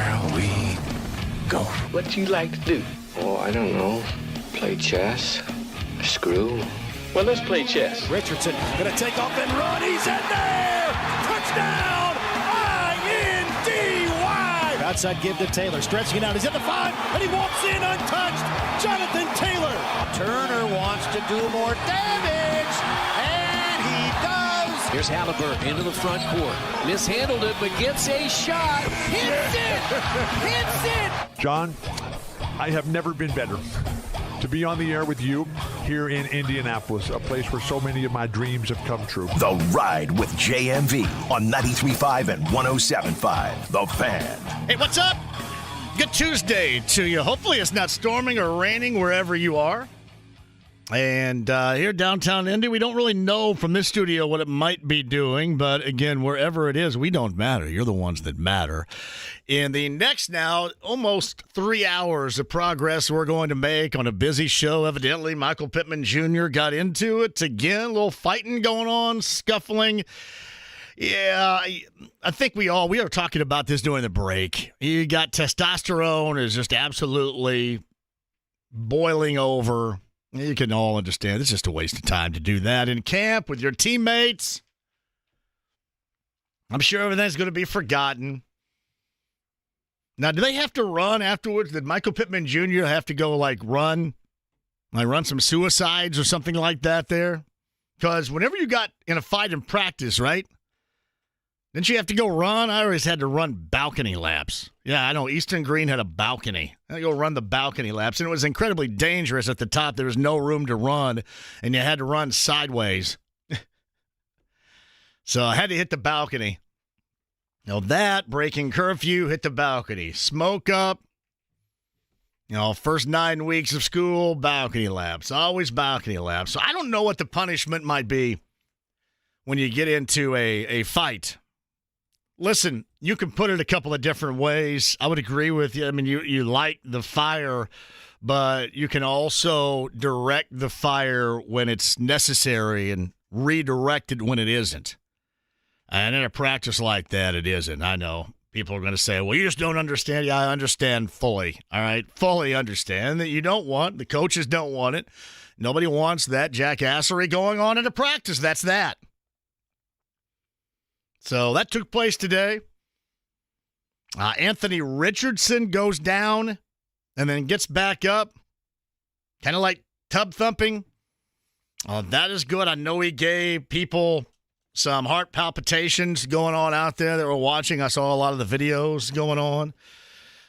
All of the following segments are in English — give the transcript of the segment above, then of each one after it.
Here we go. What you like to do? Oh, I don't know. Play chess. Screw. Well, let's play chess. Richardson gonna take off and run. He's in there! Touchdown! I-N-D-Y! Outside give to Taylor. Stretching it out. He's at the 5, and he walks in untouched. Jonathan Taylor. Turner wants to do more damage, and he does. Here's Halliburton into the front court. Mishandled it, but gets a shot. Hits it! Hits it! John, I have never been better to be on the air with you here in Indianapolis, a place where so many of my dreams have come true. The Ride with JMV on 93.5 and 107.5. The Fan. Hey, what's up? Good Tuesday to you. Hopefully it's not storming or raining wherever you are. And here downtown Indy, we don't really know from this studio what it might be doing. But again, wherever it is, we don't matter. You're the ones that matter. In the next now, almost 3 hours of progress we're going to make on a busy show. Evidently, Michael Pittman Jr. got into it again. A little fighting going on, scuffling. Yeah, I think we are talking about this during the break. You got testosterone is just absolutely boiling over. You can all understand it's just a waste of time to do that in camp with your teammates. I'm sure everything's going to be forgotten. Now, do they have to run afterwards? Did Michael Pittman Jr. have to go, run some suicides or something like that there? Because whenever you got in a fight in practice, right? Didn't you have to go run? I always had to run balcony laps. Yeah, I know. Easton Green had a balcony. I had to go run the balcony laps, and it was incredibly dangerous at the top. There was no room to run, and you had to run sideways. So I had to hit the balcony. Now that, breaking curfew, hit the balcony. Smoke up. First 9 weeks of school, balcony laps. Always balcony laps. So I don't know what the punishment might be when you get into a fight. Listen, you can put it a couple of different ways. I would agree with you. I mean, you light the fire, but you can also direct the fire when it's necessary and redirect it when it isn't. And in a practice like that, it isn't. I know. People are going to say, well, you just don't understand. Yeah, I understand fully. All right? Fully understand that you don't want, the coaches don't want it. Nobody wants that jackassery going on in a practice. That's that. So that took place today. Anthony Richardson goes down and then gets back up, kind of like tub thumping. That is good. I know he gave people some heart palpitations going on out there that were watching. I saw a lot of the videos going on.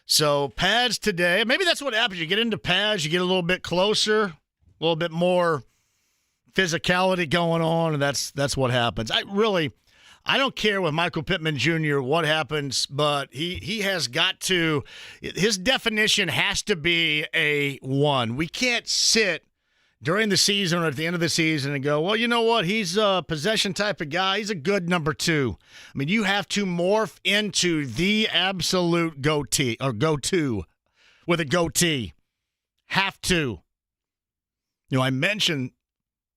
So pads today. Maybe that's what happens. You get into pads, you get a little bit closer, a little bit more physicality going on, and that's what happens. I don't care with Michael Pittman Jr. what happens, but he has got to – his definition has to be a 1. We can't sit during the season or at the end of the season and go, well, you know what? He's a possession type of guy. He's a good number 2. I mean, you have to morph into the absolute go-to with a goatee. Have to. I mentioned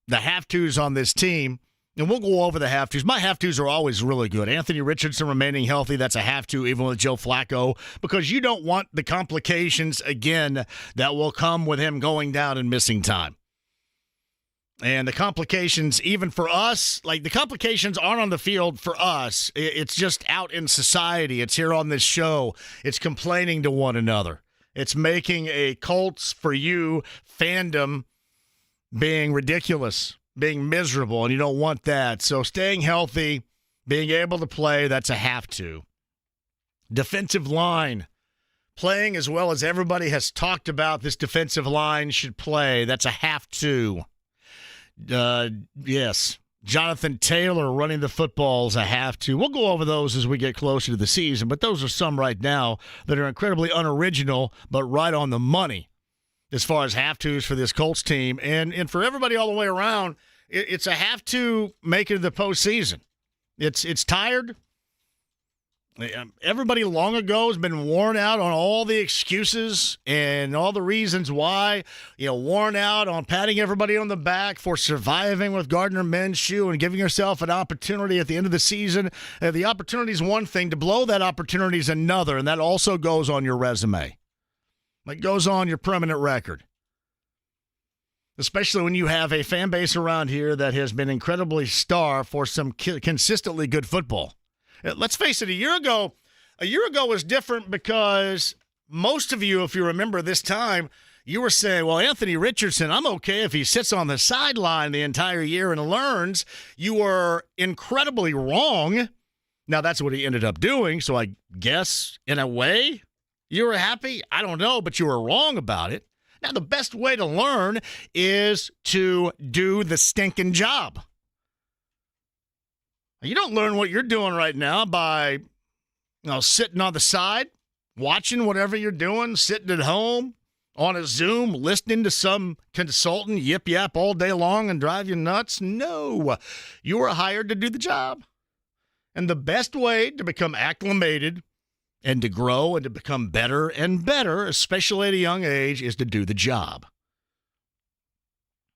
the have-tos on this team. And we'll go over the have-tos. My have-tos are always really good. Anthony Richardson remaining healthy, that's a have-to, even with Joe Flacco, because you don't want the complications, again, that will come with him going down and missing time. And the complications, even for us, the complications aren't on the field for us. It's just out in society. It's here on this show. It's complaining to one another. It's making a Colts for you fandom being ridiculous, being miserable, and you don't want that. So staying healthy, being able to play, that's a have to. Defensive line, playing as well as everybody has talked about this defensive line should play, that's a have to. Yes, Jonathan Taylor running the football is a have to. We'll go over those as we get closer to the season, but those are some right now that are incredibly unoriginal, but right on the money as far as have-tos for this Colts team. And for everybody all the way around, it's a have-to make it to the postseason. It's tired. Everybody long ago has been worn out on all the excuses and all the reasons why, worn out on patting everybody on the back for surviving with Gardner Minshew and giving yourself an opportunity at the end of the season. The opportunity is one thing. To blow that opportunity is another, and that also goes on your resume. It goes on your permanent record. Especially when you have a fan base around here that has been incredibly starved for some consistently good football. Let's face it, a year ago was different because most of you, if you remember this time, you were saying, well, Anthony Richardson, I'm okay if he sits on the sideline the entire year and learns. You were incredibly wrong. Now, that's what he ended up doing, so I guess, in a way, you were happy. I don't know, but you were wrong about it. Now, the best way to learn is to do the stinking job. You don't learn what you're doing right now by, sitting on the side, watching whatever you're doing, sitting at home on a Zoom, listening to some consultant yip-yap all day long and drive you nuts. No, you were hired to do the job. And the best way to become acclimated and to grow and to become better and better, especially at a young age, is to do the job.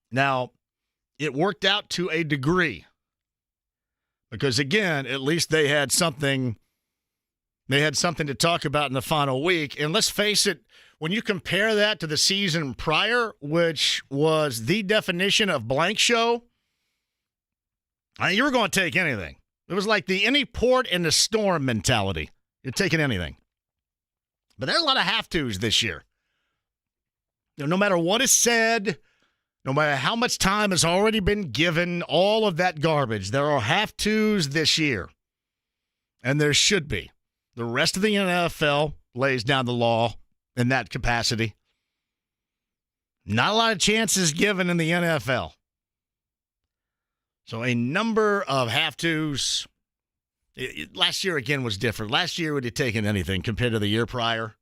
Now, it worked out to a degree. Because, again, at least they had something to talk about in the final week. And let's face it, when you compare that to the season prior, which was the definition of blank show, you were going to take anything. It was like the any port in the storm mentality. You're taking anything. But there are a lot of have-tos this year. No matter what is said, no matter how much time has already been given, all of that garbage, there are have-tos this year. And there should be. The rest of the NFL lays down the law in that capacity. Not a lot of chances given in the NFL. So a number of have-tos. Last year, again, was different. Last year, would have taken anything compared to the year prior.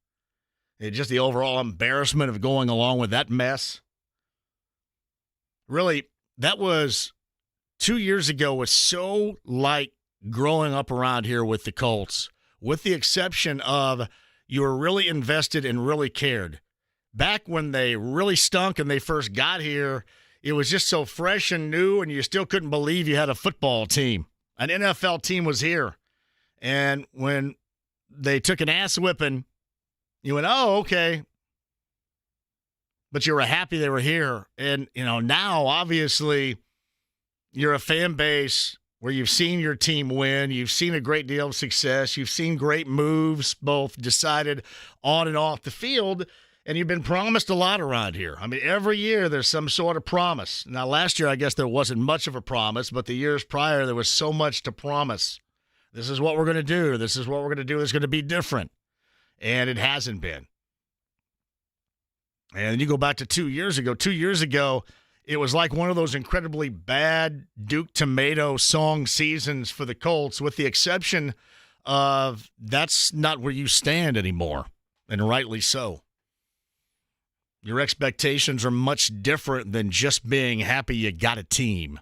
Just the overall embarrassment of going along with that mess. Really, that was 2 years ago, was so like growing up around here with the Colts, with the exception of you were really invested and really cared. Back when they really stunk and they first got here, it was just so fresh and new, and you still couldn't believe you had a football team. An NFL team was here. And when they took an ass whipping, you went, oh, okay. But you were happy they were here. And, now, obviously, you're a fan base where you've seen your team win. You've seen a great deal of success. You've seen great moves, both decided on and off the field. And you've been promised a lot around here. I mean, every year there's some sort of promise. Now, last year, I guess there wasn't much of a promise, but the years prior, there was so much to promise. This is what we're going to do. This is what we're going to do. It's going to be different. And it hasn't been. And you go back to 2 years ago. 2 years ago, it was like one of those incredibly bad Duke Tomato song seasons for the Colts, with the exception of that's not where you stand anymore, and rightly so. Your expectations are much different than just being happy you got a team.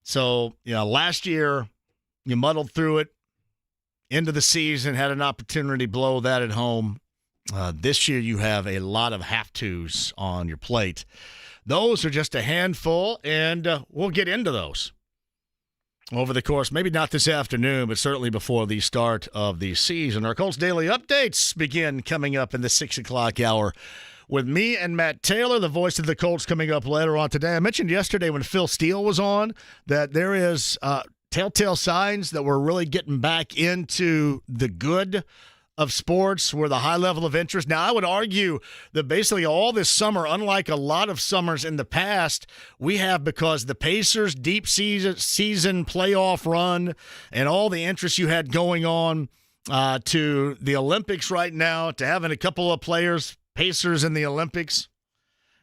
So, last year, you muddled through it. End of the season, had an opportunity to blow that at home. This year, you have a lot of have-tos on your plate. Those are just a handful, and we'll get into those over the course, maybe not this afternoon, but certainly before the start of the season. Our Colts Daily Updates begin coming up in the 6 o'clock hour with me and Matt Taylor, the voice of the Colts, coming up later on today. I mentioned yesterday when Phil Steele was on that there is telltale signs that we're really getting back into the good of sports, where the high level of interest. Now, I would argue that basically all this summer, unlike a lot of summers in the past, we have, because the Pacers' deep season playoff run and all the interest you had going on to the Olympics right now, to having a couple of players, Pacers in the Olympics,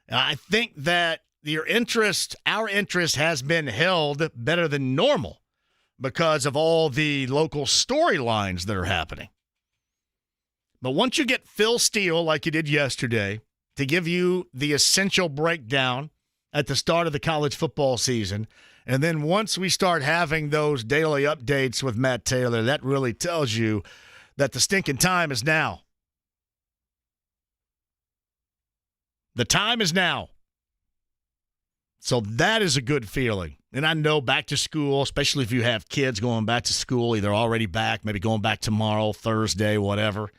I think that our interest has been held better than normal because of all the local storylines that are happening. But once you get Phil Steele, like you did yesterday, to give you the essential breakdown at the start of the college football season. And then once we start having those daily updates with Matt Taylor, that really tells you that the stinking time is now. The time is now. So that is a good feeling. And I know back to school, especially if you have kids going back to school, either already back, maybe going back tomorrow, Thursday, whatever.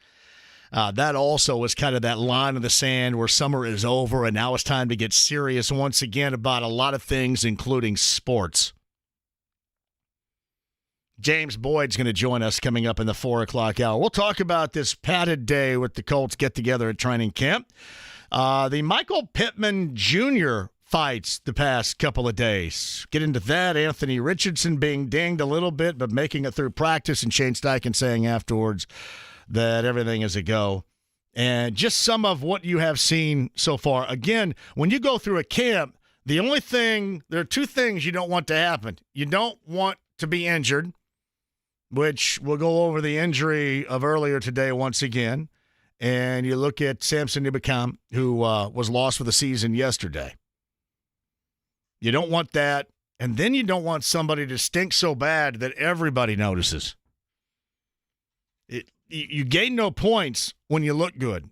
That also is kind of that line in the sand where summer is over and now it's time to get serious once again about a lot of things, including sports. James Boyd's going to join us coming up in the 4 o'clock hour. We'll talk about this padded day with the Colts get-together at training camp. The Michael Pittman Jr. fights the past couple of days. Get into that. Anthony Richardson being dinged a little bit, but making it through practice, and Shane Steichen saying afterwards that everything is a go. And just some of what you have seen so far. Again, when you go through a camp, there are two things you don't want to happen. You don't want to be injured, which we'll go over the injury of earlier today once again. And you look at Samson Ibukam, who was lost for the season yesterday. You don't want that. And then you don't want somebody to stink so bad that everybody notices. You gain no points when you look good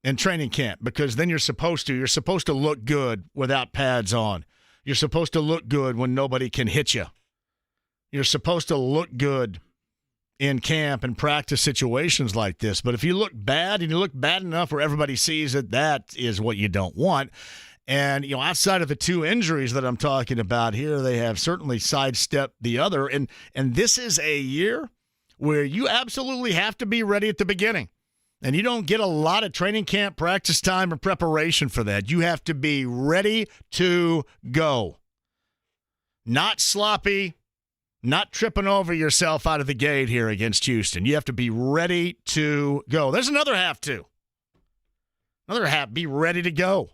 in training camp, because then you're supposed to look good without pads on. You're supposed to look good when nobody can hit you. You're supposed to look good in camp and practice situations like this. But if you look bad and you look bad enough where everybody sees it, that is what you don't want. And, outside of the two injuries that I'm talking about here, they have certainly sidestepped the other. And this is a year where you absolutely have to be ready at the beginning. And you don't get a lot of training camp practice time or preparation for that. You have to be ready to go. Not sloppy, not tripping over yourself out of the gate here against Houston. You have to be ready to go. There's another half, too. Another half, be ready to go.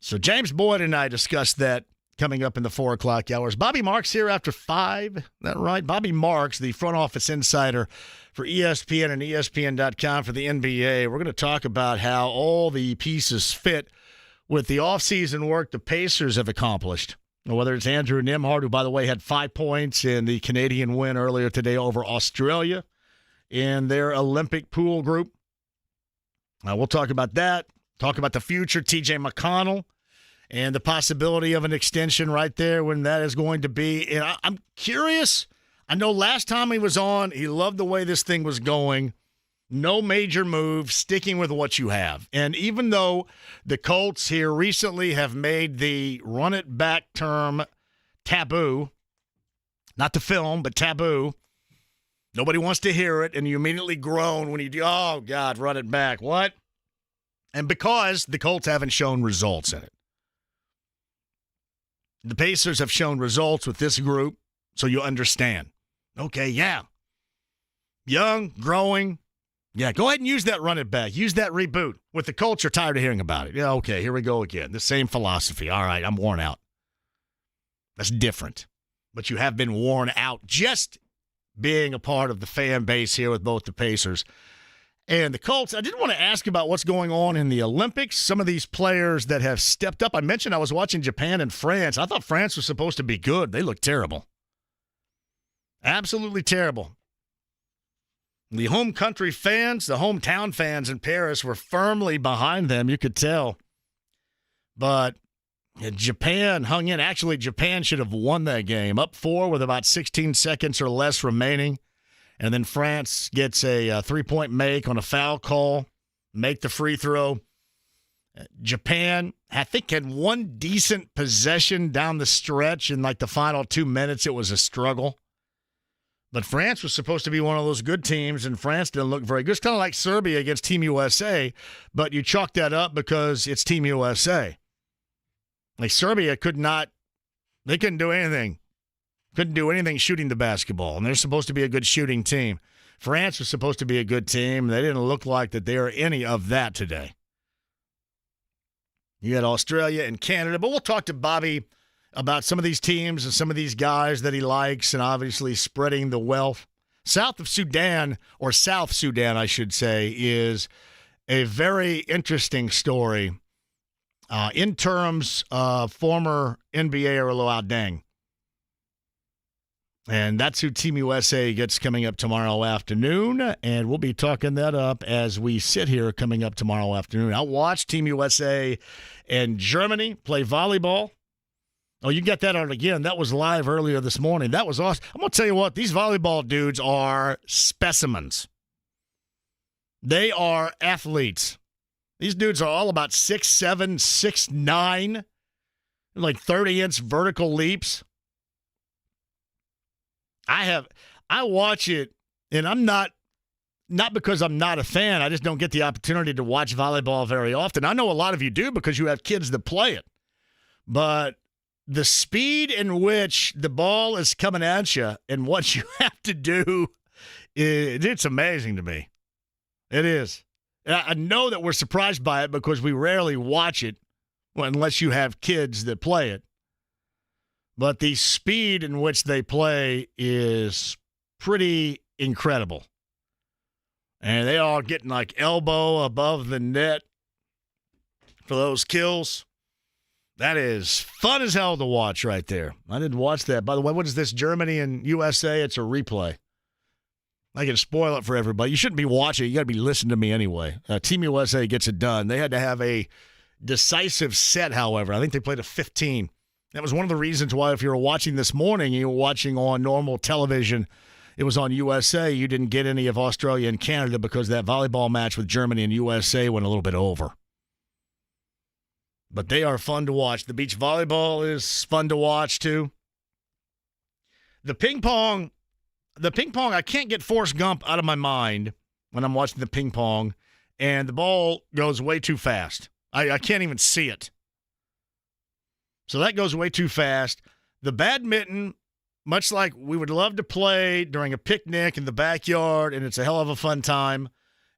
So James Boyd and I discussed that coming up in the 4 o'clock hours. Bobby Marks here after 5. Is that right? Bobby Marks, the front office insider for ESPN and ESPN.com for the NBA. We're going to talk about how all the pieces fit with the offseason work the Pacers have accomplished. Whether it's Andrew Nembhard, who, by the way, had 5 points in the Canadian win earlier today over Australia in their Olympic pool group. We'll talk about that. Talk about the future, TJ McConnell, and the possibility of an extension right there when that is going to be. And I'm curious. I know last time he was on, he loved the way this thing was going. No major move, sticking with what you have. And even though the Colts here recently have made the run it back term taboo, not the film, but taboo, nobody wants to hear it, and you immediately groan when you do, oh, God, run it back. What? And because the Colts haven't shown results in it. The Pacers have shown results with this group, so you understand. Okay, yeah. Young, growing. Yeah, go ahead and use that run it back. Use that reboot. With the Colts, you're tired of hearing about it. Yeah, okay, here we go again. The same philosophy. All right, I'm worn out. That's different. But you have been worn out just being a part of the fan base here with both the Pacers and the Colts. I did want to ask about what's going on in the Olympics. Some of these players that have stepped up. I mentioned I was watching Japan and France. I thought France was supposed to be good. They look terrible. Absolutely terrible. The home country fans, the hometown fans in Paris were firmly behind them. You could tell. But Japan hung in. Actually, Japan should have won that game. Up 4 with about 16 seconds or less remaining. And then France gets a 3-point make on a foul call, make the free throw. Japan, I think, had one decent possession down the stretch in like the final 2 minutes. It was a struggle. But France was supposed to be one of those good teams, and France didn't look very good. It's kind of like Serbia against Team USA, but you chalk that up because it's Team USA. Like Serbia they couldn't do anything. Couldn't do anything shooting the basketball, and they're supposed to be a good shooting team. France was supposed to be a good team. They didn't look like that they are any of that today. You had Australia and Canada, but we'll talk to Bobby about some of these teams and some of these guys that he likes, and obviously spreading the wealth. South Sudan, I should say, is a very interesting story in terms of former NBA or Luau Deng. And that's who Team USA gets coming up tomorrow afternoon. And we'll be talking that up as we sit here coming up tomorrow afternoon. I'll watch Team USA and Germany play volleyball. Oh, you get that out again. That was live earlier this morning. That was awesome. I'm going to tell you what, these volleyball dudes are specimens. They are athletes. These dudes are all about 6'7", 6'9", like 30-inch vertical leaps. I watch it, and I'm not because I'm not a fan. I just don't get the opportunity to watch volleyball very often. I know a lot of you do because you have kids that play it. But the speed in which the ball is coming at you and what you have to do, it's amazing to me. It is. I know that we're surprised by it because we rarely watch it unless you have kids that play it. But the speed in which they play is pretty incredible. And they are getting like elbow above the net for those kills. That is fun as hell to watch right there. I didn't watch that. By the way, what is this, Germany and USA? It's a replay. I can spoil it for everybody. You shouldn't be watching it. You got to be listening to me anyway. Team USA gets it done. They had to have a decisive set, however. I think they played a 15. That was one of the reasons why if you were watching this morning, you were watching on normal television, it was on USA, you didn't get any of Australia and Canada because that volleyball match with Germany and USA went a little bit over. But they are fun to watch. The beach volleyball is fun to watch, too. The ping pong, I can't get Forrest Gump out of my mind when I'm watching the ping pong, and the ball goes way too fast. I can't even see it. So that goes way too fast. The badminton, much like we would love to play during a picnic in the backyard, and it's a hell of a fun time.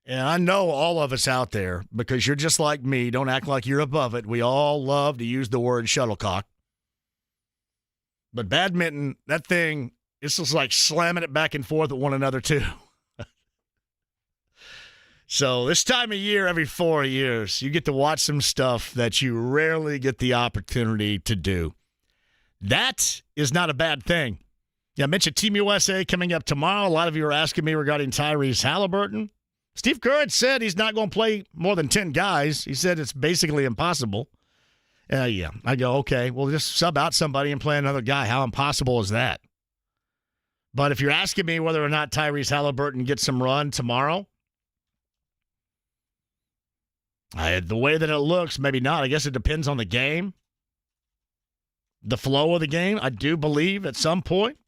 And I know all of us out there, because you're just like me, don't act like you're above it. We all love to use the word shuttlecock. But badminton, that thing, it's just like slamming it back and forth with one another, too. So this time of year, every 4 years, you get to watch some stuff that you rarely get the opportunity to do. That is not a bad thing. Yeah, I mentioned Team USA coming up tomorrow. A lot of you are asking me regarding Tyrese Halliburton. Steve Kerr had said he's not going to play more than 10 guys. He said it's basically impossible. Yeah, I go, okay, well, just sub out somebody and play another guy. How impossible is that? But if you're asking me whether or not Tyrese Halliburton gets some run tomorrow, the way that it looks, maybe not. I guess it depends on the game. The flow of the game, I do believe at some point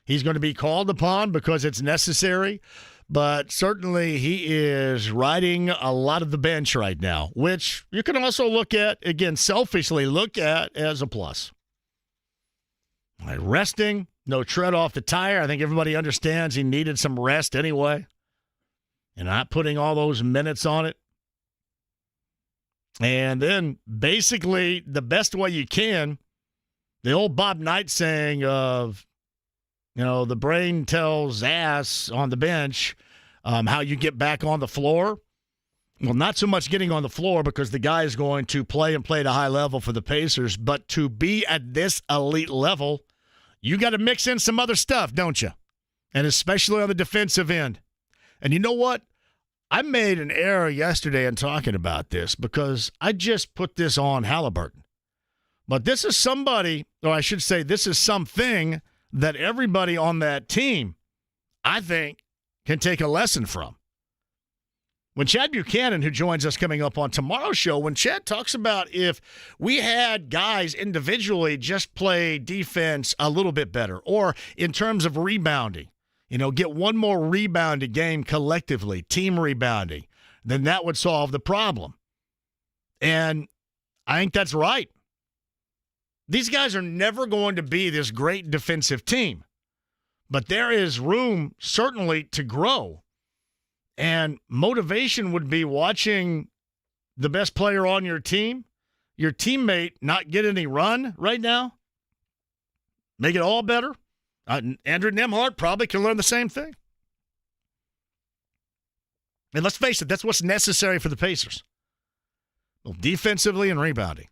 he's going to be called upon because it's necessary. But certainly he is riding a lot of the bench right now, which you can also look at, again, selfishly look at as a plus. Resting, no tread off the tire. I think everybody understands he needed some rest anyway. And not putting all those minutes on it. And then basically the best way you can, the old Bob Knight saying of, the brain tells ass on the bench how you get back on the floor. Well, not so much getting on the floor because the guy is going to play at a high level for the Pacers, but to be at this elite level, you got to mix in some other stuff, don't you? And especially on the defensive end. And you know what? I made an error yesterday in talking about this because I just put this on Halliburton. But this is somebody, or I should say this is something that everybody on that team, I think, can take a lesson from. When Chad Buchanan, who joins us coming up on tomorrow's show, when Chad talks about if we had guys individually just play defense a little bit better, or in terms of rebounding, get one more rebound a game collectively, team rebounding, then that would solve the problem. And I think that's right. These guys are never going to be this great defensive team, but there is room certainly to grow. And motivation would be watching the best player on your team, your teammate, not get any run right now, make it all better. Andrew Nembhard probably can learn the same thing. And let's face it, that's what's necessary for the Pacers. Well, defensively and rebounding.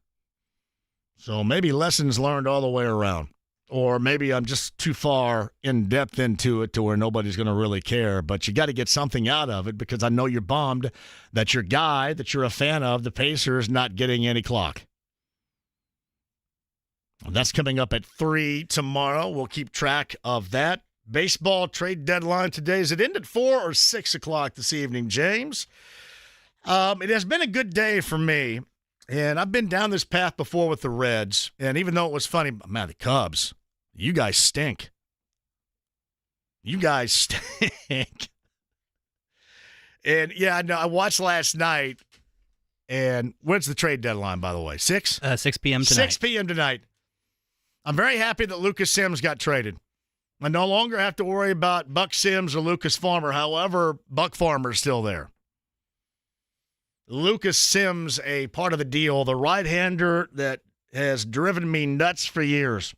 So maybe lessons learned all the way around. Or maybe I'm just too far in depth into it to where nobody's going to really care. But you got to get something out of it because I know you're bummed that your guy that you're a fan of, the Pacers, not getting any clock. And that's coming up at 3 tomorrow. We'll keep track of that. Baseball trade deadline today. Is it end at 4 or 6 o'clock this evening, James? It has been a good day for me. And I've been down this path before with the Reds. And even though it was funny, man, the Cubs, you guys stink. You guys stink. And, yeah, no, I watched last night. And when's the trade deadline, by the way? 6? 6 p.m. tonight. 6 p.m. tonight. I'm very happy that Lucas Sims got traded. I no longer have to worry about Buck Sims or Lucas Farmer. However, Buck Farmer's still there. Lucas Sims, a part of the deal, the right-hander that has driven me nuts for years.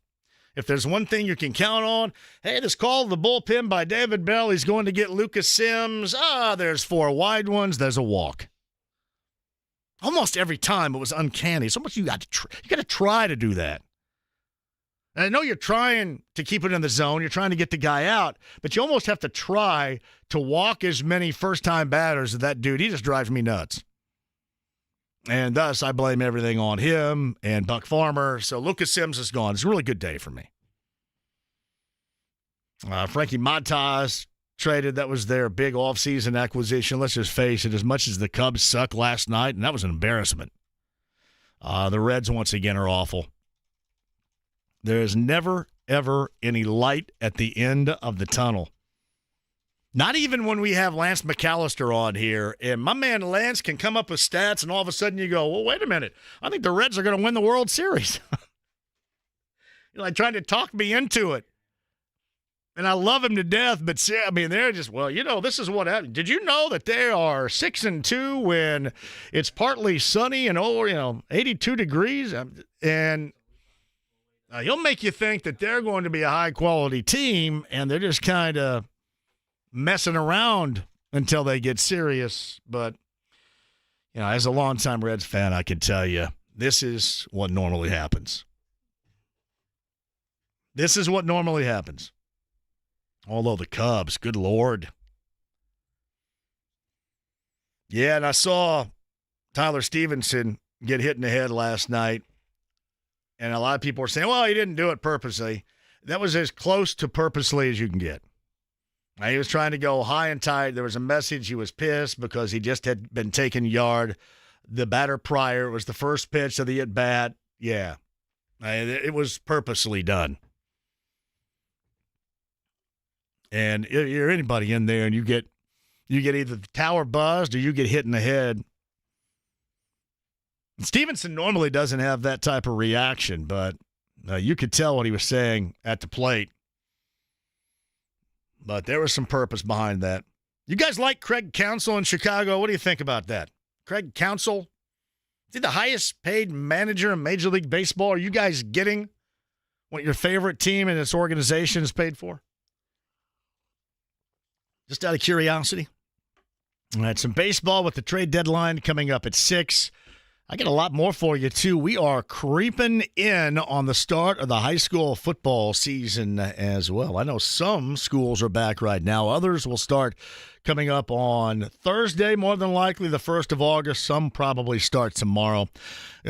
If there's one thing you can count on, hey, this call to the bullpen by David Bell, he's going to get Lucas Sims. There's 4 wide ones. There's a walk. Almost every time it was uncanny. It's almost you got to try to do that. And I know you're trying to keep it in the zone. You're trying to get the guy out, but you almost have to try to walk as many first-time batters as that dude. He just drives me nuts. And thus, I blame everything on him and Buck Farmer. So Lucas Sims is gone. It's a really good day for me. Frankie Montas traded. That was their big offseason acquisition. Let's just face it, as much as the Cubs sucked last night, and that was an embarrassment. The Reds, once again, are awful. There is never, ever any light at the end of the tunnel. Not even when we have Lance McAllister on here. And my man Lance can come up with stats, and all of a sudden you go, well, wait a minute. I think the Reds are going to win the World Series. You're like trying to talk me into it. And I love him to death, but I mean, they're just, well, this is what happened. Did you know that they are 6-2 when it's partly sunny and 82 degrees? And he'll make you think that they're going to be a high-quality team, and they're just kind of messing around until they get serious. But, as a longtime Reds fan, I can tell you, this is what normally happens. This is what normally happens. Although the Cubs, good Lord. Yeah, and I saw Tyler Stevenson get hit in the head last night. And a lot of people are saying, well, he didn't do it purposely. That was as close to purposely as you can get. Now, he was trying to go high and tight. There was a message. He was pissed because he just had been taken yard. The batter prior, it was the first pitch of the at-bat. Yeah, it was purposely done. And you're anybody in there and you get either the tower buzzed or you get hit in the head. Stevenson normally doesn't have that type of reaction, but you could tell what he was saying at the plate. But there was some purpose behind that. You guys like Craig Counsell in Chicago? What do you think about that? Craig Counsell, is he the highest paid manager in Major League Baseball? Are you guys getting what your favorite team and its organization is paid for? Just out of curiosity. All right, some baseball with the trade deadline coming up at 6. I got a lot more for you, too. We are creeping in on the start of the high school football season as well. I know some schools are back right now. Others will start coming up on Thursday, more than likely the 1st of August. Some probably start tomorrow.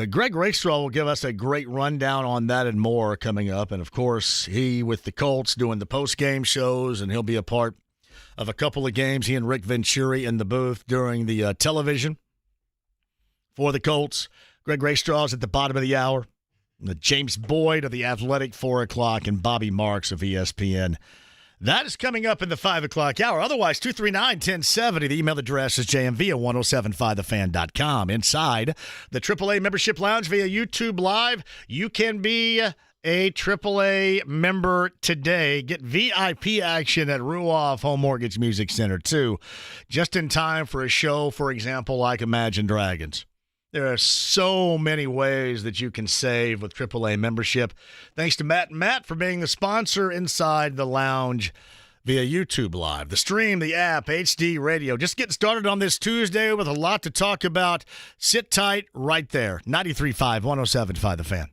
Greg Rakestraw will give us a great rundown on that and more coming up. And, of course, he with the Colts doing the post-game shows, and he'll be a part of a couple of games. He and Rick Venturi in the booth during the television for the Colts. Greg Rakestraw's at the bottom of the hour. James Boyd of The Athletic, 4 o'clock, and Bobby Marks of ESPN. That is coming up in the 5 o'clock hour. Otherwise, 239-1070. The email address is jmv at 1075thefan.com. Inside the AAA Membership Lounge via YouTube Live, you can be a AAA member today. Get VIP action at Ruoff Home Mortgage Music Center, too, just in time for a show, for example, like Imagine Dragons. There are so many ways that you can save with AAA membership. Thanks to Matt and Matt for being the sponsor inside the lounge via YouTube Live, the stream, the app, HD Radio. Just getting started on this Tuesday with a lot to talk about. Sit tight right there. 93.5, 107.5 The Fan.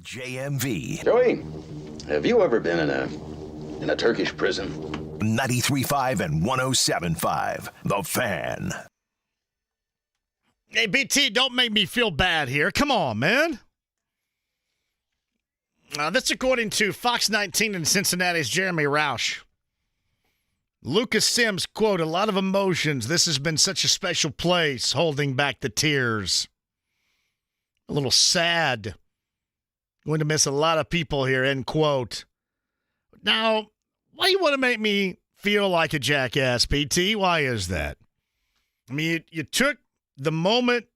JMV. Joey, have you ever been in a Turkish prison? 93.5 and 107.5. The Fan. Hey, BT, don't make me feel bad here. Come on, man. That's according to Fox 19 in Cincinnati's Jeremy Rausch. Lucas Sims, quote, a lot of emotions. This has been such a special place, holding back the tears. A little sad. Going to miss a lot of people here, end quote. Now, why you want to make me feel like a jackass, PT? Why is that? I mean, you took the moment,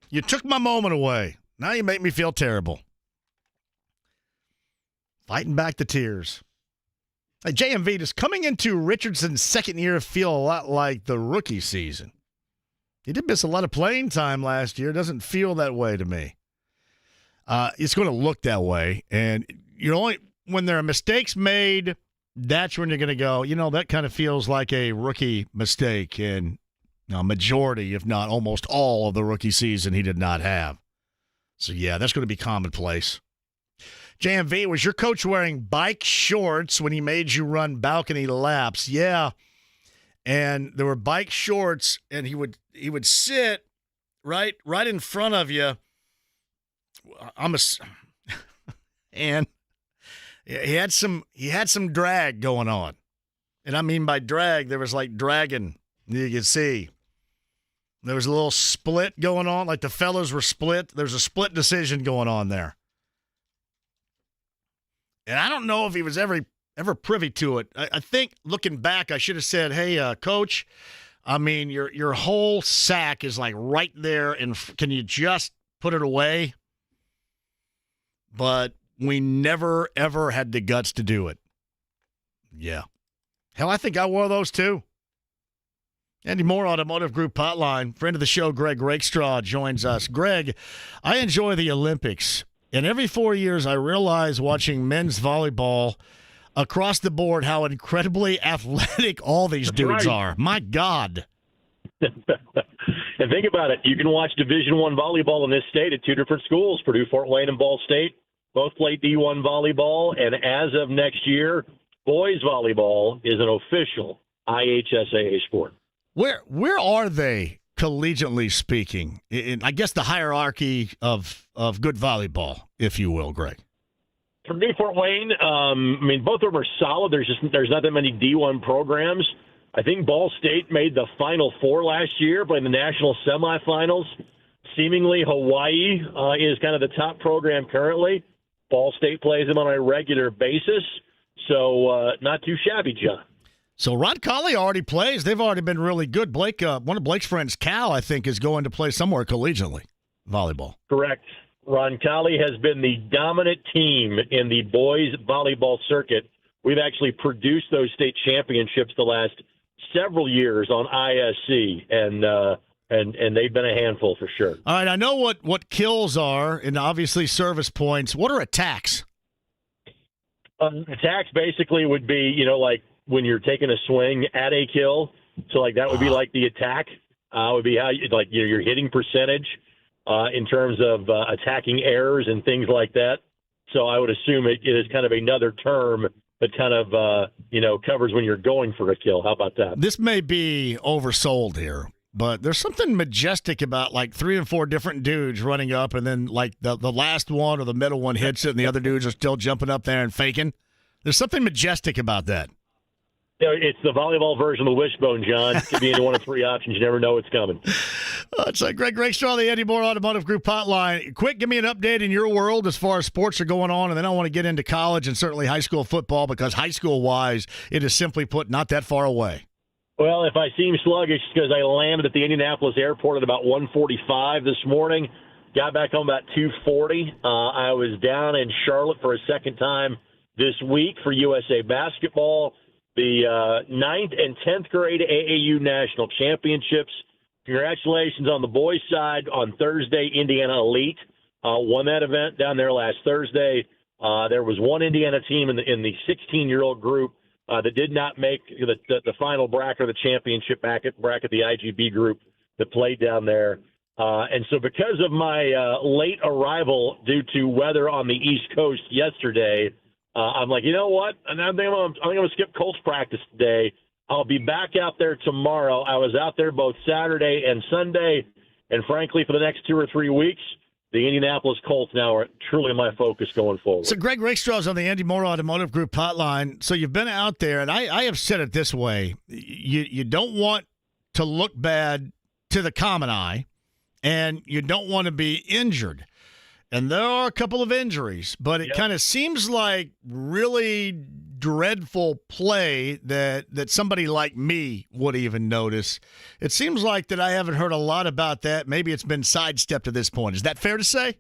you took my moment away. Now you make me feel terrible. Fighting back the tears. Hey, JMV, does coming into Richardson's second year feel a lot like the rookie season? He did miss a lot of playing time last year. Doesn't feel that way to me. It's going to look that way. And when there are mistakes made, that's when you're going to go, that kind of feels like a rookie mistake. And majority, if not almost all of the rookie season he did not have. So, yeah, that's going to be commonplace. JMV, was your coach wearing bike shorts when he made you run balcony laps? Yeah. And there were bike shorts, and he would sit right in front of you. And he had some drag going on. And I mean by drag, there was like dragging. You could see. There was a little split going on, like the fellas were split. There's a split decision going on there. And I don't know if he was ever privy to it. I think looking back, I should have said, hey, Coach, I mean, your whole sack is like right there, and can you just put it away? But we never, ever had the guts to do it. Yeah. Hell, I think I wore those too. Andy Moore, Automotive Group Hotline. Friend of the show, Greg Rakestraw, joins us. Greg, I enjoy the Olympics. And every 4 years, I realize watching men's volleyball across the board how incredibly athletic all these dudes are. My God. And think about it. You can watch Division I volleyball in this state at two different schools, Purdue, Fort Wayne, and Ball State. Both play D1 volleyball. And as of next year, boys volleyball is an official IHSAA sport. Where are they, collegiately speaking? In, I guess, the hierarchy of good volleyball, if you will, Greg. Purdue, Fort Wayne, both of them are solid. There's not that many D1 programs. I think Ball State made the Final Four last year, playing the national semifinals. Seemingly, Hawaii is kind of the top program currently. Ball State plays them on a regular basis, so not too shabby, John. So Ron Colley already plays. They've already been really good. Blake, one of Blake's friends, Cal, I think, is going to play somewhere collegiately volleyball. Correct. Ron Colley has been the dominant team in the boys volleyball circuit. We've actually produced those state championships the last several years on ISC, and they've been a handful for sure. All right, I know what kills are, and obviously service points. What are attacks? Attacks basically would be, like when you're taking a swing at a kill. So like that would be like the attack. Would be how your hitting percentage in terms of attacking errors and things like that. So I would assume it is kind of another term that kind of covers when you're going for a kill. How about that? This may be oversold here, but there's something majestic about like 3 and 4 different dudes running up, and then like the last one or the middle one hits it, and the other dudes are still jumping up there and faking. There's something majestic about that. It's the volleyball version of the wishbone, John. It could be any one of 3 options. You never know what's coming. It's like Greg Rakestraw, the Andy Moore Automotive Group Hotline. Quick, give me an update in your world as far as sports are going on, and then I want to get into college and certainly high school football, because high school-wise, it is simply put not that far away. Well, if I seem sluggish, it's because I landed at the Indianapolis airport at about 1:45 this morning, got back home about 2:40. I was down in Charlotte for a second time this week for USA Basketball. The 9th and 10th grade AAU National Championships. Congratulations on the boys' side. On Thursday, Indiana Elite won that event down there last Thursday. There was one Indiana team in the 16-year-old group that did not make the final bracket or the championship bracket, the IGB group that played down there. And so because of my late arrival due to weather on the East Coast yesterday, I'm like, you know what? And I'm going to skip Colts practice today. I'll be back out there tomorrow. I was out there both Saturday and Sunday. And frankly, for the next 2 or 3 weeks, the Indianapolis Colts now are truly my focus going forward. So Greg Rakestraw is on the Andy Moore Automotive Group hotline. So you've been out there, and I have said it this way. You don't want to look bad to the common eye, and you don't want to be injured. And there are a couple of injuries, but it kind of seems like really dreadful play that somebody like me would even notice. It seems like that I haven't heard a lot about that. Maybe it's been sidestepped to this point. Is that fair to say?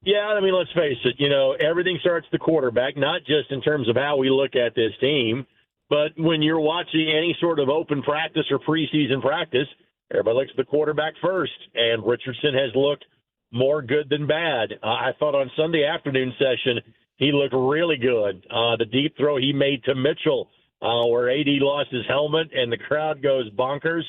Yeah, I mean, let's face it. Everything starts the quarterback, not just in terms of how we look at this team, but when you're watching any sort of open practice or preseason practice, everybody looks at the quarterback first, and Richardson has looked more good than bad. I thought on Sunday afternoon session, he looked really good. The deep throw he made to Mitchell, where AD lost his helmet and the crowd goes bonkers,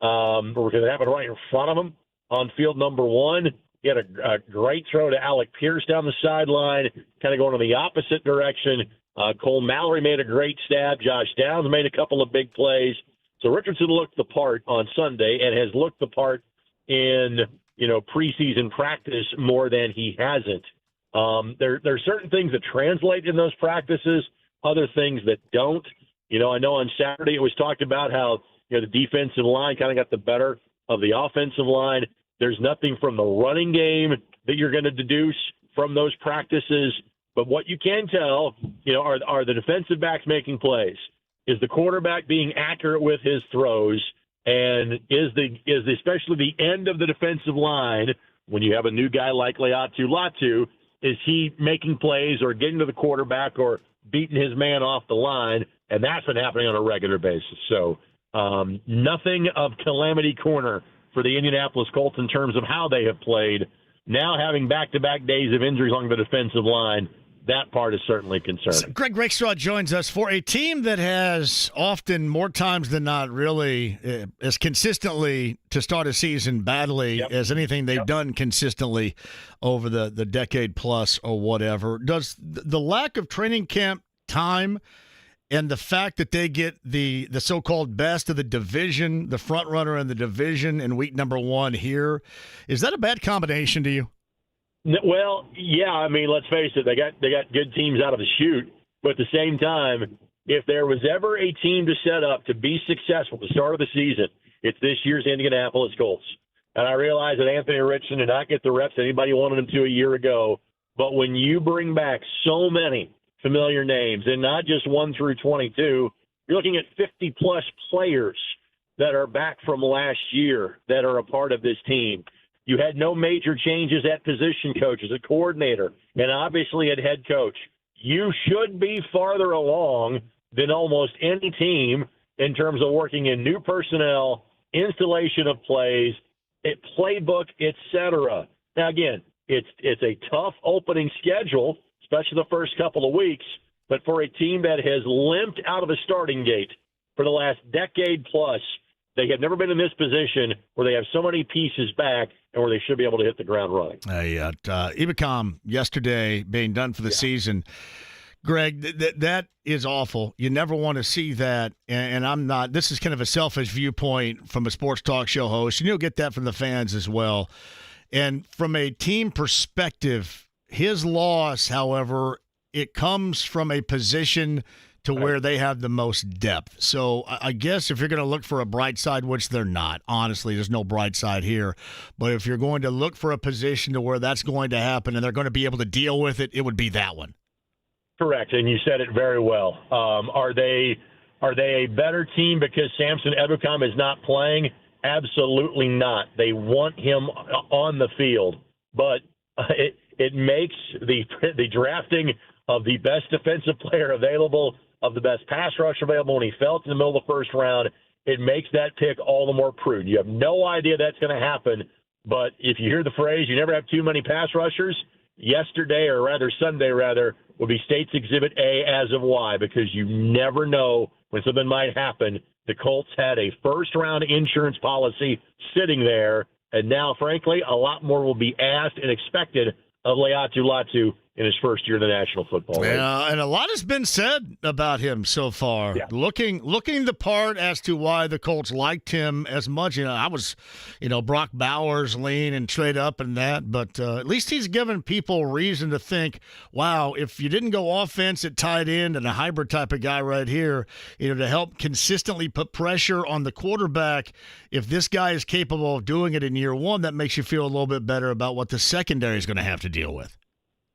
because it happened right in front of him on field number 1. He had a great throw to Alec Pierce down the sideline, kind of going in the opposite direction. Cole Mallory made a great stab. Josh Downs made a couple of big plays. So Richardson looked the part on Sunday and has looked the part in preseason practice more than he hasn't. There are certain things that translate in those practices, other things that don't. I know on Saturday it was talked about how the defensive line kind of got the better of the offensive line. There's nothing from the running game that you're going to deduce from those practices. But what you can tell, are the defensive backs making plays? Is the quarterback being accurate with his throws? And is especially the end of the defensive line, when you have a new guy like Leatu Latu, is he making plays or getting to the quarterback or beating his man off the line? And that's been happening on a regular basis. So nothing of calamity corner for the Indianapolis Colts in terms of how they have played. Now having back-to-back days of injuries along the defensive line, that part is certainly concerning. So Greg Rakestraw joins us for a team that has often, more times than not, really as consistently to start a season badly as anything they've done consistently over the decade plus or whatever. Does the lack of training camp time and the fact that they get the so-called best of the division, the front runner in the division in week number 1 here, is that a bad combination to you? Well, yeah. I mean, let's face it. They got good teams out of the chute, but at the same time, if there was ever a team to set up to be successful at the start of the season, it's this year's Indianapolis Colts. And I realize that Anthony Richardson did not get the reps anybody wanted him to a year ago, but when you bring back so many familiar names, and not just 1 through 22, you're looking at 50-plus players that are back from last year that are a part of this team. You had no major changes at position coaches, at coordinator, and obviously at head coach. You should be farther along than almost any team in terms of working in new personnel, installation of plays, playbook, etc. Now, again, it's a tough opening schedule, especially the first couple of weeks, but for a team that has limped out of the starting gate for the last decade plus, they have never been in this position where they have so many pieces back and where they should be able to hit the ground running. Ibicom yesterday being done for the season. Greg, that is awful. You never want to see that, and I'm not. This is kind of a selfish viewpoint from a sports talk show host, and you'll get that from the fans as well. And from a team perspective, his loss, however, it comes from a position to where they have the most depth. So I guess if you're going to look for a bright side, which they're not, honestly, there's no bright side here. But if you're going to look for a position to where that's going to happen and they're going to be able to deal with it, it would be that one. Correct, and you said it very well. Are they a better team because Samson Ebukam is not playing? Absolutely not. They want him on the field, but it makes the drafting of the best defensive player available, of the best pass rush available when he fell in the middle of the first round, it makes that pick all the more prudent. You have no idea that's going to happen, but if you hear the phrase, you never have too many pass rushers, Sunday would be State's Exhibit A as of why, because you never know when something might happen. The Colts had a first-round insurance policy sitting there And now, frankly, a lot more will be asked and expected of Laiatu Latu in his first year in the National Football League. Yeah, and a lot has been said about him so far. Yeah. Looking the part as to why the Colts liked him as much. I was, Brock Bowers lean and trade up and that, but at least he's given people reason to think, wow, if you didn't go offense at tight end and a hybrid type of guy right here, to help consistently put pressure on the quarterback, if this guy is capable of doing it in year one, that makes you feel a little bit better about what the secondary is going to have to deal with.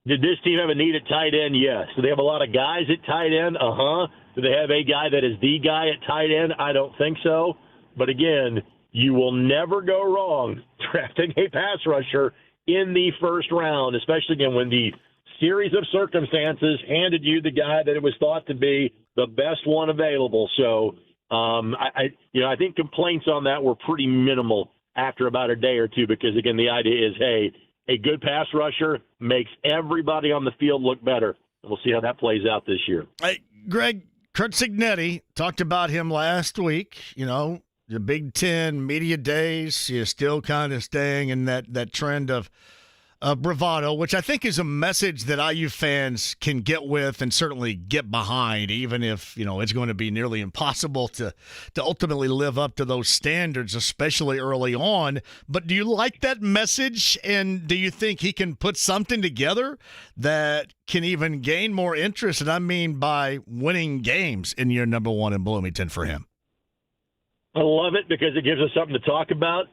Did this team have a need at tight end? Yes. Do they have a lot of guys at tight end? Uh-huh. Do they have a guy that is the guy at tight end? I don't think so. But again, you will never go wrong drafting a pass rusher in the first round, especially again when the series of circumstances handed you the guy that it was thought to be the best one available. So I think complaints on that were pretty minimal after about a day or two because, again, the idea is, hey, a good pass rusher makes everybody on the field look better. And we'll see how that plays out this year. Hey, Greg, Curt Cignetti talked about him last week. The Big Ten media days, you're still kind of staying in that trend of bravado, which I think is a message that IU fans can get with and certainly get behind, even if, it's going to be nearly impossible to ultimately live up to those standards, especially early on. But do you like that message, and do you think he can put something together that can even gain more interest, and I mean by winning games in year number one in Bloomington for him? I love it because it gives us something to talk about.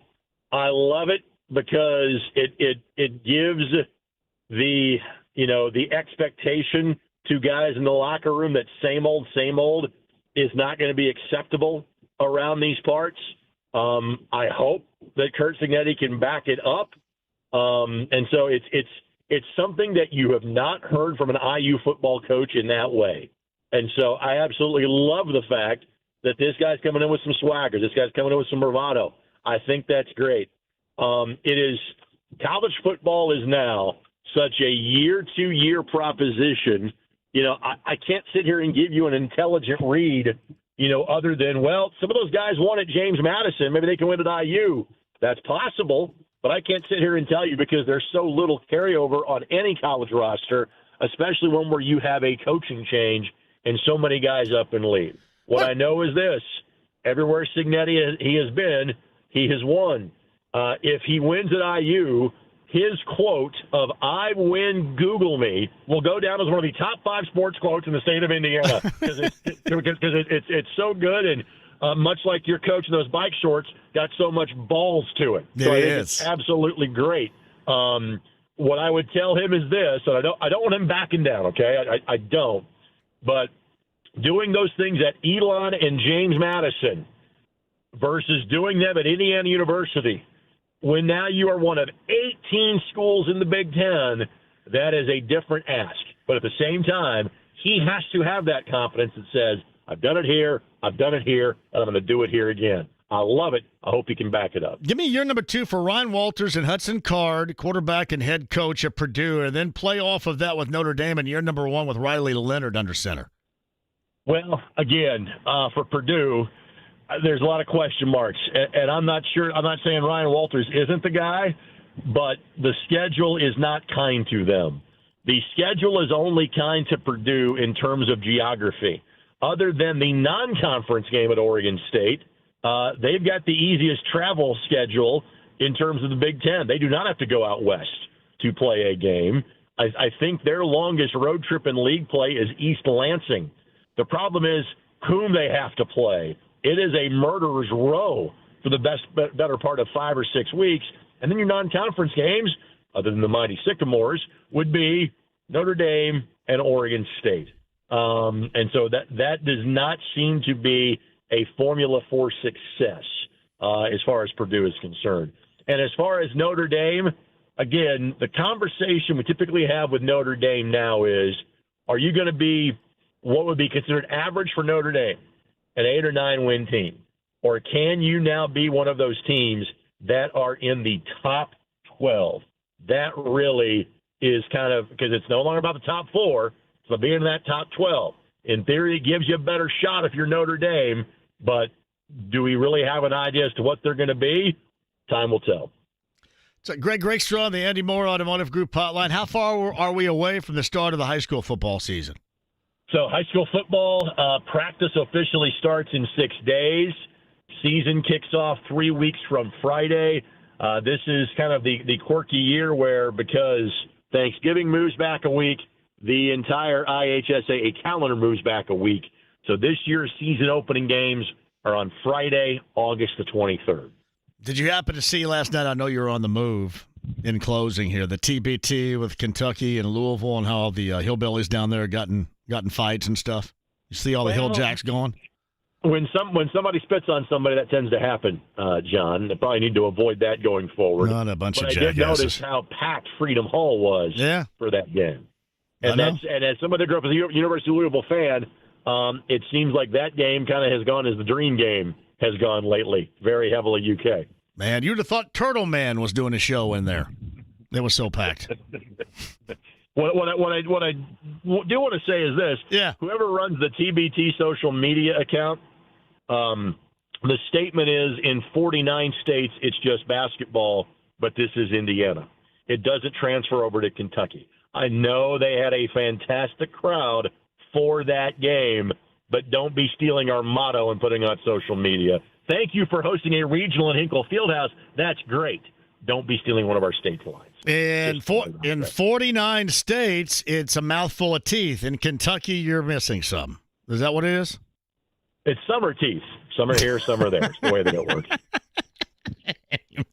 I love it because it gives the expectation to guys in the locker room that same old is not going to be acceptable around these parts. I hope that Curt Cignetti can back it up. And so it's something that you have not heard from an IU football coach in that way. And so I absolutely love the fact that this guy's coming in with some swagger. This guy's coming in with some bravado. I think that's great. College football is now such a year-to-year proposition. I can't sit here and give you an intelligent read, other than, well, some of those guys won at James Madison. Maybe they can win at IU. That's possible, but I can't sit here and tell you because there's so little carryover on any college roster, especially one where you have a coaching change and so many guys up and leave. What I know is this. Everywhere Cignetti he has been, he has won. If he wins at IU, his quote of "I win, Google me" will go down as one of the top 5 sports quotes in the state of Indiana because it's so good, and much like your coach in those bike shorts, got so much balls to it. So I think it's absolutely great. What I would tell him is this, and I don't want him backing down. Okay, I don't, but doing those things at Elon and James Madison versus doing them at Indiana University, when now you are one of 18 schools in the Big Ten, that is a different ask. But at the same time, he has to have that confidence that says, I've done it here, and I'm going to do it here again. I love it. I hope he can back it up. Give me year number 2 for Ryan Walters and Hudson Card, quarterback and head coach at Purdue, and then play off of that with Notre Dame, and year number 1 with Riley Leonard under center. Well, again, for Purdue, there's a lot of question marks, and I'm not sure. I'm not saying Ryan Walters isn't the guy, but the schedule is not kind to them. The schedule is only kind to Purdue in terms of geography. Other than the non-conference game at Oregon State, they've got the easiest travel schedule in terms of the Big Ten. They do not have to go out west to play a game. I think their longest road trip in league play is East Lansing. The problem is whom they have to play. It is a murderer's row for the better part of 5 or 6 weeks. And then your non-conference games, other than the mighty Sycamores, would be Notre Dame and Oregon State. And so that does not seem to be a formula for success as far as Purdue is concerned. And as far as Notre Dame, again, the conversation we typically have with Notre Dame now is, are you going to be what would be considered average for Notre Dame, an 8 or 9 win team? Or can you now be one of those teams that are in the top 12? That really is kind of, because it's no longer about the top 4, it's about being in that top 12. In theory, it gives you a better shot if you're Notre Dame, but do we really have an idea as to what they're going to be? Time will tell. So Greg Rakestraw on the Andy Moore Automotive Group hotline. How far are we away from the start of the high school football season? So high school football practice officially starts in 6 days. Season kicks off 3 weeks from Friday. This is kind of the quirky year where, because Thanksgiving moves back a week, the entire IHSAA calendar moves back a week. So this year's season opening games are on Friday, August the 23rd. Did you happen to see last night, I know you were on the move in closing here, the TBT with Kentucky and Louisville and how the hillbillies down there gotten fights and stuff? You see all the hill jacks going? When somebody spits on somebody, that tends to happen, John. They probably need to avoid that going forward. Not a bunch but of I jackasses. did notice how packed Freedom Hall was for that game. And as somebody that grew up as a University of Louisville fan, it seems like that game kind of has gone as the dream game has gone lately, very heavily UK. Man, you'd have thought Turtle Man was doing a show in there. It was so packed. What I do want to say is this. Yeah. Whoever runs the TBT social media account, the statement is in 49 states it's just basketball, but this is Indiana. It doesn't transfer over to Kentucky. I know they had a fantastic crowd for that game, but don't be stealing our motto and putting on social media. Thank you for hosting a regional in Hinkle Fieldhouse. That's great. Don't be stealing one of our state lines. In 49 states, it's a mouthful of teeth. In Kentucky, you're missing some. Is that what it is? It's summer teeth. Some are here, some are there. It's the way that it works.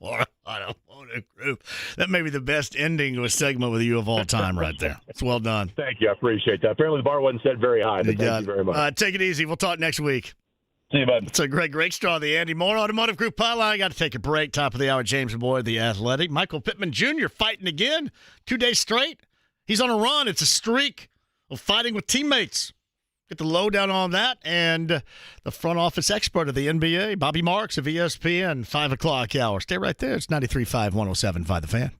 More Automotive Group. That may be the best ending to a segment with you of all time right there. It's well done. Thank you. I appreciate that. Apparently the bar wasn't set very high, but thank you very much. Take it easy. We'll talk next week. See you, bud. So Greg Rakestraw, the Andy Moore Automotive Group hotline. I got to take a break. Top of the hour, James Boyd, the Athletic. Michael Pittman Jr. fighting again. 2 days straight. He's on a run. It's a streak of fighting with teammates. Get the lowdown on that. And the front office expert of the NBA, Bobby Marks of ESPN, 5 o'clock hour. Stay right there. It's 93.5, 107.5 The Fan.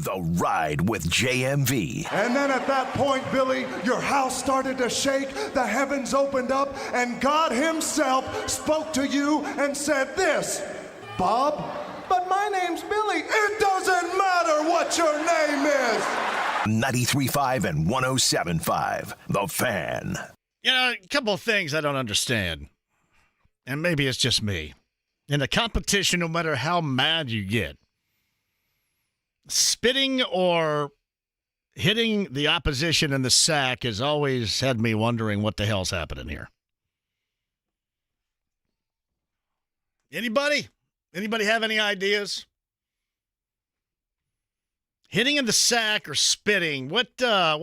The Ride with JMV. And then at that point, Billy, your house started to shake, the heavens opened up, and God himself spoke to you and said this, Bob, but my name's Billy. It doesn't matter what your name is. 93.5 and 107.5. The Fan. You know, a couple of things I don't understand, and maybe it's just me. In a competition, no matter how mad you get, spitting or hitting the opposition in the sack has always had me wondering what the hell's happening here. Anybody? Anybody have any ideas? Hitting in the sack or spitting, what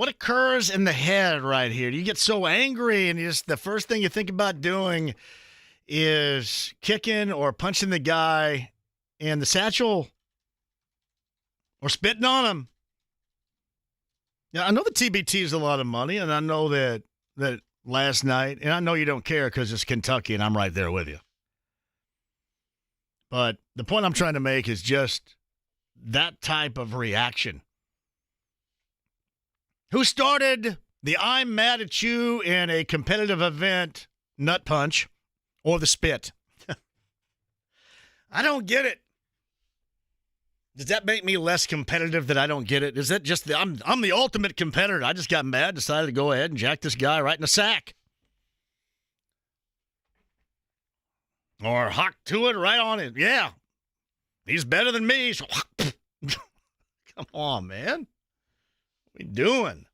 occurs in the head right here? Do you get so angry and the first thing you think about doing is kicking or punching the guy in the satchel or spitting on him? Yeah, I know the TBT is a lot of money, and I know that last night, and I know you don't care because it's Kentucky and I'm right there with you. But the point I'm trying to make is just that type of reaction. Who started the I'm mad at you in a competitive event nut punch or the spit? I don't get it. Does that make me less competitive that I don't get it? Is that just I'm the ultimate competitor? I just got mad, decided to go ahead and jack this guy right in the sack. Or hock to it right on it. Yeah. He's better than me. So come on, man. What are we doing?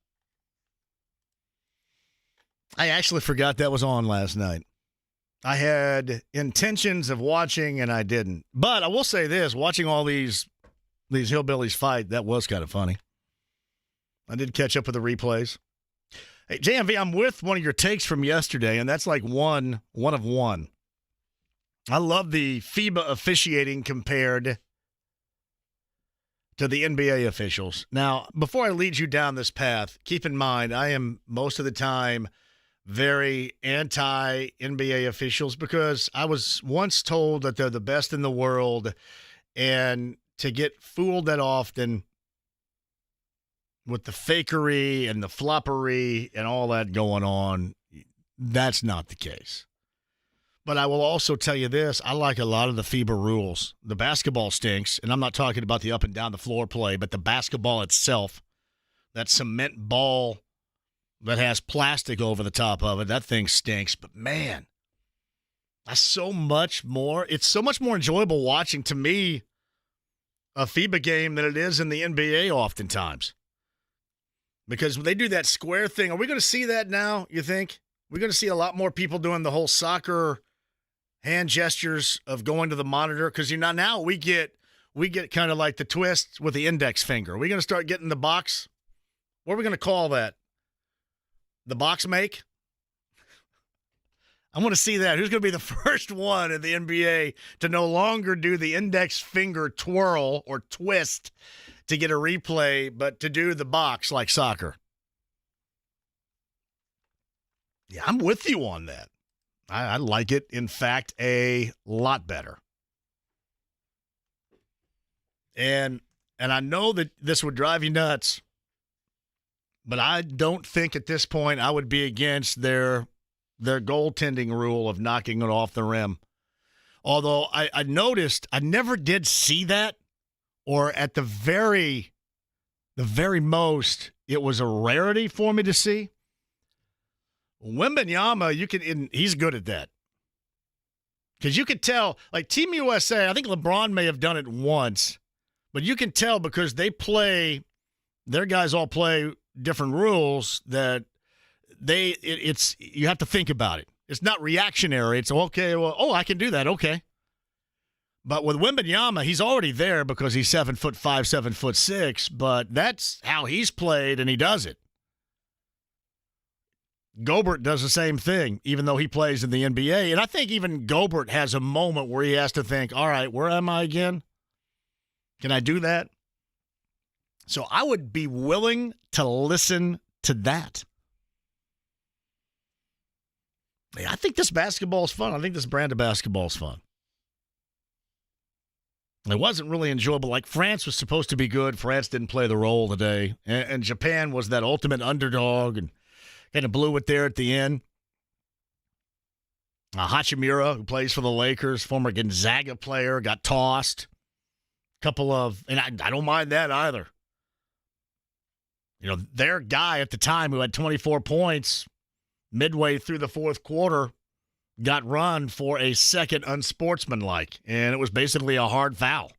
I actually forgot that was on last night. I had intentions of watching, and I didn't. But I will say this, watching all these hillbillies fight, that was kind of funny. I did catch up with the replays. Hey, JMV, I'm with one of your takes from yesterday, and that's like one of one. I love the FIBA officiating compared to the NBA officials. Now, before I lead you down this path, keep in mind I am most of the time very anti-NBA officials because I was once told that they're the best in the world, and to get fooled that often with the fakery and the floppery and all that going on, that's not the case. But I will also tell you this, I like a lot of the FIBA rules. The basketball stinks, and I'm not talking about the up and down the floor play, but the basketball itself, that cement ball that has plastic over the top of it, that thing stinks. But man, that's so much more. It's so much more enjoyable watching, to me, a FIBA game than it is in the NBA oftentimes. Because when they do that square thing, are we going to see that now, you think? We're going to see a lot more people doing the whole soccer hand gestures of going to the monitor, because now we get kind of like the twist with the index finger. Are we going to start getting the box? What are we going to call that? The box make? I want to see that. Who's going to be the first one in the NBA to no longer do the index finger twirl or twist to get a replay, but to do the box like soccer? Yeah, I'm with you on that. I like it, in fact, a lot better. And I know that this would drive you nuts, but I don't think at this point I would be against their goaltending rule of knocking it off the rim. Although I noticed I never did see that, or at the very most, it was a rarity for me to see. Wembanyama, he's good at that. Because you could tell, like Team USA, I think LeBron may have done it once, but you can tell because their guys all play different rules that you have to think about it. It's not reactionary. It's okay, well, I can do that, okay. But with Wembanyama, he's already there because he's 7'5", 7'6", but that's how he's played, and he does it. Gobert does the same thing, even though he plays in the NBA. And I think even Gobert has a moment where he has to think, all right, where am I again? Can I do that? So I would be willing to listen to that. Yeah, I think this basketball is fun. I think this brand of basketball is fun. It wasn't really enjoyable. Like, France was supposed to be good. France didn't play the role today. And Japan was that ultimate underdog and kind of blew it there at the end. Hachimura, who plays for the Lakers, former Gonzaga player, got tossed. Couple of, and I don't mind that either. You know, their guy at the time who had 24 points midway through the fourth quarter got run for a second unsportsmanlike, and it was basically a hard foul.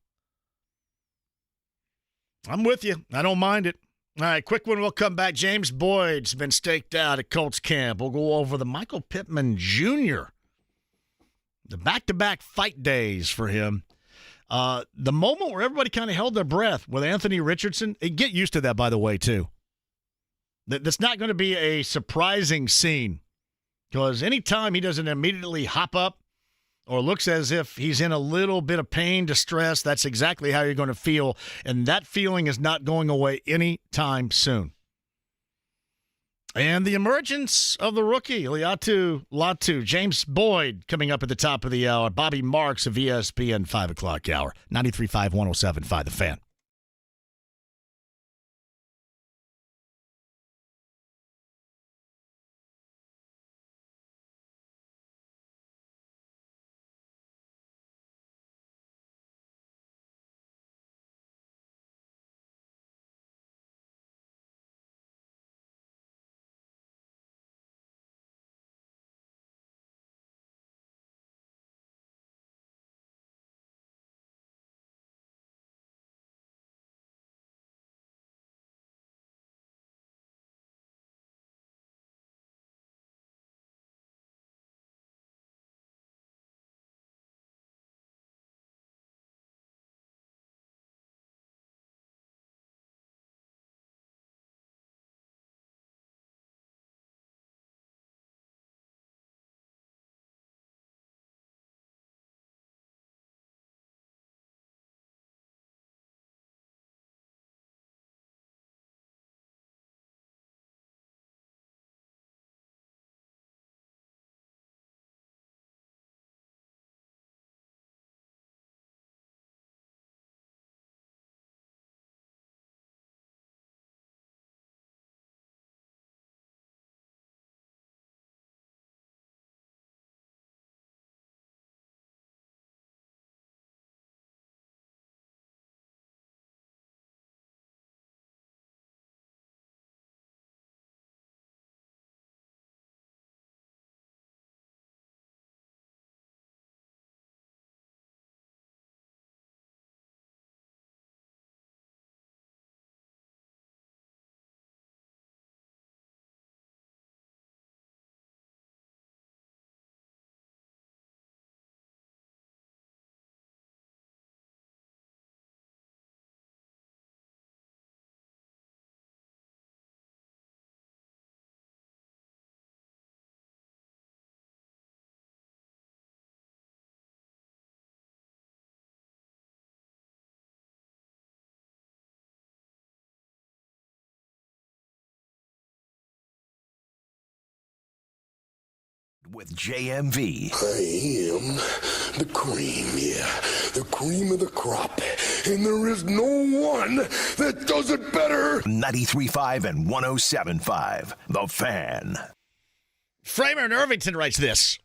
I'm with you. I don't mind it. All right, quick one. We'll come back. James Boyd's been staked out at Colts camp. We'll go over the Michael Pittman Jr., the back-to-back fight days for him. The moment where everybody kind of held their breath with Anthony Richardson, get used to that, by the way, too. That's not going to be a surprising scene, because anytime he doesn't immediately hop up or looks as if he's in a little bit of pain, distress, that's exactly how you're going to feel, and that feeling is not going away anytime soon. And the emergence of the rookie, Liatu Latu, James Boyd, coming up at the top of the hour. Bobby Marks of ESPN 5 o'clock hour. 93.5, 107.5, The Fan. With JMV. I am the cream, yeah. The cream of the crop. And there is no one that does it better. 93.5 and 107.5. The Fan. Framer in Irvington writes this.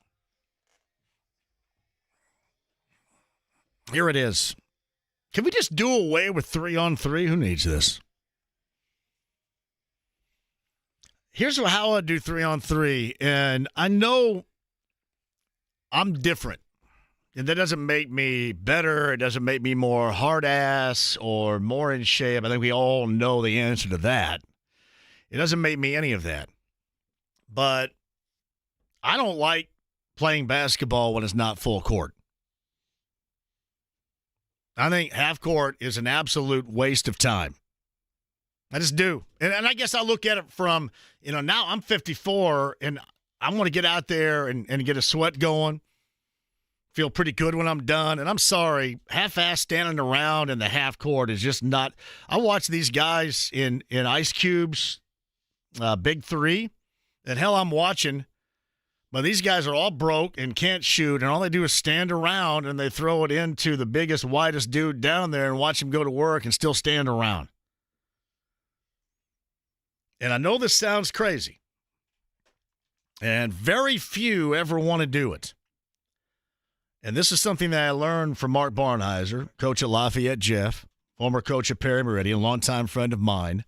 Here it is. Can we just do away with 3-on-3? Who needs this? Here's how I do 3-on-3, and I know I'm different. And that doesn't make me better. It doesn't make me more hard-ass or more in shape. I think we all know the answer to that. It doesn't make me any of that. But I don't like playing basketball when it's not full court. I think half court is an absolute waste of time. I just do. And I guess I look at it from, now I'm 54, and I want to get out there and get a sweat going, feel pretty good when I'm done. And I'm sorry, half-ass standing around in the half court is just not. I watch these guys in Ice Cube's Big Three, and hell, I'm watching But these guys are all broke and can't shoot, and all they do is stand around and they throw it into the biggest, widest dude down there and watch him go to work and still stand around. And I know this sounds crazy, and very few ever want to do it. And this is something that I learned from Mark Barnheiser, coach at Lafayette Jeff, former coach at Perry Meridian, longtime friend of mine.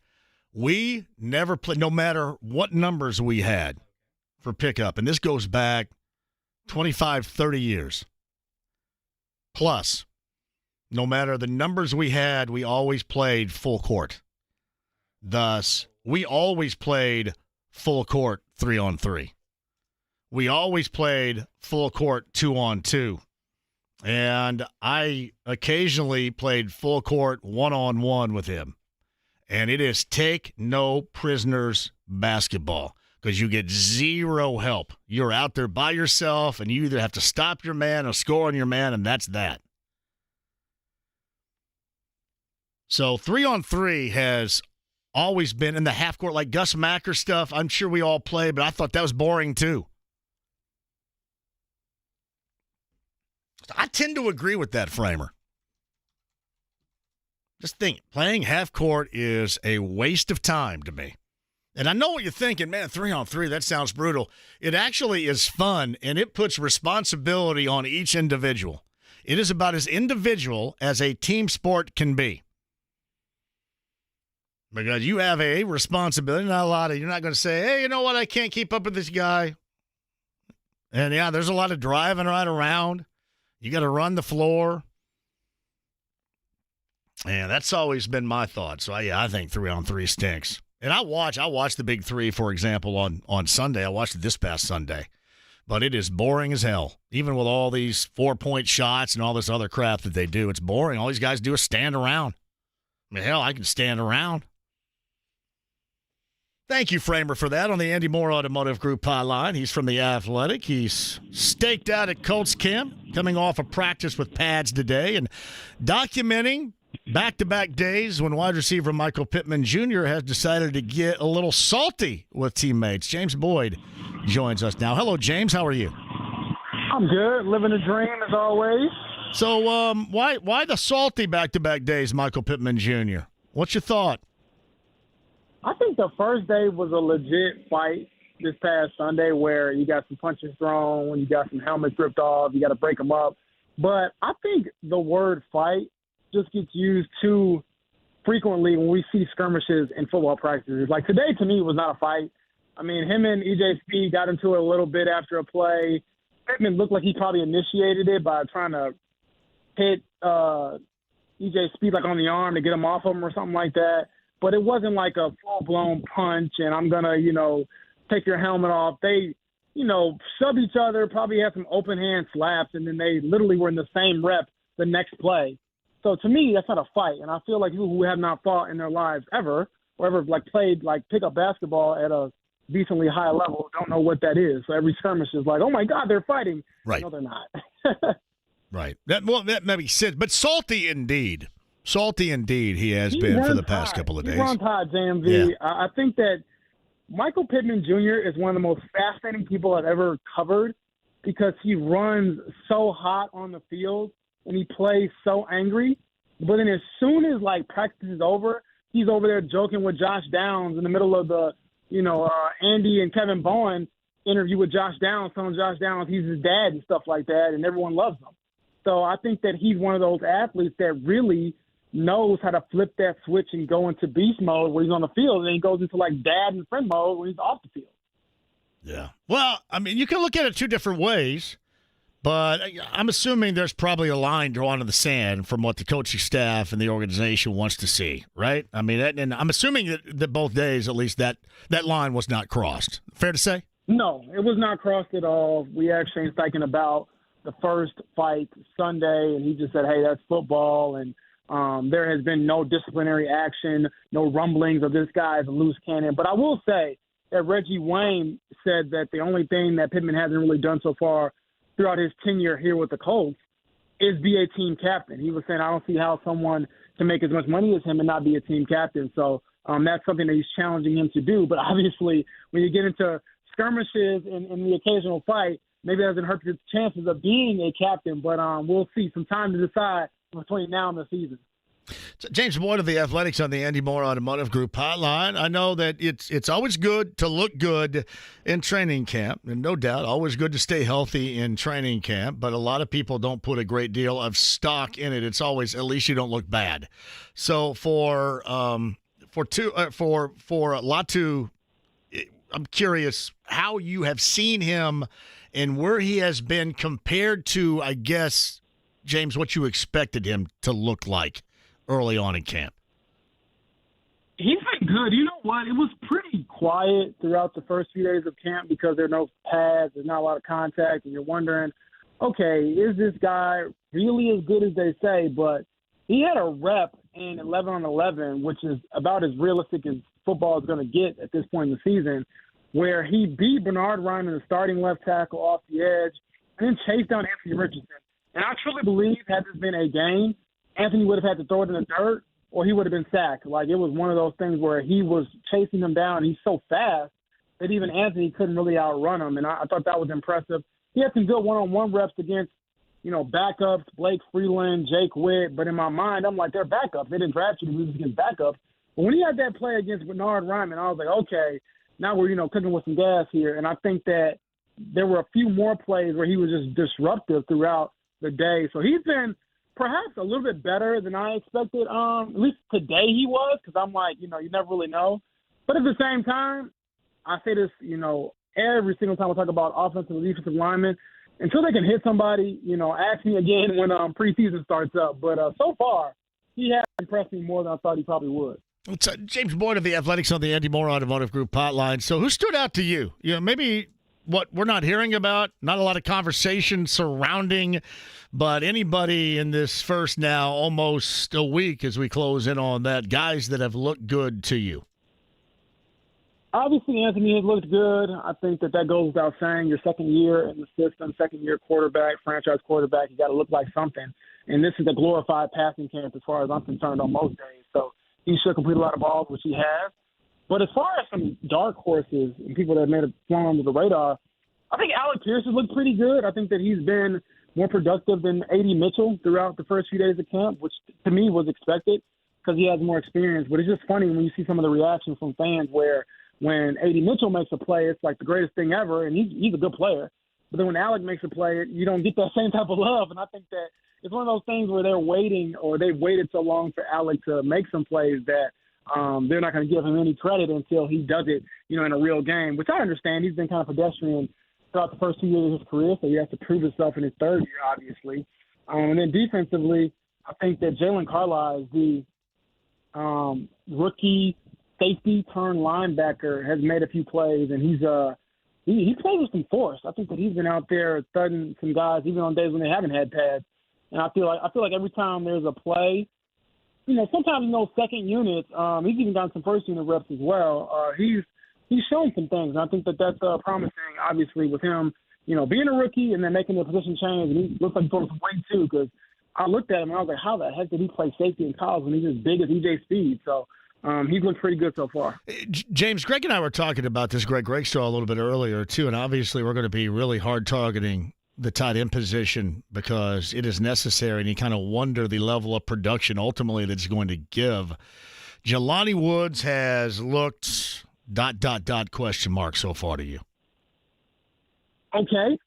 We never played, no matter what numbers we had for pickup, and this goes back 25, 30 years. Plus, no matter the numbers we had, we always played full court. Thus, we always played full court 3-on-3. We always played full court 2-on-2. And I occasionally played full court 1-on-1 with him. And it is take no prisoners basketball. Because you get zero help. You're out there by yourself, and you either have to stop your man or score on your man, and that's that. So 3-on-3 has always been in the half court, like Gus Macker stuff. I'm sure we all play, but I thought that was boring too. I tend to agree with that, Framer. Just think, playing half court is a waste of time to me. And I know what you're thinking, man, 3-on-3, that sounds brutal. It actually is fun, and it puts responsibility on each individual. It is about as individual as a team sport can be. Because you have a responsibility, you're not going to say, hey, you know what, I can't keep up with this guy. And, yeah, there's a lot of driving right around. You got to run the floor. And that's always been my thought. So, I think 3-on-3 stinks. And I watched the Big Three, for example, on Sunday. I watched it this past Sunday. But it is boring as hell. Even with all these 4-point shots and all this other crap that they do, it's boring. All these guys do is stand around. I mean, hell, I can stand around. Thank you, Framer, for that on the Andy Moore Automotive Group hotline. He's from The Athletic. He's staked out at Colts camp, coming off a practice with pads today, and documenting back-to-back days when wide receiver Michael Pittman Jr. has decided to get a little salty with teammates. James Boyd joins us now. Hello, James. How are you? I'm good. Living the dream as always. So why the salty back-to-back days, Michael Pittman Jr.? What's your thought? I think the first day was a legit fight this past Sunday where you got some punches thrown, you got some helmets ripped off, you got to break them up. But I think the word fight just gets used too frequently when we see skirmishes in football practices. Like today, to me, was not a fight. I mean, him and EJ Speed got into it a little bit after a play. Pittman looked like he probably initiated it by trying to hit EJ Speed like on the arm to get him off of him or something like that. But it wasn't like a full-blown punch and I'm going to, take your helmet off. They, sub each other, probably had some open hand slaps, and then they literally were in the same rep the next play. So to me, that's not a fight. And I feel like people who have not fought in their lives ever, or ever played pickup basketball at a decently high level, don't know what that is. So every skirmish is like, oh my God, they're fighting. Right. No, they're not. Right. That makes sense. But salty indeed. Salty indeed he has been for the past couple of days. He's on pod, JMV. Yeah. I think that Michael Pittman Jr. is one of the most fascinating people I've ever covered because he runs so hot on the field and he plays so angry. But then as soon as practice is over, he's over there joking with Josh Downs in the middle of the, Andy and Kevin Bowen interview with Josh Downs, telling Josh Downs he's his dad and stuff like that, and everyone loves him. So I think that he's one of those athletes that really knows how to flip that switch and go into beast mode where he's on the field, and he goes into dad and friend mode when he's off the field. Yeah. Well, I mean, you can look at it two different ways, but I'm assuming there's probably a line drawn in the sand from what the coaching staff and the organization wants to see, right? I mean, and I'm assuming that both days, at least, that line was not crossed. Fair to say? No, it was not crossed at all. We actually been thinking about the first fight Sunday, and he just said, hey, that's football, and there has been no disciplinary action, no rumblings of this guy is a loose cannon. But I will say that Reggie Wayne said that the only thing that Pittman hasn't really done so far throughout his tenure here with the Colts is be a team captain. He was saying, I don't see how someone can make as much money as him and not be a team captain. So that's something that he's challenging him to do. But obviously, when you get into skirmishes and the occasional fight, maybe that doesn't hurt his chances of being a captain. But we'll see. Some time to decide between now and the season. So James Boyd of the Athletics on the Andy Moore Automotive Group hotline. I know that it's always good to look good in training camp, and no doubt, always good to stay healthy in training camp. But a lot of people don't put a great deal of stock in it. It's always at least you don't look bad. So for Latu, I'm curious how you have seen him and where he has been compared to, I guess, James, what you expected him to look like early on in camp. He's been good. You know what? It was pretty quiet throughout the first few days of camp because there are no pads, there's not a lot of contact, and you're wondering, okay, is this guy really as good as they say? But he had a rep in 11-on-11, which is about as realistic as football is going to get at this point in the season, where he beat Bernard Ryman, the starting left tackle, off the edge, and then chased down Anthony Richardson. And I truly believe, had this been a game, Anthony would have had to throw it in the dirt or he would have been sacked. Like, it was one of those things where he was chasing him down. And he's so fast that even Anthony couldn't really outrun him. And I thought that was impressive. He had some good one-on-one reps against, backups, Blake Freeland, Jake Witt. But in my mind, I'm like, they're backups. They didn't draft you to lose against backups. But when he had that play against Bernard Ryman, I was like, okay, now we're, cooking with some gas here. And I think that there were a few more plays where he was just disruptive throughout the day. So he's been perhaps a little bit better than I expected. At least today he was, because I'm like, you never really know. But at the same time, I say this, every single time we talk about offensive and defensive linemen, until they can hit somebody, ask me again when preseason starts up. But so far, he has impressed me more than I thought he probably would. It's James Boyd of the Athletics on the Andy Moore Automotive Group hotline. So who stood out to you? Maybe what we're not hearing about, not a lot of conversation surrounding, but anybody in this first now almost a week as we close in on that, guys that have looked good to you? Obviously, Anthony has looked good. I think that goes without saying. Your second year in the system, second-year quarterback, franchise quarterback, you got to look like something. And this is a glorified passing camp as far as I'm concerned on most days. So he should complete a lot of balls, which he has. But as far as some dark horses and people that may have flown under the radar, I think Alec Pierce has looked pretty good. I think that he's been more productive than A.D. Mitchell throughout the first few days of camp, which to me was expected because he has more experience. But it's just funny when you see some of the reactions from fans where when A.D. Mitchell makes a play, it's like the greatest thing ever, and he's a good player. But then when Alec makes a play, you don't get that same type of love. And I think that it's one of those things where they're waiting, or they've waited so long for Alec to make some plays that they're not going to give him any credit until he does it, in a real game, which I understand. He's been kind of pedestrian throughout the first 2 years of his career, so he has to prove himself in his third year, obviously. And then defensively, I think that Jalen Carlisle, the rookie safety turned linebacker, has made a few plays, and he plays with some force. I think that he's been out there thudding some guys even on days when they haven't had pads. And I feel like every time there's a play, sometimes in those second units, he's even gotten some first unit reps as well. He's shown some things, and I think that that's promising, obviously, with him, being a rookie and then making the position change. And he looks like he's putting some weight, too, because I looked at him and I was like, how the heck did he play safety in college when he's as big as E.J. Speed? So he's looked pretty good so far. James, Greg and I were talking about this, Greg Rakestraw, a little bit earlier, too, and obviously we're going to be really hard targeting the tight end position because it is necessary, and you kind of wonder the level of production ultimately that it's going to give. Jelani Woods has looked ... question mark so far to you. Okay.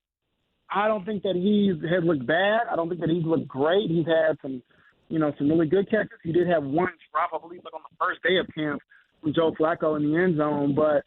I don't think that he has looked bad. I don't think that he's looked great. He's had some really good catches. He did have one drop, I believe, on the first day of camp from Joe Flacco in the end zone. But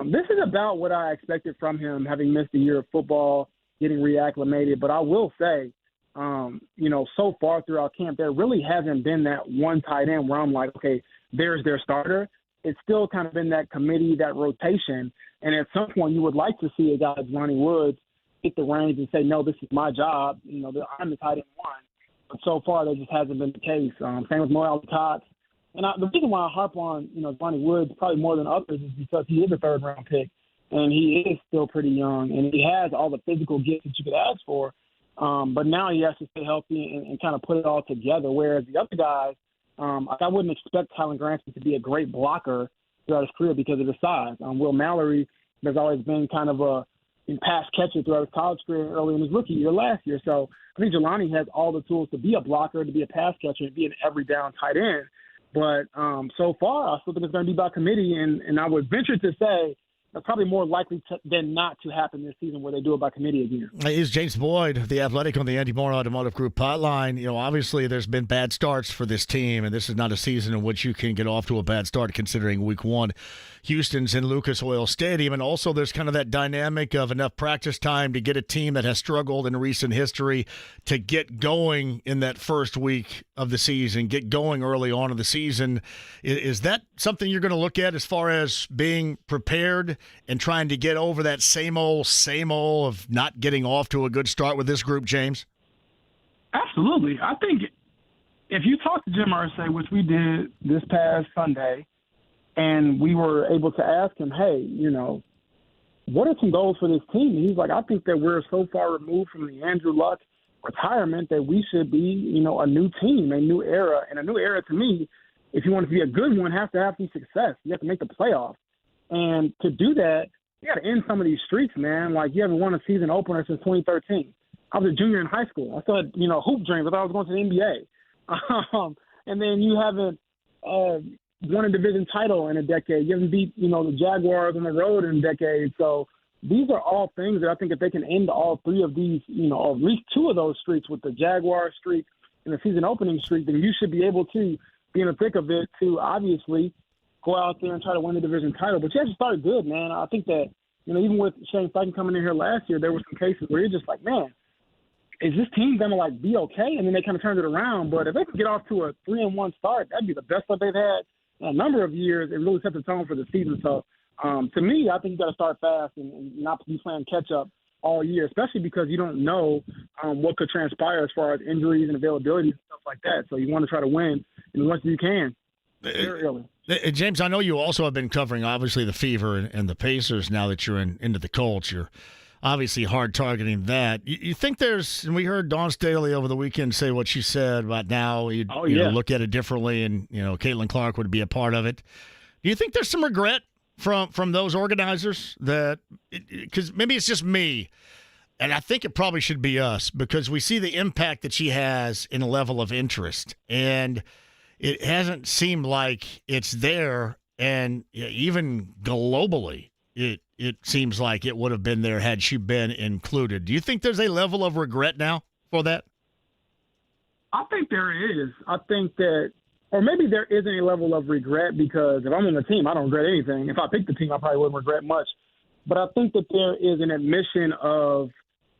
this is about what I expected from him, having missed a year of football, getting reacclimated. But I will say, so far throughout camp, there really hasn't been that one tight end where I'm like, okay, there's their starter. It's still kind of been that committee, that rotation. And at some point, you would like to see a guy like Jelani Woods get the reins and say, no, this is my job. I'm the tight end one. But so far, that just hasn't been the case. Same with Mo Cox. And the reason why I harp on, Jelani Woods probably more than others is because he is a third-round pick, and he is still pretty young, and he has all the physical gifts that you could ask for. But now he has to stay healthy and kind of put it all together, whereas the other guys, I wouldn't expect Tylen Granson to be a great blocker throughout his career because of his size. Will Mallory, there's always been kind of a pass catcher throughout his college career early in his rookie year last year. So I think Jelani has all the tools to be a blocker, to be a pass catcher, and be an every down tight end. But so far, I still think it's going to be by committee, and I would venture to say that's probably more likely than not to happen this season where they do it by committee again. Is James Boyd, the Athletic on the Andy Moore Automotive Group hotline. You know, obviously there's been bad starts for this team, and this is not a season in which you can get off to a bad start considering week one. Houston's in Lucas Oil Stadium, and also there's kind of that dynamic of enough practice time to get a team that has struggled in recent history to get going in that first week of the season, get going early on in the season. Is that something you're going to look at as far as being prepared and trying to get over that same old of not getting off to a good start with this group, James? Absolutely. I think if you talk to Jim Irsay, which we did this past Sunday, and we were able to ask him, hey, you know, what are some goals for this team? And he's like, I think that we're so far removed from the Andrew Luck retirement that we should be, you know, a new team, a new era. And a new era to me, if you want it to be a good one, has to have some success. You have to make the playoffs. And to do that, you got to end some of these streaks, man. Like, you haven't won a season opener since 2013. I was a junior in high school. I still had, you know, hoop dreams. I thought I was going to the NBA. And then you haven't won a division title in a decade. You haven't beat, you know, the Jaguars on the road in a decade. So these are all things that I think if they can end all three of these, you know, or at least two of those streaks with the Jaguar streak and the season opening streak, then you should be able to be in the thick of it to obviously go out there and try to win the division title. But you have to start good, man. I think that, you know, even with Shane Steichen coming in here last year, there were some cases where you're just like, man, is this team going to, like, be okay? And then they kind of turned it around. But if they could get off to a 3-1 start, that'd be the best that they've had in a number of years. It really sets the tone for the season. So, to me, I think you got to start fast and not be playing catch-up all year, especially because you don't know what could transpire as far as injuries and availability and stuff like that. So you want to try to win as much as you can very early. James, I know you also have been covering, obviously, the Fever and the Pacers now that you're into the Colts. You're obviously hard targeting that. You think there's, and we heard Dawn Staley over the weekend say what she said about now you know, look at it differently, and, you know, Caitlin Clark would be a part of it. Do you think there's some regret from those organizers that, because maybe it's just me, and I think it probably should be us, because we see the impact that she has in a level of interest, and it hasn't seemed like it's there, and even globally, it seems like it would have been there had she been included. Do you think there's a level of regret now for that? I think there is. I think that, or maybe there isn't a level of regret, because if I'm on the team, I don't regret anything. If I picked the team, I probably wouldn't regret much. But I think that there is an admission of,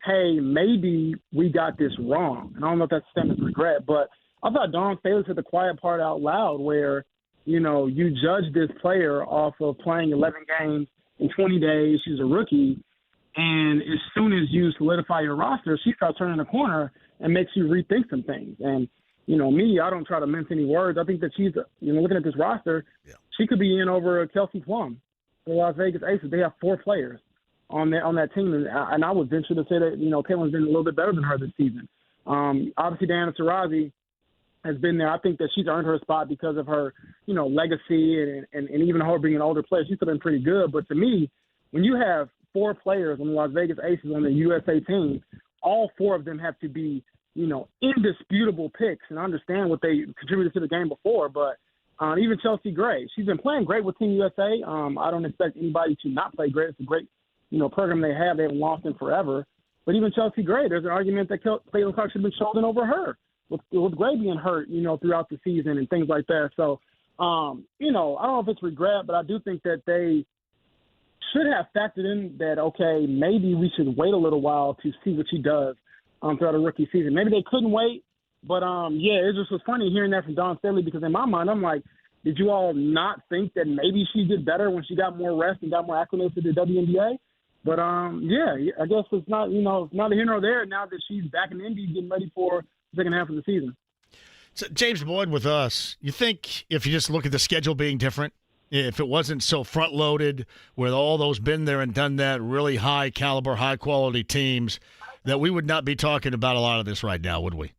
hey, maybe we got this wrong. And I don't know if that's the same as regret, but I thought Dawn Staley said the quiet part out loud where, you know, you judge this player off of playing 11 games in 20 days. She's a rookie. And as soon as you solidify your roster, she starts turning the corner and makes you rethink some things. And, you know, me, I don't try to mince any words. I think that she's, you know, looking at this roster, she could be in over Kelsey Plum, the Las Vegas Aces. They have 4 players on that team. And I would venture to say that, you know, Caitlin's been a little bit better than her this season. Obviously, Diana Taurasi has been there. I think that she's earned her spot because of her, you know, legacy and even her being an older player. She's still been pretty good. But to me, when you have 4 players on the Las Vegas Aces on the USA team, all 4 of them have to be, you know, indisputable picks. And I understand what they contributed to the game before, but even Chelsea Gray, she's been playing great with Team USA. I don't expect anybody to not play great. It's a great, you know, program they have. They haven't lost in forever. But even Chelsea Gray, there's an argument that Caitlin Clark should have been chosen over her with Gray being hurt, you know, throughout the season and things like that. So, you know, I don't know if it's regret, but I do think that they should have factored in that, okay, maybe we should wait a little while to see what she does throughout a rookie season. Maybe they couldn't wait, but, yeah, it just was funny hearing that from Dawn Staley, because in my mind, I'm like, did you all not think that maybe she did better when she got more rest and got more acclimated to the WNBA? But, yeah, I guess it's not, you know, not a here nor there now that she's back in Indy getting ready for the second half of the season. So James Boyd with us, you think if you just look at the schedule being different, if it wasn't so front-loaded with all those been there and done that, really high-caliber, high-quality teams, that we would not be talking about a lot of this right now, would we?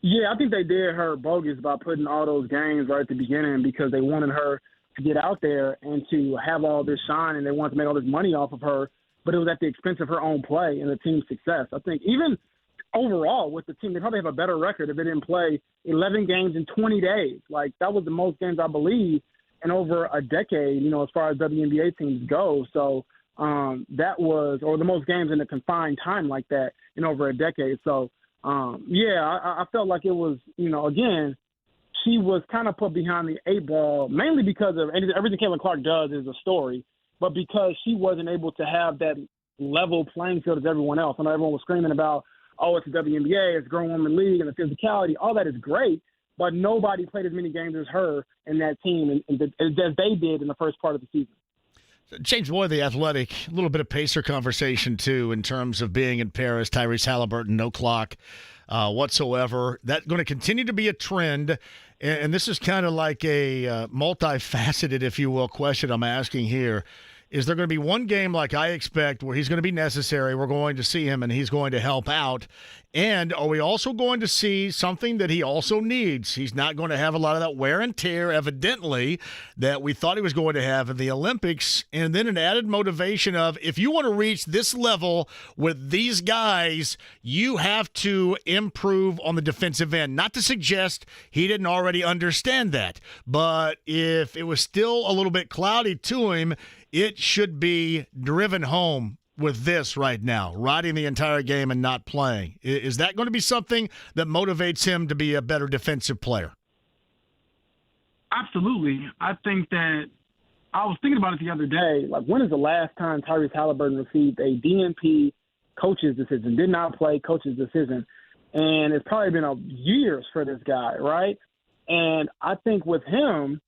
Yeah, I think they did her bogus by putting all those games right at the beginning because they wanted her to get out there and to have all this shine, and they wanted to make all this money off of her, but it was at the expense of her own play and the team's success. I think even overall with the team, they probably have a better record if they didn't play 11 games in 20 days. Like, that was the most games, I believe, in over a decade, you know, as far as WNBA teams go. So that was – or the most games in a confined time like that in over a decade. So, I felt like it was, you know, again, she was kind of put behind the eight ball, mainly because of everything Caitlin Clark does is a story, but because she wasn't able to have that level playing field as everyone else. I know everyone was screaming about, oh, it's the WNBA, it's a grown woman league, and the physicality. All that is great, but nobody played as many games as her and that team as they did in the first part of the season. James Boyd, the Athletic, a little bit of Pacer conversation, too, in terms of being in Paris. Tyrese Halliburton, no clock whatsoever. That's going to continue to be a trend, and this is kind of like a multifaceted, if you will, question I'm asking here. Is there going to be one game like I expect where he's going to be necessary, we're going to see him, and he's going to help out? And are we also going to see something that he also needs? He's not going to have a lot of that wear and tear, evidently, that we thought he was going to have in the Olympics. And then an added motivation of, if you want to reach this level with these guys, you have to improve on the defensive end. Not to suggest he didn't already understand that, but if it was still a little bit cloudy to him, it should be driven home with this right now, riding the entire game and not playing. Is that going to be something that motivates him to be a better defensive player? Absolutely. I think that I was thinking about it the other day. Like, when is the last time Tyrese Halliburton received a DNP coach's decision? Did not play, coach's decision. And it's probably been years for this guy, right? And I think with him,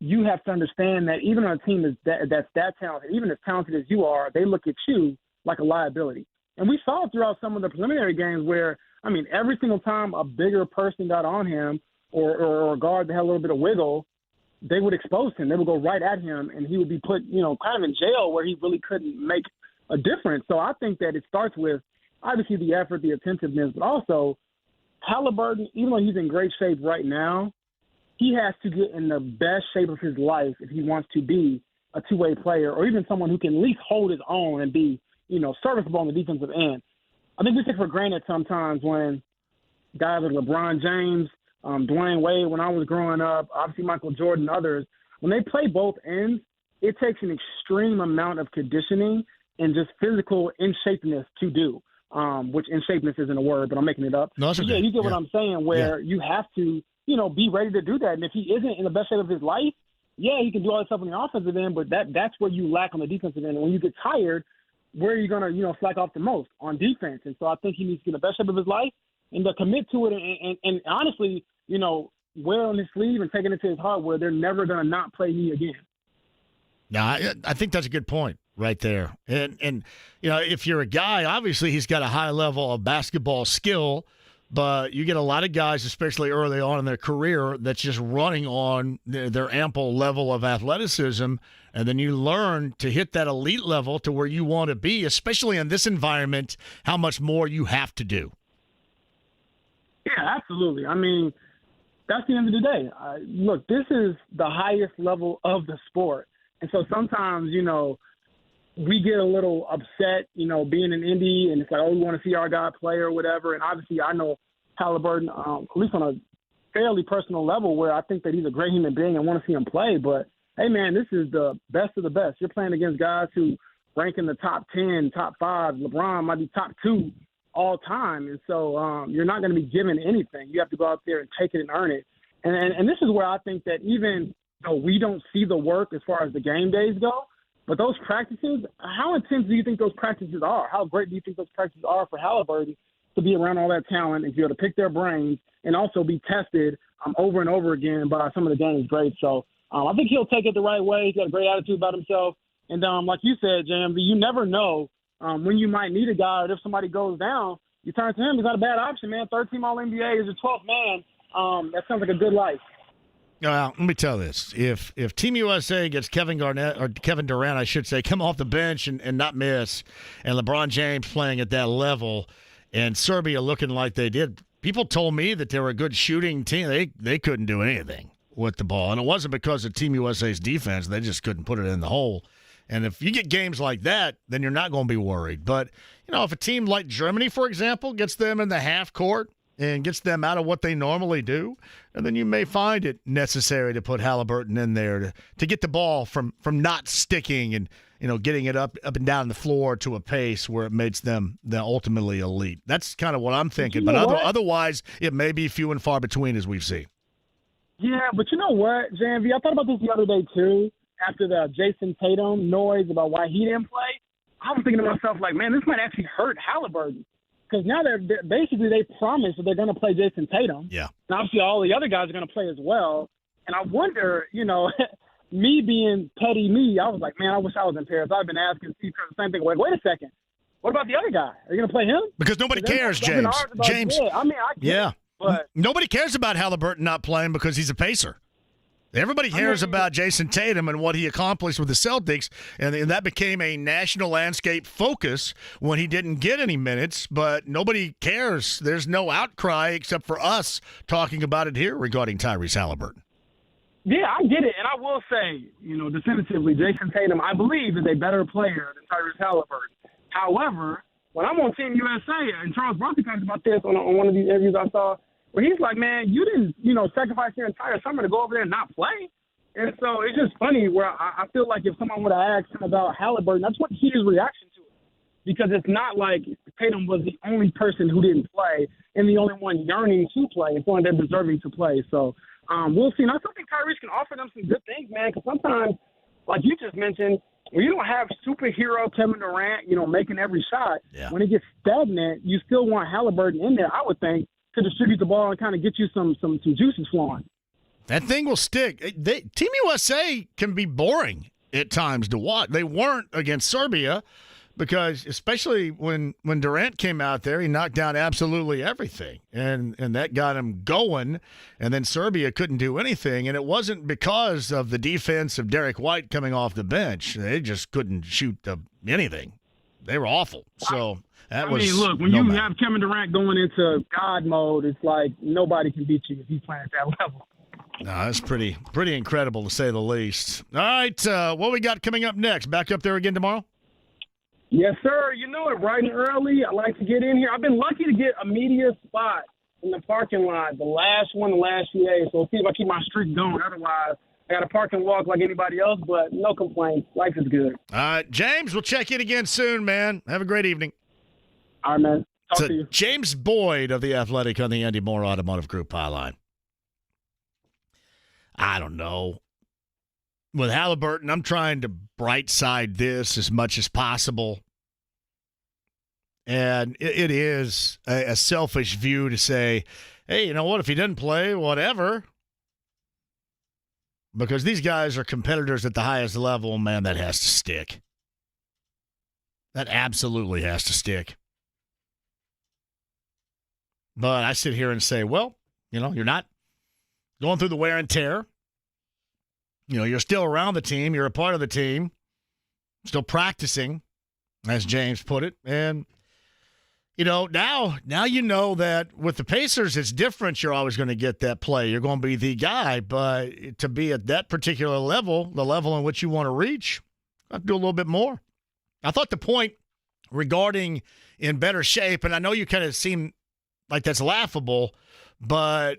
you have to understand that even on a team that's that talented, even as talented as you are, they look at you like a liability. And we saw throughout some of the preliminary games where, I mean, every single time a bigger person got on him or a guard that had a little bit of wiggle, they would expose him. They would go right at him, and he would be put, you know, kind of in jail where he really couldn't make a difference. So I think that it starts with, obviously, the effort, the attentiveness, but also Halliburton, even though he's in great shape right now, he has to get in the best shape of his life if he wants to be a two-way player, or even someone who can at least hold his own and be, you know, serviceable on the defensive end. I think we take for granted sometimes when guys like LeBron James, Dwayne Wade, when I was growing up, obviously Michael Jordan, others, when they play both ends, it takes an extreme amount of conditioning and just physical in-shapeness to do, which in-shapeness isn't a word, but I'm making it up. No, okay. Yeah, you get what I'm saying, where you have to, you know, be ready to do that. And if he isn't in the best shape of his life, yeah, he can do all this stuff on the offensive end, but that's where you lack on the defensive end. And when you get tired, where are you going to, you know, slack off the most? On defense. And so I think he needs to get the best shape of his life and to commit to it and honestly, you know, wear on his sleeve and taking it to his heart where they're never going to not play me again. Now, I think that's a good point right there. And you know, if you're a guy, obviously he's got a high level of basketball skill, but you get a lot of guys, especially early on in their career, that's just running on their ample level of athleticism, and then you learn to hit that elite level to where you want to be, especially in this environment, how much more you have to do. Yeah, absolutely. I mean, that's the end of the day. Look, this is the highest level of the sport. And so sometimes, you know, we get a little upset, you know, being in Indy, and it's like, oh, we want to see our guy play or whatever. And obviously I know Halliburton, at least on a fairly personal level, where I think that he's a great human being and want to see him play. But, hey, man, this is the best of the best. You're playing against guys who rank in the top 10, top 5. LeBron might be top 2 all time. And so you're not going to be given anything. You have to go out there and take it and earn it. And this is where I think that even though we don't see the work as far as the game days go, but those practices, how intense do you think those practices are? How great do you think those practices are for Halliburton to be around all that talent and be able to pick their brains and also be tested over and over again by some of the game's greats? So I think he'll take it the right way. He's got a great attitude about himself. And like you said, JMV, you never know when you might need a guy, or if somebody goes down, you turn to him. He's not a bad option, man. Third-team All-NBA is your 12th man. That sounds like a good life. Let me tell this. If Team USA gets Kevin Durant, I should say, come off the bench and not miss, and LeBron James playing at that level, and Serbia looking like they did, people told me that they were a good shooting team. They couldn't do anything with the ball. And it wasn't because of Team USA's defense. They just couldn't put it in the hole. And if you get games like that, then you're not going to be worried. But, if a team like Germany, for example, gets them in the half court and gets them out of what they normally do, and then you may find it necessary to put Halliburton in there to get the ball from not sticking and, getting it up and down the floor to a pace where it makes them ultimately elite. That's kind of what I'm thinking. But otherwise, it may be few and far between, as we've seen. Yeah, but you know what, JMV? I thought about this the other day, too, after the Jason Tatum noise about why he didn't play. I was thinking to myself, like, man, this might actually hurt Halliburton. Because now they're basically they promised that they're going to play Jason Tatum. Yeah. And obviously all the other guys are going to play as well. And I wonder, me being petty me, I was like, man, I wish I was in Paris. I've been asking Steve Kerr the same thing. Wait a second. What about the other guy? Are you going to play him? Because nobody cares, James. James. Yeah, I get it, but nobody cares about Halliburton not playing because he's a Pacer. Everybody cares about Jason Tatum and what he accomplished with the Celtics, and that became a national landscape focus when he didn't get any minutes, but nobody cares. There's no outcry except for us talking about it here regarding Tyrese Halliburton. Yeah, I get it, and I will say, definitively, Jason Tatum, I believe, is a better player than Tyrese Halliburton. However, when I'm on Team USA, and Charles Barkley talked about this on one of these interviews I saw, where he's like, man, you didn't, sacrifice your entire summer to go over there and not play. And so it's just funny where I feel like if someone would have asked him about Halliburton, that's what his reaction to it. Because it's not like Tatum was the only person who didn't play and the only one yearning to play. It's only they're deserving to play. So we'll see. And I still think Tyrese can offer them some good things, man, because sometimes, like you just mentioned, when you don't have superhero Kevin Durant, making every shot, when it gets stagnant, you still want Halliburton in there, I would think, to distribute the ball and kind of get you some juices flowing. That thing will stick. Team USA can be boring at times to watch. They weren't against Serbia because, especially when Durant came out there, he knocked down absolutely everything, and that got him going, and then Serbia couldn't do anything, and it wasn't because of the defense of Derek White coming off the bench. They just couldn't shoot anything. They were awful. So look, when you have Kevin Durant going into God mode, it's like nobody can beat you if he's playing at that level. No, that's pretty incredible to say the least. All right, what we got coming up next? Back up there again tomorrow? Yes, sir. You know it, bright and early. I like to get in here. I've been lucky to get a media spot in the parking lot, the last few days. So we'll see if I keep my streak going. Otherwise, I got to park and walk like anybody else, but no complaints. Life is good. All right, James, we'll check in again soon, man. Have a great evening. All right, man. Talk to you. James Boyd of The Athletic on the Andy Moore Automotive Group hotline. I don't know. With Halliburton, I'm trying to bright side this as much as possible. And it is a selfish view to say, hey, you know what, if he doesn't play, whatever. Because these guys are competitors at the highest level, man, that has to stick. That absolutely has to stick. But I sit here and say, well, you're not going through the wear and tear. You're still around the team. You're a part of the team. Still practicing, as James put it. And, now you know that with the Pacers, it's different. You're always going to get that play. You're going to be the guy. But to be at that particular level, the level in which you want to reach, I have to do a little bit more. I thought the point regarding in better shape, and I know you kind of seem like that's laughable, but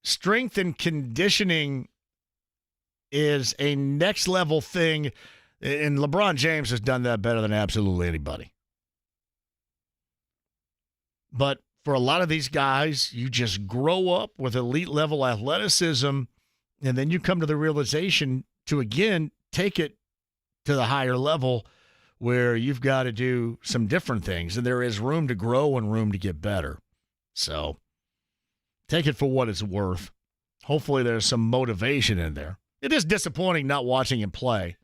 strength and conditioning is a next level thing, and LeBron James has done that better than absolutely anybody. But for a lot of these guys, you just grow up with elite level athleticism, and then you come to the realization to, again, take it to the higher level where you've got to do some different things, and there is room to grow and room to get better. So take it for what it's worth. Hopefully there's some motivation in there. It is disappointing not watching him play.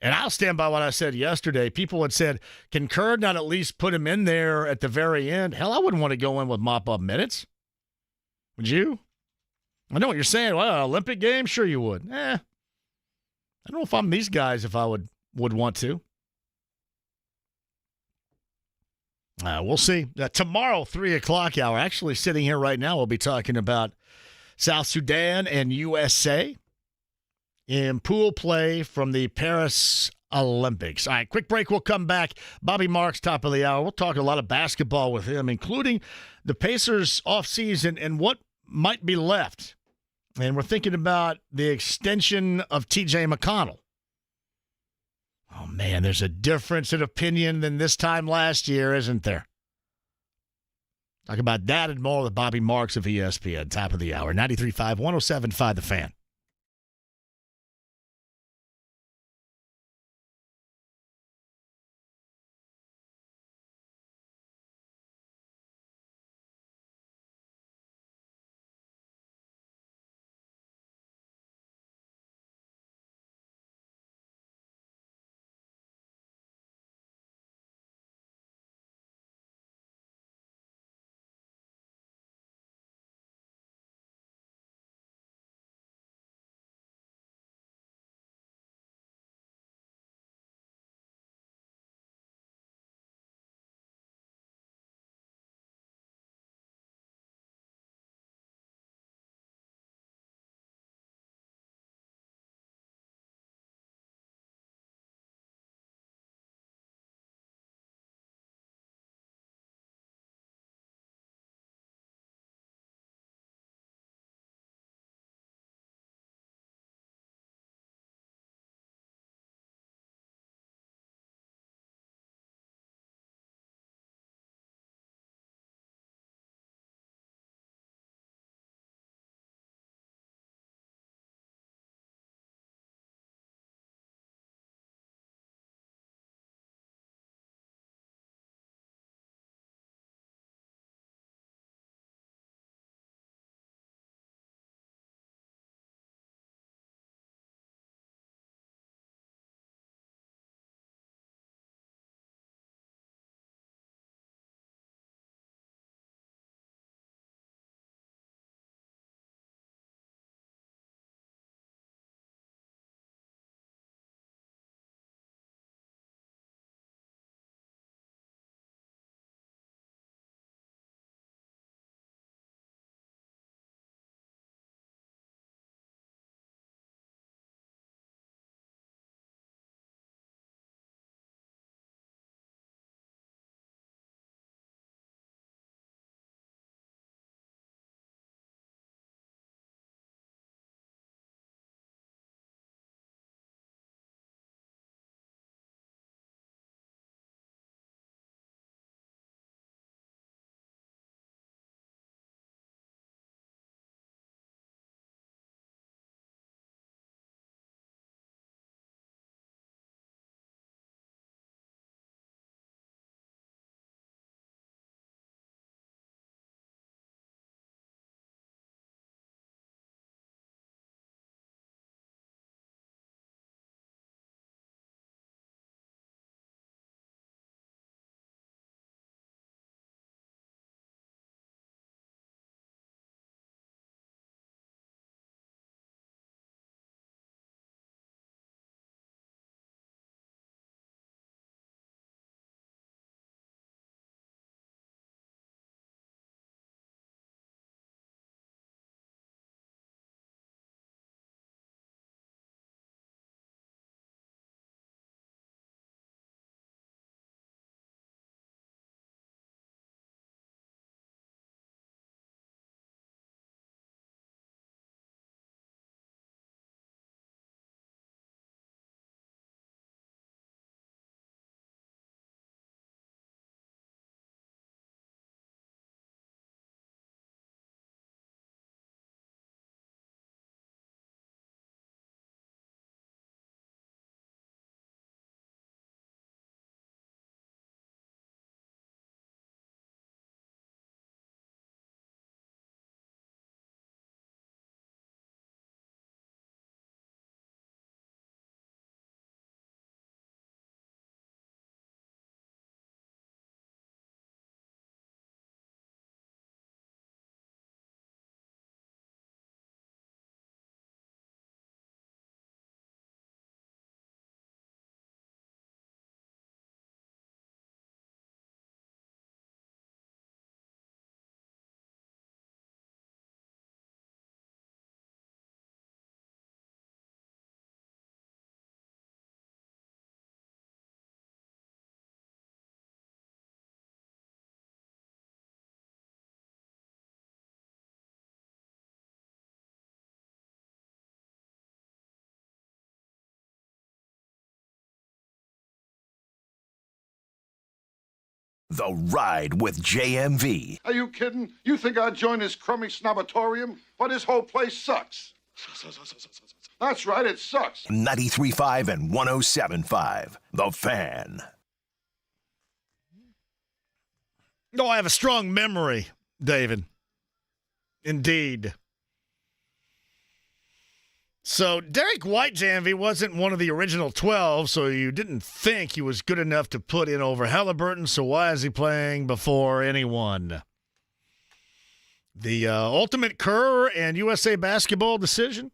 And I'll stand by what I said yesterday. People had said, can Kerr not at least put him in there at the very end? Hell, I wouldn't want to go in with mop-up minutes. Would you? I know what you're saying. Well, Olympic Games? Sure you would. I don't know if I'm these guys if I would want to. We'll see. Tomorrow, 3 o'clock hour, actually sitting here right now, we'll be talking about South Sudan and USA in pool play from the Paris Olympics. All right, quick break. We'll come back. Bobby Marks, top of the hour. We'll talk a lot of basketball with him, including the Pacers offseason and what might be left. And we're thinking about the extension of T.J. McConnell. Oh, man, there's a difference in opinion than this time last year, isn't there? Talk about that and more with Bobby Marks of ESPN, top of the hour. 93.5, 107.5 The Fan. The Ride with JMV. Are you kidding? You think I'd join his crummy snobatorium? But his whole place sucks. That's right, it sucks. 93.5 and 107.5. The Fan. No, I have a strong memory, David. Indeed. So Derek White, JMV, wasn't one of the original 12, so you didn't think he was good enough to put in over Halliburton, so why is he playing before anyone? The ultimate Kerr and USA Basketball decision?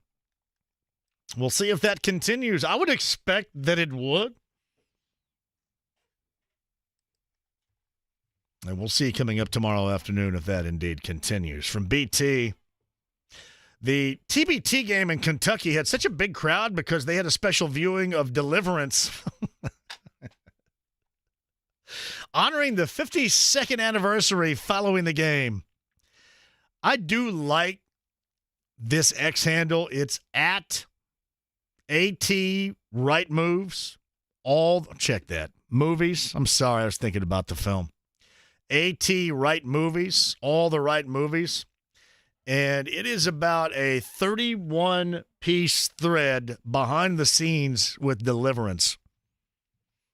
We'll see if that continues. I would expect that it would. And we'll see coming up tomorrow afternoon if that indeed continues. From BT, the TBT game in Kentucky had such a big crowd because they had a special viewing of Deliverance honoring the 52nd anniversary following the game. I do like this X handle. It's at AT Right Moves. Check that. Movies. I'm sorry, I was thinking about the film. AT Right Movies. All the right movies. And it is about a 31-piece thread behind the scenes with Deliverance.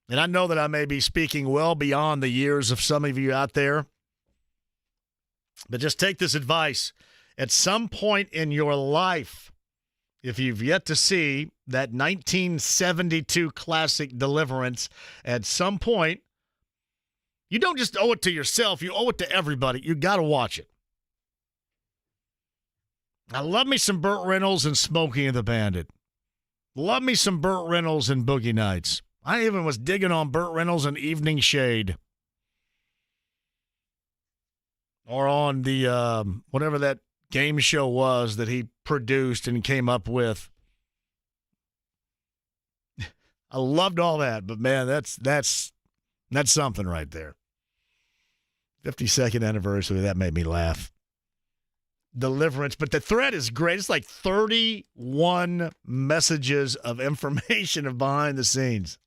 And I know that I may be speaking well beyond the years of some of you out there. But just take this advice. At some point in your life, if you've yet to see that 1972 classic Deliverance, at some point, you don't just owe it to yourself, you owe it to everybody. You got to watch it. I love me some Burt Reynolds and Smokey and the Bandit. Love me some Burt Reynolds and Boogie Nights. I even was digging on Burt Reynolds and Evening Shade. Or on the, whatever that game show was that he produced and came up with. I loved all that, but man, that's something right there. 52nd anniversary, that made me laugh. Deliverance, but the thread is great. It's like 31 messages of information of behind the scenes.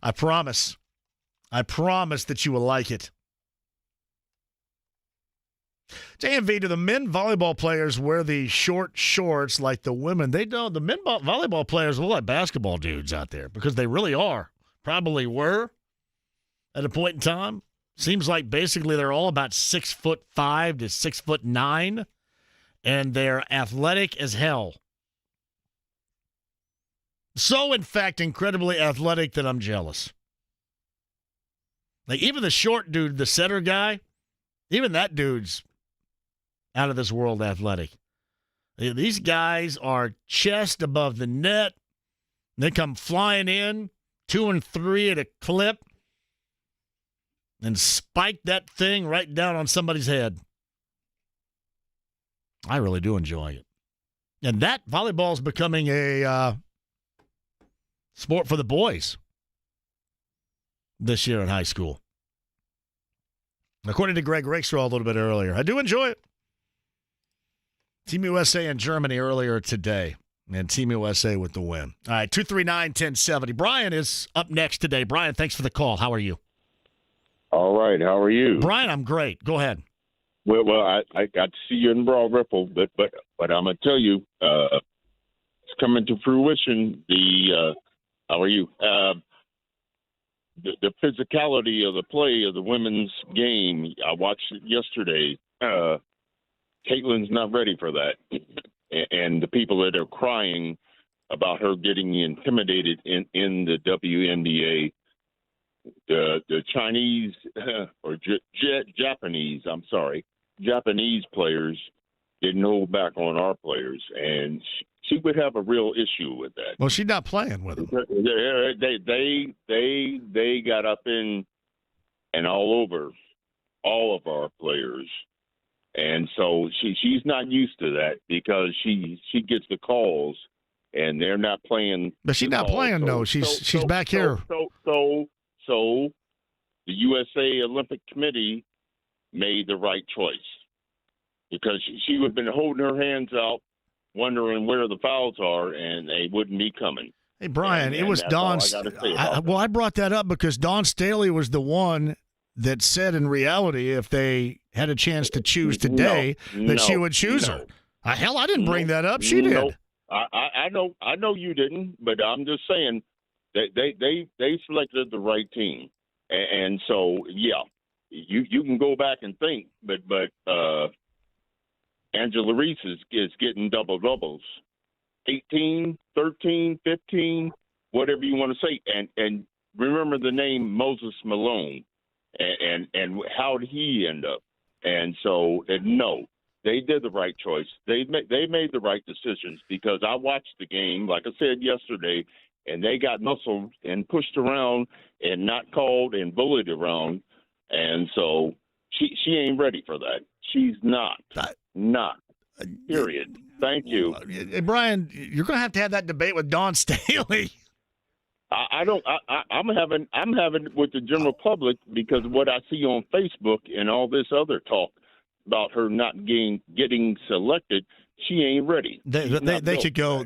I promise that you will like it. JMV, do the men volleyball players wear the short shorts like the women? They don't. The men volleyball players look like basketball dudes out there because they really are. Probably were at a point in time. Seems like basically they're all about 6'5" to 6'9", and they're athletic as hell. So, in fact, incredibly athletic that I'm jealous. Like, even the short dude, the center guy, even that dude's out of this world athletic. These guys are chest above the net. They come flying in, 2 and 3 at a clip, and spike that thing right down on somebody's head. I really do enjoy it. And that volleyball is becoming a sport for the boys this year in high school. According to Greg Rakestraw a little bit earlier. I do enjoy it. Team USA and Germany earlier today. And Team USA with the win. All right, 239-1070. Brian is up next today. Brian, thanks for the call. How are you? All right. How are you? Brian, I'm great. Go ahead. Well, I got to see you in Broad Ripple, but I'm going to tell you, it's coming to fruition. How are you? The physicality of the play of the women's game, I watched it yesterday. Caitlin's not ready for that. And the people that are crying about her getting intimidated in the WNBA, the Chinese or Japanese players didn't hold back on our players, and she would have a real issue with that. Well, she's not playing with them. They got up in and all over all of our players, and so she's not used to that because she gets the calls, and they're not playing. But she's not playing. No, she's back here. So the USA Olympic Committee made the right choice because she would have been holding her hands out, wondering where the fouls are, and they wouldn't be coming. Hey, Brian, And it was that's all Don. I gotta say about Well, I brought that up because Don Staley was the one that said in reality, if they had a chance to choose today, that she would choose her. Hell, I didn't bring that up. She did. I know you didn't, but I'm just saying that they selected the right team, and so yeah, you can go back and think, but Angela Reese is getting double doubles, 18, 13, 15, whatever you want to say, and remember the name Moses Malone, and how did he end up? And so no. They did the right choice. They made the right decisions because I watched the game, like I said yesterday, and they got muscled and pushed around and not called and bullied around. And so she ain't ready for that. She's not. Period. Thank you. Hey, Brian, you're going to have that debate with Don Staley. I'm having it with the general public because of what I see on Facebook and all this other talk about her not getting selected. She ain't ready. They could go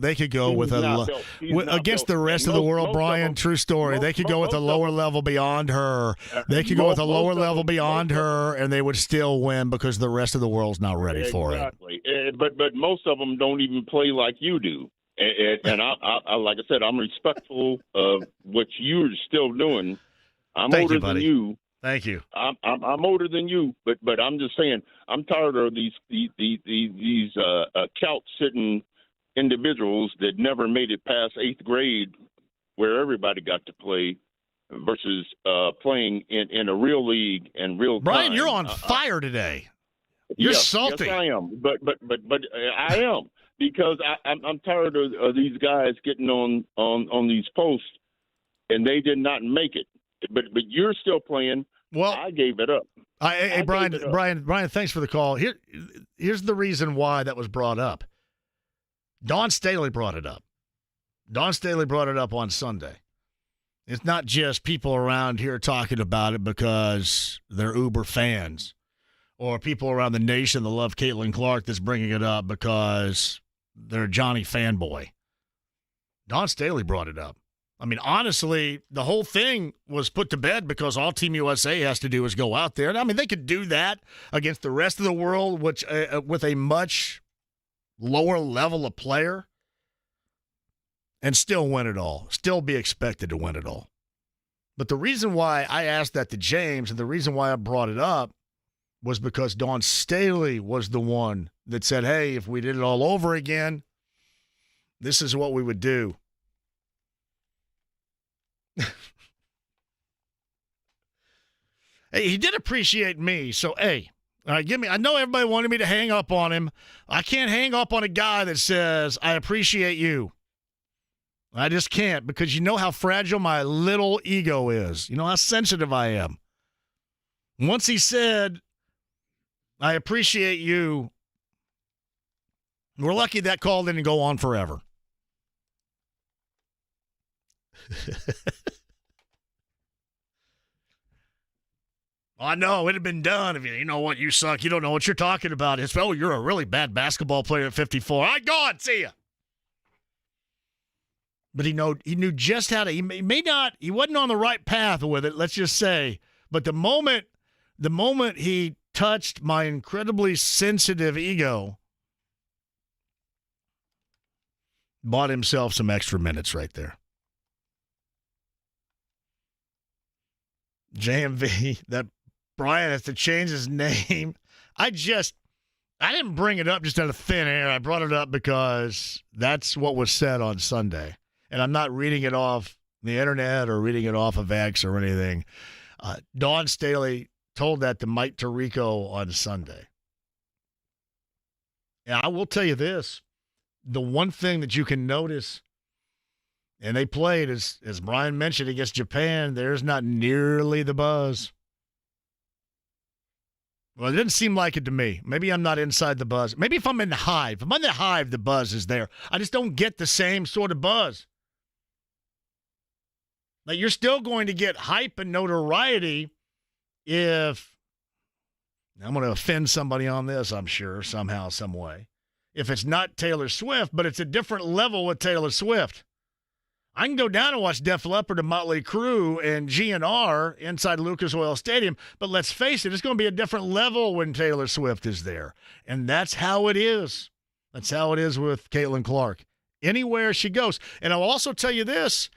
with against the rest of the world, Brian. True story. They could go with a lower level beyond her. They could go with a lower level beyond her, and they would still win because the rest of the world's not ready for it. Exactly. But most of them don't even play like you do. And I like I said, I'm respectful of what you're still doing. I'm older than you. Thank you. I'm older than you, but I'm just saying I'm tired of these couch sitting individuals that never made it past 8th grade, where everybody got to play, versus playing in a real league and real. Brian, time. you're on fire today. You're salty. Yes, I am. But I am because I'm tired of these guys getting on these posts, and they did not make it. But you're still playing. Well, I gave it up. Hey, Brian, thanks for the call. Here's the reason why that was brought up. Don Staley brought it up. Don Staley brought it up on Sunday. It's not just people around here talking about it because they're Uber fans, or people around the nation that love Caitlin Clark that's bringing it up because they're a Johnny fanboy. Don Staley brought it up. I mean, honestly, the whole thing was put to bed because all Team USA has to do is go out there. And I mean, they could do that against the rest of the world, which with a much lower level of player, and still win it all, still be expected to win it all. But the reason why I asked that to James and the reason why I brought it up was because Don Staley was the one that said, hey, if we did it all over again, this is what we would do. Hey, he did appreciate me, so hey, give me. I know everybody wanted me to hang up on him. I can't hang up on a guy that says I appreciate you. I just can't because you know how fragile my little ego is. You know how sensitive I am. Once he said, I appreciate you, we're lucky that call didn't go on forever. I know, it'd have been done if you know what, you suck. You don't know what you're talking about. It's, oh, you're a really bad basketball player at 54. All right, go on, see ya. But he knew just how to, he wasn't on the right path with it, let's just say. But the moment he touched my incredibly sensitive ego, bought himself some extra minutes right there. JMV, that Brian has to change his name. I didn't bring it up just out of thin air. I brought it up because that's what was said on Sunday. And I'm not reading it off the internet or reading it off of X or anything. Don Staley told that to Mike Tirico on Sunday. And I will tell you this. The one thing that you can notice, and they played, as Brian mentioned, against Japan, there's not nearly the buzz. Well, it didn't seem like it to me. Maybe I'm not inside the buzz. Maybe if I'm in the hive. If I'm in the hive, the buzz is there. I just don't get the same sort of buzz. Like, you're still going to get hype and notoriety if, I'm going to offend somebody on this, I'm sure, somehow, some way. If it's not Taylor Swift, but it's a different level with Taylor Swift. I can go down and watch Def Leppard and Motley Crue and GNR inside Lucas Oil Stadium, but let's face it, it's going to be a different level when Taylor Swift is there. And that's how it is. That's how it is with Caitlin Clark. Anywhere she goes. And I'll also tell you this,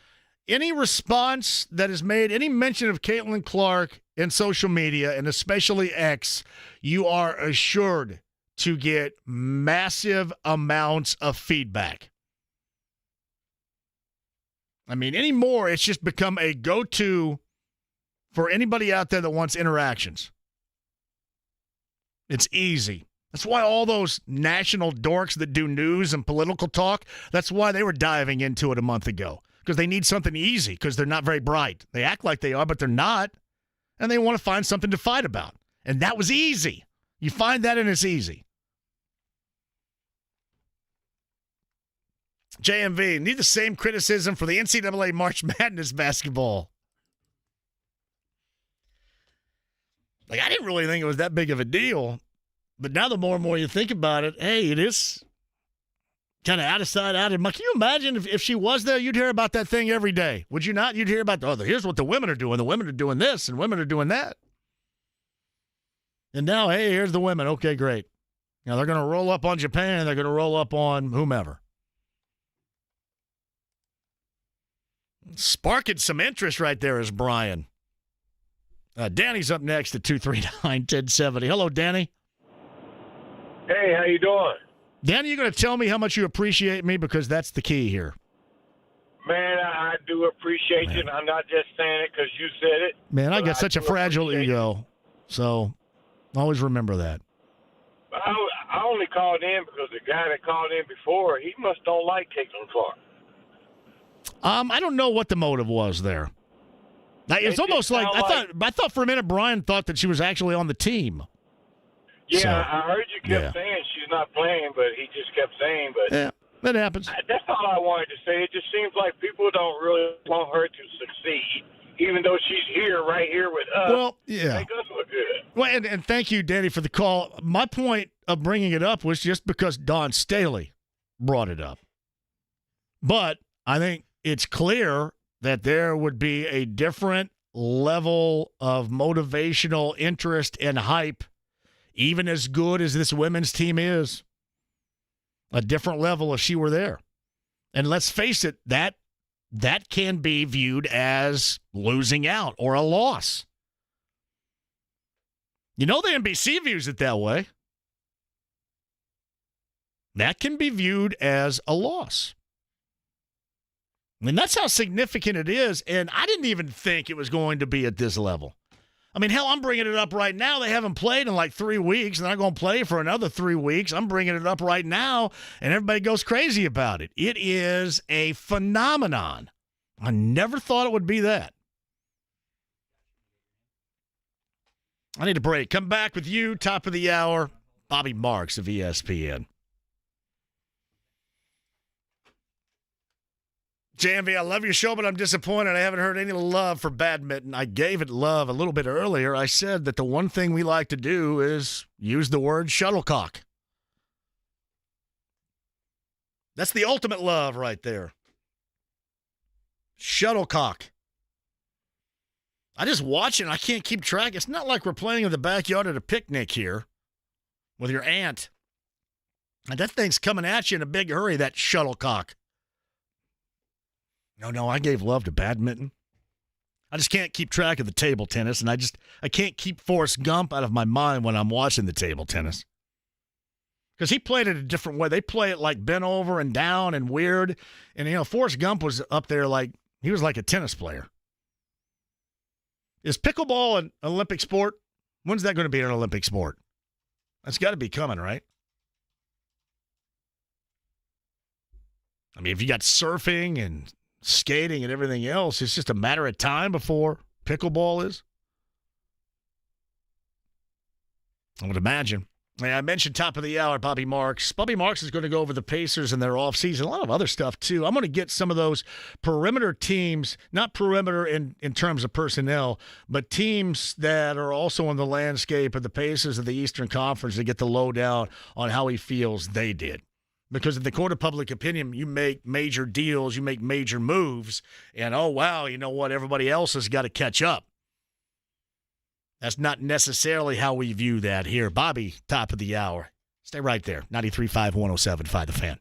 any response that is made, any mention of Caitlin Clark in social media, and especially X, you are assured to get massive amounts of feedback. I mean, anymore, it's just become a go-to for anybody out there that wants interactions. It's easy. That's why all those national dorks that do news and political talk, that's why they were diving into it a month ago, because they need something easy, because they're not very bright. They act like they are, but they're not, and they want to find something to fight about. And that was easy. You find that, and it's easy. JMV, need the same criticism for the NCAA March Madness basketball. Like, I didn't really think it was that big of a deal. But now the more and more you think about it, hey, it is kind of out of sight, out of mind. Can you imagine if she was there, you'd hear about that thing every day. Would you not? You'd hear about, here's what the women are doing. The women are doing this, and women are doing that. And now, hey, here's the women. Okay, great. Now they're going to roll up on Japan. They're going to roll up on whomever. Sparking some interest right there is Brian. Danny's up next at 239-1070. Hello, Danny. Hey, how you doing? Danny, you're going to tell me how much you appreciate me, because that's the key here. Man, I do appreciate you, and I'm not just saying it because you said it. Man, I got such a fragile ego, so always remember that. I only called in because the guy that called in before, he must don't like Caitlin Clark. I don't know what the motive was there. It's almost like I thought for a minute Brian thought that she was actually on the team. Yeah, so, I heard you kept saying she's not playing, but he just kept saying. But yeah, that happens. That's all I wanted to say. It just seems like people don't really want her to succeed, even though she's here, right here with us. Well, yeah. Make us look good. Well, and thank you, Danny, for the call. My point of bringing it up was just because Don Staley brought it up. But I think it's clear that there would be a different level of motivational interest and hype, even as good as this women's team is. A different level if she were there. And let's face it, that can be viewed as losing out or a loss. You know, the NBC views it that way. That can be viewed as a loss. I mean, that's how significant it is, and I didn't even think it was going to be at this level. I mean, hell, I'm bringing it up right now. They haven't played in like 3 weeks, and they're not going to play for another 3 weeks. I'm bringing it up right now, and everybody goes crazy about it. It is a phenomenon. I never thought it would be that. I need a break. Come back with you, top of the hour, Bobby Marks of ESPN. JMV, I love your show, but I'm disappointed. I haven't heard any love for badminton. I gave it love a little bit earlier. I said that the one thing we like to do is use the word shuttlecock. That's the ultimate love right there. Shuttlecock. I just watch it and I can't keep track. It's not like we're playing in the backyard at a picnic here with your aunt. And that thing's coming at you in a big hurry, that shuttlecock. No, I gave love to badminton. I just can't keep track of the table tennis, and I can't keep Forrest Gump out of my mind when I'm watching the table tennis. Because he played it a different way. They play it like bent over and down and weird. And, Forrest Gump was up there like, he was like a tennis player. Is pickleball an Olympic sport? When's that going to be an Olympic sport? That's got to be coming, right? I mean, if you got surfing and skating and everything else, it's just a matter of time before pickleball is. I would imagine. I mentioned top of the hour, Bobby Marks. Bobby Marks is going to go over the Pacers and their offseason, a lot of other stuff too. I'm going to get some of those perimeter teams, not perimeter in terms of personnel, but teams that are also on the landscape of the Pacers of the Eastern Conference to get the lowdown on how he feels they did. Because in the court of public opinion, you make major deals, you make major moves, and oh, wow, you know what? Everybody else has got to catch up. That's not necessarily how we view that here. Bobby, top of the hour. Stay right there. 93.5, 107.5, The Fan.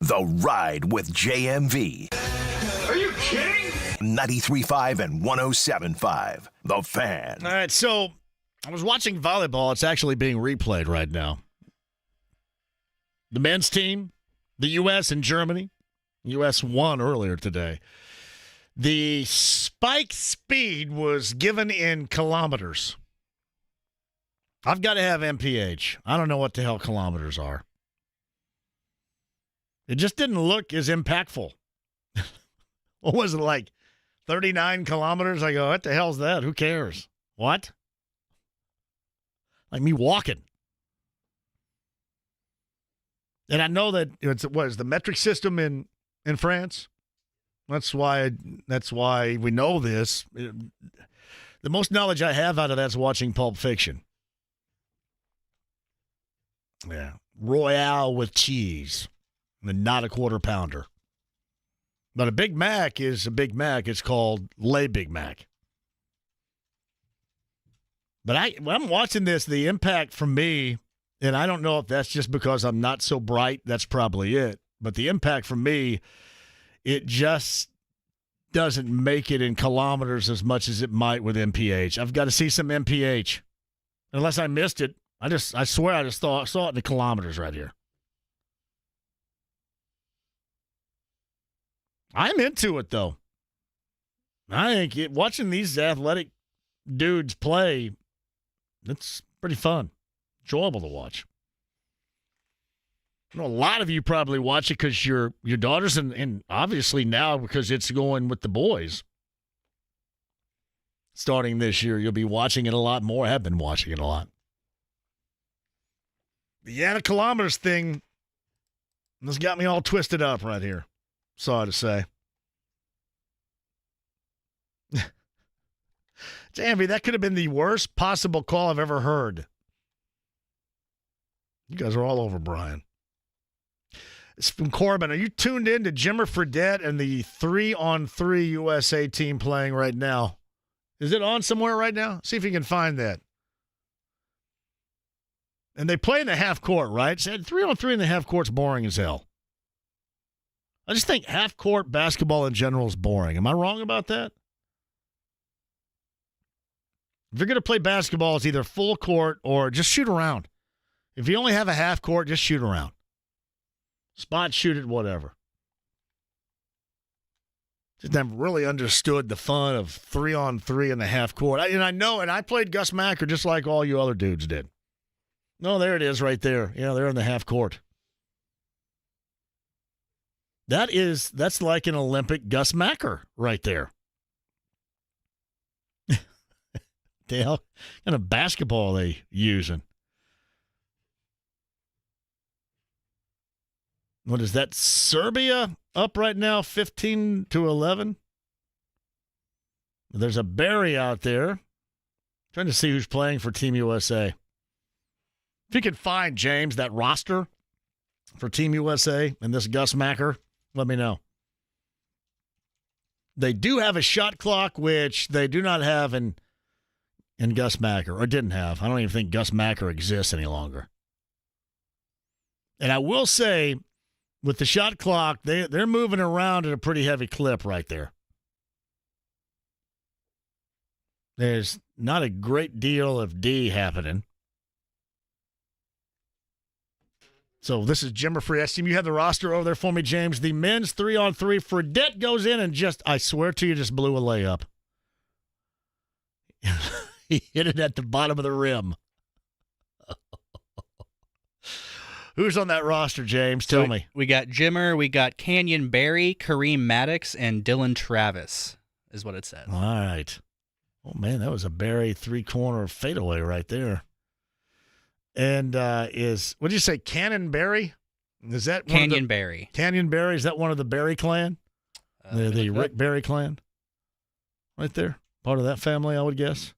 The Ride with JMV. Are you kidding? 93.5 and 107.5. The Fan. All right, so I was watching volleyball. It's actually being replayed right now. The men's team, the U.S. and Germany. U.S. won earlier today. The spike speed was given in kilometers. I've got to have MPH. I don't know what the hell kilometers are. It just didn't look as impactful. What was it, like 39 kilometers? I go, what the hell's that? Who cares? What? Like me walking. And I know that it's the metric system in France. That's why we know this. The most knowledge I have out of that's watching Pulp Fiction. Yeah. Royale with cheese. and not a quarter pounder. But a Big Mac is a Big Mac. It's called Le Big Mac. But when I'm watching this, the impact from me, and I don't know if that's just because I'm not so bright, that's probably it. But the impact from me, it just doesn't make it in kilometers as much as it might with MPH. I've got to see some MPH. Unless I missed it. I swear I just saw it in the kilometers right here. I'm into it, though. I think watching these athletic dudes play, it's pretty fun. Enjoyable to watch. I know a lot of you probably watch it because your daughters, and obviously now because it's going with the boys. Starting this year, you'll be watching it a lot more. I have been watching it a lot. The kilometers thing has got me all twisted up right here. Sorry to say. JMV, that could have been the worst possible call I've ever heard. You guys are all over Brian. It's from Corbin. Are you tuned in to Jimmer Fredette and the 3-on-3 USA team playing right now? Is it on somewhere right now? See if you can find that. And they play in the half court, right? So 3-on-3 in the half court's boring as hell. I just think half court basketball in general is boring. Am I wrong about that? If you're going to play basketball, it's either full court or just shoot around. If you only have a half court, just shoot around. Spot shoot it, whatever. Just never really understood the fun of 3-on-3 in the half court. And I played Gus Macker just like all you other dudes did. No, there it is right there. Yeah, they're in the half court. That's like an Olympic Gus Macker right there. The hell kind of basketball are they using? What is that? Serbia up right now, 15-11. There's a Barry out there. Trying to see who's playing for Team USA. If you could find, James, that roster for Team USA and this Gus Macker, let me know. They do have a shot clock, which they do not have in Gus Macker, or didn't have. I don't even think Gus Macker exists any longer. And I will say, with the shot clock, they're moving around at a pretty heavy clip right there. There's not a great deal of D happening. So this is Jimmer Fredette's team. You have the roster over there for me, James. The men's 3-on-3. Fredette goes in and I swear to you, just blew a layup. He hit it at the bottom of the rim. Who's on that roster, James? Tell me. We got Jimmer, we got Canyon Barry, Kareem Maddox, and Dylan Travis, is what it says. All right. Oh, man, that was a Barry three-corner fadeaway right there. And what did you say, Canyon Barry? Is that Canyon Barry? Canyon Barry, is that one of the Barry clan? The Rick Barry clan? Right there. Part of that family, I would guess.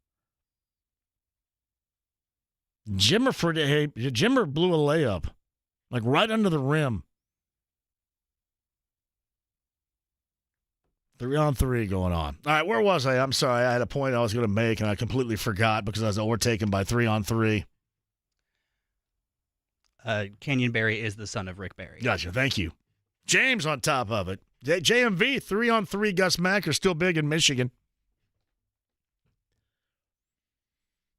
Jimmer blew a layup, like right under the rim. 3-on-3 going on. All right, where was I? I'm sorry. I had a point I was going to make, and I completely forgot because I was overtaken by 3-on-3. Canyon Barry is the son of Rick Barry. Gotcha. Thank you. James on top of it. JMV, 3-on-3. Gus Macker still big in Michigan.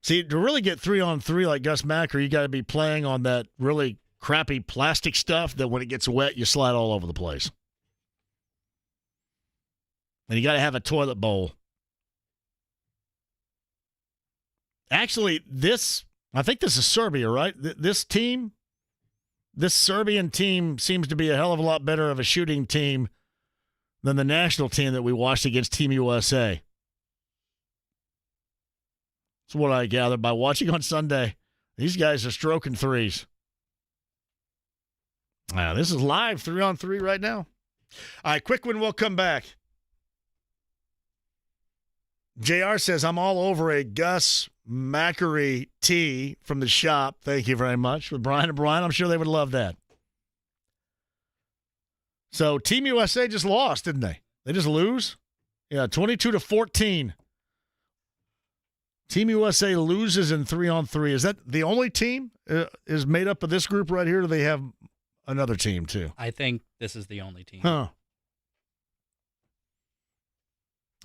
See, to really get 3-on-3 like Gus Macker, you got to be playing on that really crappy plastic stuff that when it gets wet, you slide all over the place. And you got to have a toilet bowl. Actually, I think this is Serbia, right? This Serbian team seems to be a hell of a lot better of a shooting team than the national team that we watched against Team USA. That's what I gathered by watching on Sunday. These guys are stroking threes. This is live 3-on-3 right now. All right, quick one. We'll come back. JR says, I'm all over a Gus Mackery tee from the shop. Thank you very much. With Brian and Brian, I'm sure they would love that. So Team USA just lost, didn't they? They just lose? Yeah, 22-14. Team USA loses in 3-on-3. Is that the only team is made up of this group right here, or do they have another team too? I think this is the only team. Huh.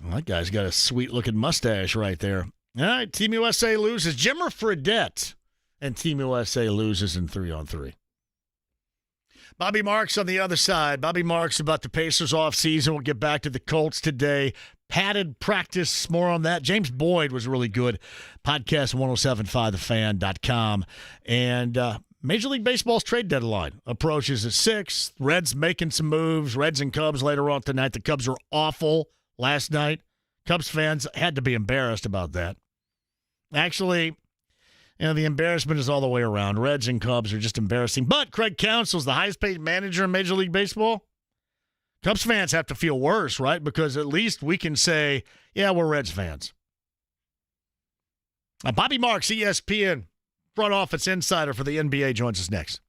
Well, that guy's got a sweet-looking mustache right there. All right, Team USA loses. Jimmer Fredette and Team USA loses in 3-on-3. Bobby Marks on the other side. Bobby Marks about the Pacers offseason. We'll get back to the Colts today. Padded practice, more on that. James Boyd was really good. Podcast 1075thefan.com. And Major League Baseball's trade deadline approaches at 6. Reds making some moves. Reds and Cubs later on tonight. The Cubs were awful last night. Cubs fans had to be embarrassed about that. Actually, the embarrassment is all the way around. Reds and Cubs are just embarrassing. But Craig Counsell's the highest-paid manager in Major League Baseball. Cubs fans have to feel worse, right? Because at least we can say, yeah, we're Reds fans. Bobby Marks, ESPN, front office insider for the NBA, joins us next.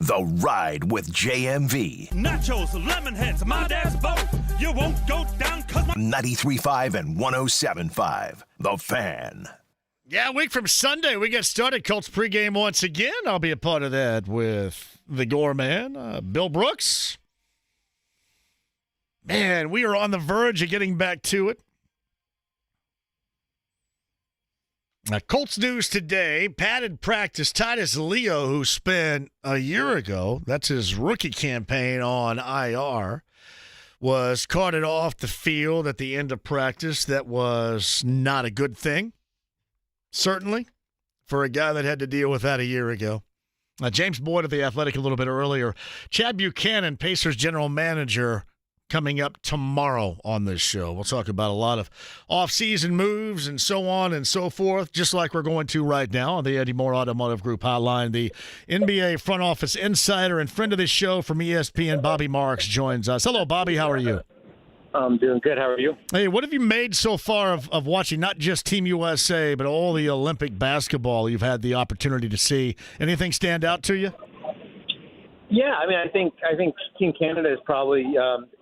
The Ride with JMV. Nachos, lemon heads, my dad's boat. You won't go down cause my 93.5 and 107.5. The Fan. Yeah, a week from Sunday, we get started. Colts pregame once again. I'll be a part of that with the Gore Man, Bill Brooks. Man, we are on the verge of getting back to it. Colts news today, padded practice. Titus Leo, who spent a year ago, that's his rookie campaign on IR, was carted off the field at the end of practice. That was not a good thing, certainly, for a guy that had to deal with that a year ago. James Boyd of The Athletic a little bit earlier. Chad Buchanan, Pacers general manager, coming up tomorrow on this show. We'll talk about a lot of off-season moves and so on and so forth, just like we're going to right now on the Eddie Moore Automotive Group hotline. The NBA front office insider and friend of this show from ESPN, Bobby Marks, joins us. Hello, Bobby. How are you? I'm doing good. How are you? Hey, what have you made so far of watching not just Team USA, but all the Olympic basketball you've had the opportunity to see? Anything stand out to you? Yeah, I mean, I think Team Canada is probably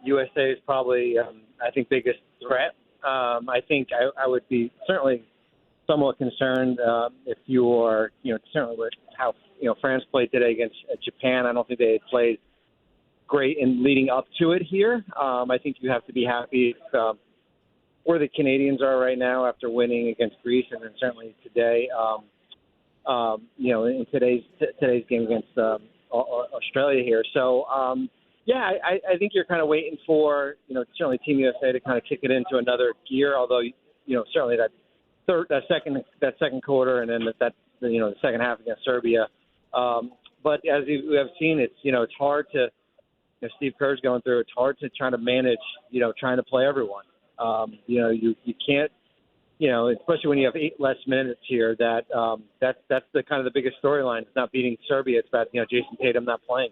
USA is probably I think biggest threat. I think I would be certainly somewhat concerned if you are certainly with how France played today against Japan. I don't think they had played great in leading up to it here. I think you have to be happy where the Canadians are right now after winning against Greece, and then certainly today, in today's game against Australia here. So, I think you're kind of waiting for, certainly Team USA to kind of kick it into another gear, although, certainly that second quarter and then the second half against Serbia. But as we have seen, it's hard to, Steve Kerr's going through, it's hard to try to manage, trying to play everyone. You can't, especially when you have 8 less minutes here, that's the kind of the biggest storyline. It's not beating Serbia. It's about, Jason Tatum not playing.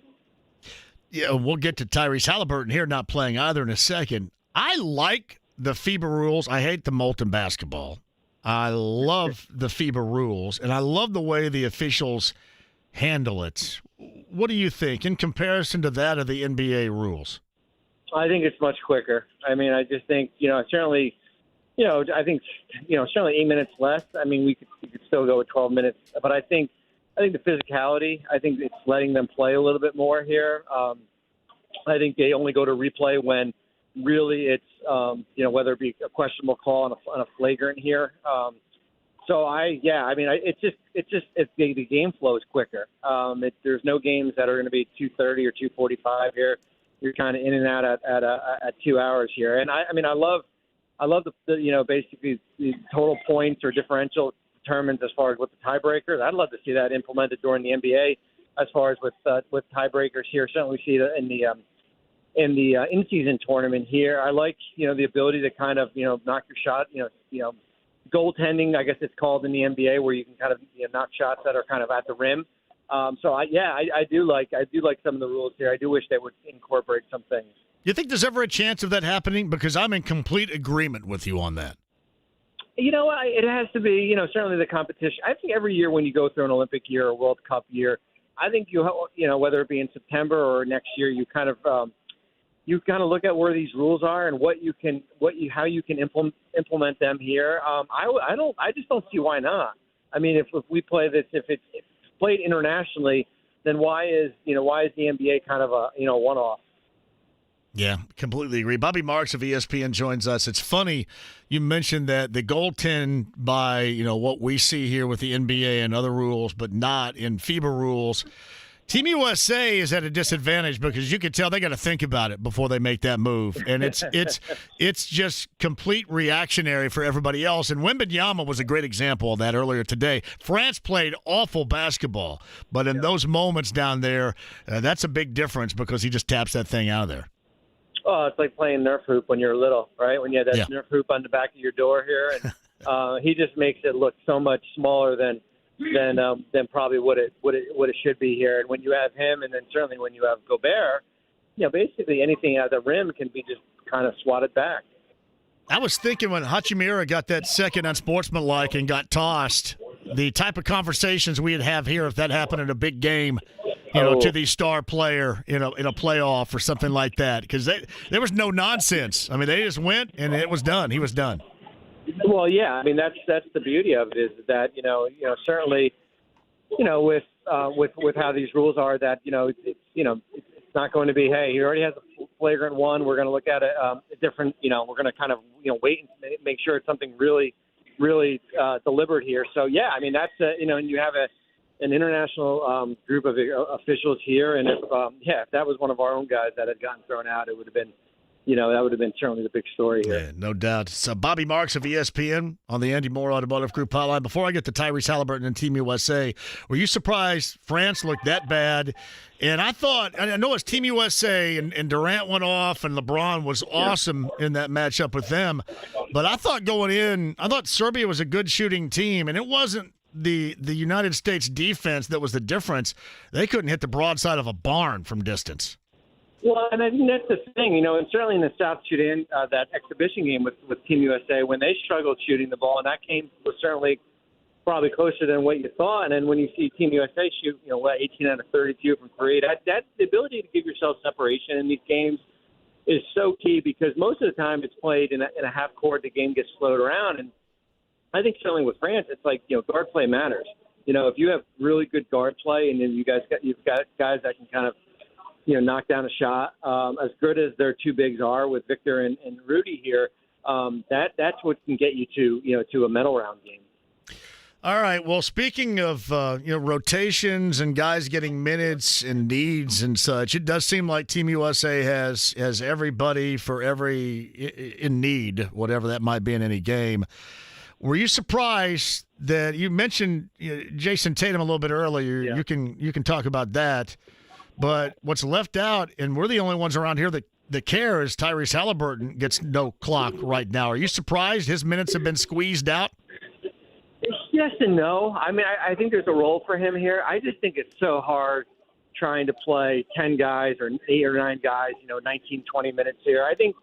Yeah, we'll get to Tyrese Halliburton here not playing either in a second. I like the FIBA rules. I hate the molten basketball. I love the FIBA rules, and I love the way the officials handle it. What do you think in comparison to that of the NBA rules? I think it's much quicker. I mean, I just think, certainly – I think, certainly 8 minutes less. I mean, we could still go with 12 minutes, but I think the physicality, I think it's letting them play a little bit more here. I think they only go to replay when really it's, whether it be a questionable call on a flagrant here. The game flows quicker. There's no games that are going to be 2:30 or 2:45 here. You're kind of in and out at 2 hours here. And I love the basically the total points or differential determines as far as what the tiebreakers. I'd love to see that implemented during the NBA as far as with tiebreakers here. Certainly we see that in the in-season tournament here. I like the ability to kind of knock your shot. Goaltending, I guess it's called in the NBA, where you can kind of knock shots that are kind of at the rim. I do like some of the rules here. I do wish they would incorporate some things. You think there's ever a chance of that happening? Because I'm in complete agreement with you on that. You know what? It has to be, certainly the competition. I think every year when you go through an Olympic year or World Cup year, I think whether it be in September or next year, you kind of look at where these rules are and how you can implement them here. I just don't see why not. I mean, if we play this, if it's played internationally, then why is the NBA kind of a one-off? Yeah, completely agree. Bobby Marks of ESPN joins us. It's funny you mentioned that the goaltend by, what we see here with the NBA and other rules, but not in FIBA rules. Team USA is at a disadvantage because you can tell they got to think about it before they make that move. And it's just complete reactionary for everybody else. And Wembanyama was a great example of that earlier today. France played awful basketball, but in those moments down there, that's a big difference because he just taps that thing out of there. Oh, it's like playing Nerf hoop when you're little, right? When you had that Nerf hoop on the back of your door here, and he just makes it look so much smaller than probably what it should be here. And when you have him, and then certainly when you have Gobert, basically anything at the rim can be just kind of swatted back. I was thinking when Hachimura got that second unsportsmanlike and got tossed, the type of conversations we'd have here if that happened in a big game. To the star player in a playoff or something like that, because there was no nonsense. I mean, they just went and it was done. He was done. Well, yeah. I mean, that's the beauty of it is that certainly with how these rules are that it's not going to be, hey, he already has a flagrant one. We're going to look at a different. We're going to kind of wait and make sure it's something really really delivered here. So, yeah, I mean, that's, and you have an international group of officials here. And if that was one of our own guys that had gotten thrown out, it would have been, that would have been certainly the big story here. Yeah, no doubt. So Bobby Marks of ESPN on the Andy Moore Automotive Group hotline. Before I get to Tyrese Halliburton and Team USA, were you surprised France looked that bad? And I know it's Team USA and Durant went off and LeBron was awesome in that matchup with them. But I thought going in, Serbia was a good shooting team, and it wasn't the United States defense that was the difference. They couldn't hit the broadside of a barn from distance. Well, and I think that's the thing, and certainly in the South Sudan, that exhibition game with Team USA, when they struggled shooting the ball, and that game was certainly probably closer than what you thought. And then when you see Team USA shoot, 18 out of 32 from three, that's the ability to give yourself separation in these games is so key, because most of the time it's played in a half court, the game gets slowed around. And I think certainly with France, it's like, guard play matters. If you have really good guard play, and then you've got guys that can kind of, knock down a shot, as good as their two bigs are with Victor and Rudy here, that's what can get you to a medal round game. All right. Well, speaking of rotations and guys getting minutes and needs and such, it does seem like Team USA has everybody for every in need, whatever that might be in any game. Were you surprised that you mentioned Jason Tatum a little bit earlier? Yeah. You can talk about that. But what's left out, and we're the only ones around here that care, is Tyrese Halliburton gets no clock right now. Are you surprised his minutes have been squeezed out? Yes and no. I mean, I think there's a role for him here. I just think it's so hard trying to play 10 guys or 8 or 9 guys, 19, 20 minutes here. I think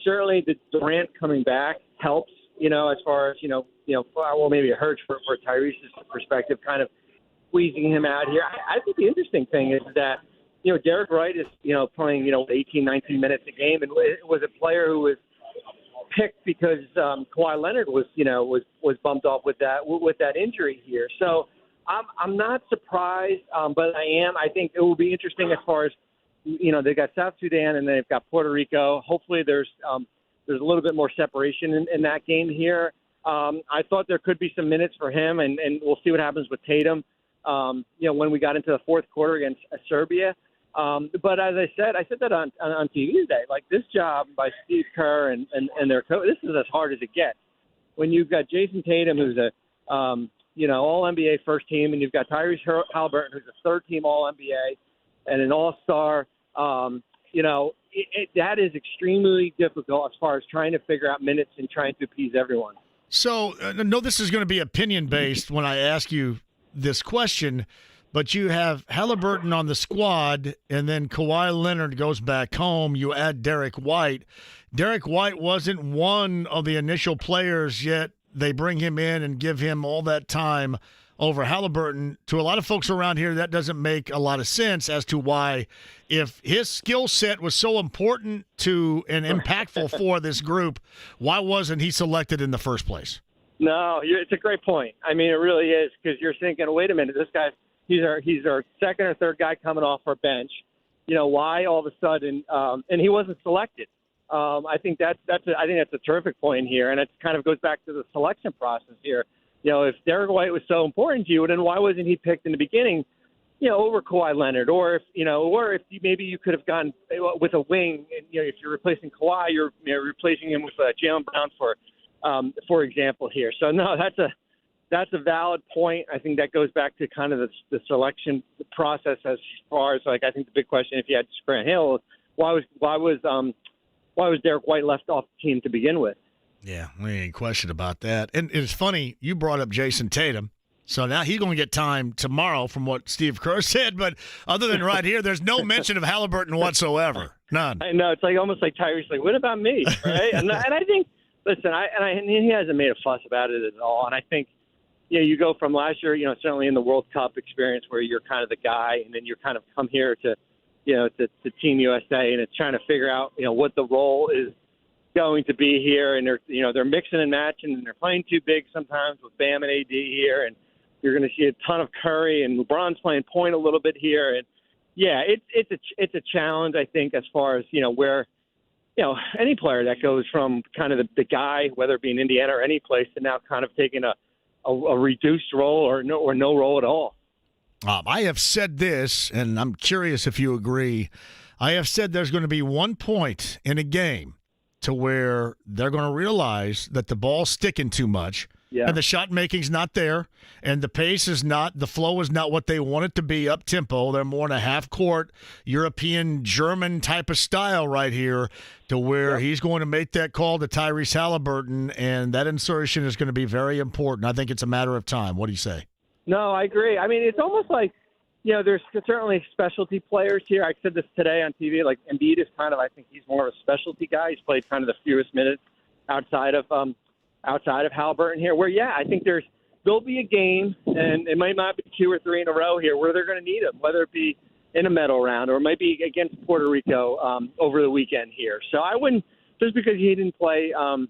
certainly the Durant coming back helps, as far as, well, maybe it hurts for Tyrese's perspective, kind of squeezing him out here. I think the interesting thing is that, Derek Wright is, playing, 18, 19 minutes a game, and was a player who was picked because Kawhi Leonard was bumped off with that injury here. So I'm not surprised, but I think it will be interesting as far as, they've got South Sudan and they've got Puerto Rico. Hopefully there's a little bit more separation in that game here. I thought there could be some minutes for him, and we'll see what happens with Tatum. When we got into the fourth quarter against Serbia. But as I said that on TV today, like this job by Steve Kerr and their coach, this is as hard as it gets. When you've got Jason Tatum, who's a, all NBA first team, and you've got Tyrese Halliburton, who's a third team all NBA and an all-star, that is extremely difficult as far as trying to figure out minutes and trying to appease everyone. So, no, this is going to be opinion-based when I ask you this question, but you have Halliburton on the squad, and then Kawhi Leonard goes back home. You add Derek White. Derek White wasn't one of the initial players, yet they bring him in and give him all that time over Halliburton. To a lot of folks around here, that doesn't make a lot of sense as to why, if his skill set was so important to and impactful for this group, why wasn't he selected in the first place? No, it's a great point. I mean, it really is, because you're thinking, wait a minute, this guy, he's our second or third guy coming off our bench. Why all of a sudden? And he wasn't selected. I think that's a terrific point here, and it kind of goes back to the selection process here. If Derek White was so important to you, then why wasn't he picked in the beginning? Over Kawhi Leonard, or if maybe you could have gone with a wing. And, if you're replacing Kawhi, you're replacing him with Jaylen Brown for example here. So no, that's a valid point. I think that goes back to kind of the selection process as far as, like, I think the big question, if you had Grant Hill, why was Derek White left off the team to begin with? Yeah, any question about that. And it's funny, you brought up Jason Tatum. So now he's going to get time tomorrow from what Steve Kerr said. But other than right here, there's no mention of Halliburton whatsoever. None. I know. It's like almost like Tyrese, like, what about me? Right? and I think, listen, he hasn't made a fuss about it at all. And I think, you go from last year, certainly in the World Cup experience where you're kind of the guy, and then you're kind of come here to Team USA, and it's trying to figure out, what the role is going to be here. And they're mixing and matching, and they're playing too big sometimes with Bam and AD here. And you're going to see a ton of Curry, and LeBron's playing point a little bit here. And yeah, it's a challenge, I think, as far as, where, any player that goes from kind of the guy, whether it be in Indiana or any place, to now kind of taking a reduced role or no role at all. I have said this, and I'm curious if you agree. I have said there's going to be one point in a game to where they're going to realize that the ball's sticking too much. Yeah. And the shot making's not there, and the pace is not, the flow is not what they want it to be up tempo. They're more in a half court, European, German type of style right here, to where he's going to make that call to Tyrese Halliburton, and that insertion is going to be very important. I think it's a matter of time. What do you say? No, I agree. I mean, it's almost like, there's certainly specialty players here. I said this today on TV. Like Embiid is kind of, I think he's more of a specialty guy. He's played kind of the fewest minutes outside of Halliburton here, where, I think there'll be a game, and it might not be 2 or 3 in a row here, where they're going to need him, whether it be in a medal round or it might be against Puerto Rico over the weekend here. So I wouldn't, just because he didn't play on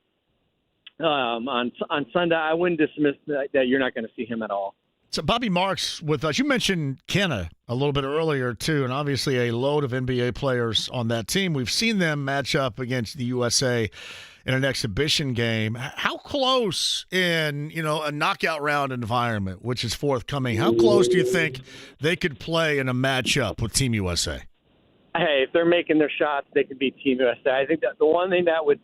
Sunday, I wouldn't dismiss that you're not going to see him at all. So Bobby Marks with us. You mentioned Kenna a little bit earlier, too, and obviously a load of NBA players on that team. We've seen them match up against the USA in an exhibition game. How close in, a knockout round environment, which is forthcoming, how close do you think they could play in a matchup with Team USA? Hey, if they're making their shots, they could beat Team USA. I think that the one thing that would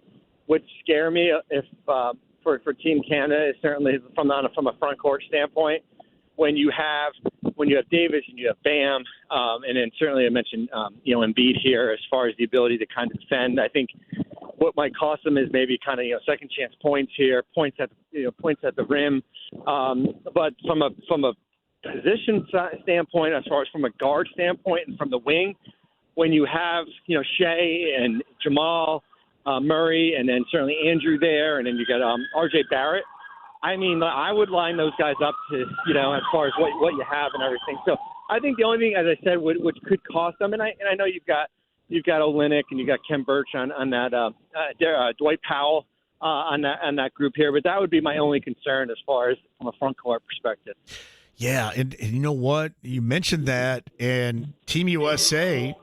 scare me if for Team Canada is certainly from a front court standpoint. When you have Davis and you have Bam, and then certainly I mentioned Embiid here as far as the ability to kind of defend. I think what might cost them is maybe kind of second chance points here, points at the rim. But from a position standpoint, as far as from a guard standpoint and from the wing, when you have Shea and Jamal Murray, and then certainly Andrew there, and then you got R.J. Barrett. I mean, I would line those guys up to, as far as what you have and everything. So I think the only thing, as I said, which could cost them, and I know you've got Olynyk and you've got Kem Birch on that, Dwight Powell on that group here, but that would be my only concern as far as from a front court perspective. Yeah, and you know what? You mentioned that, and Team USA,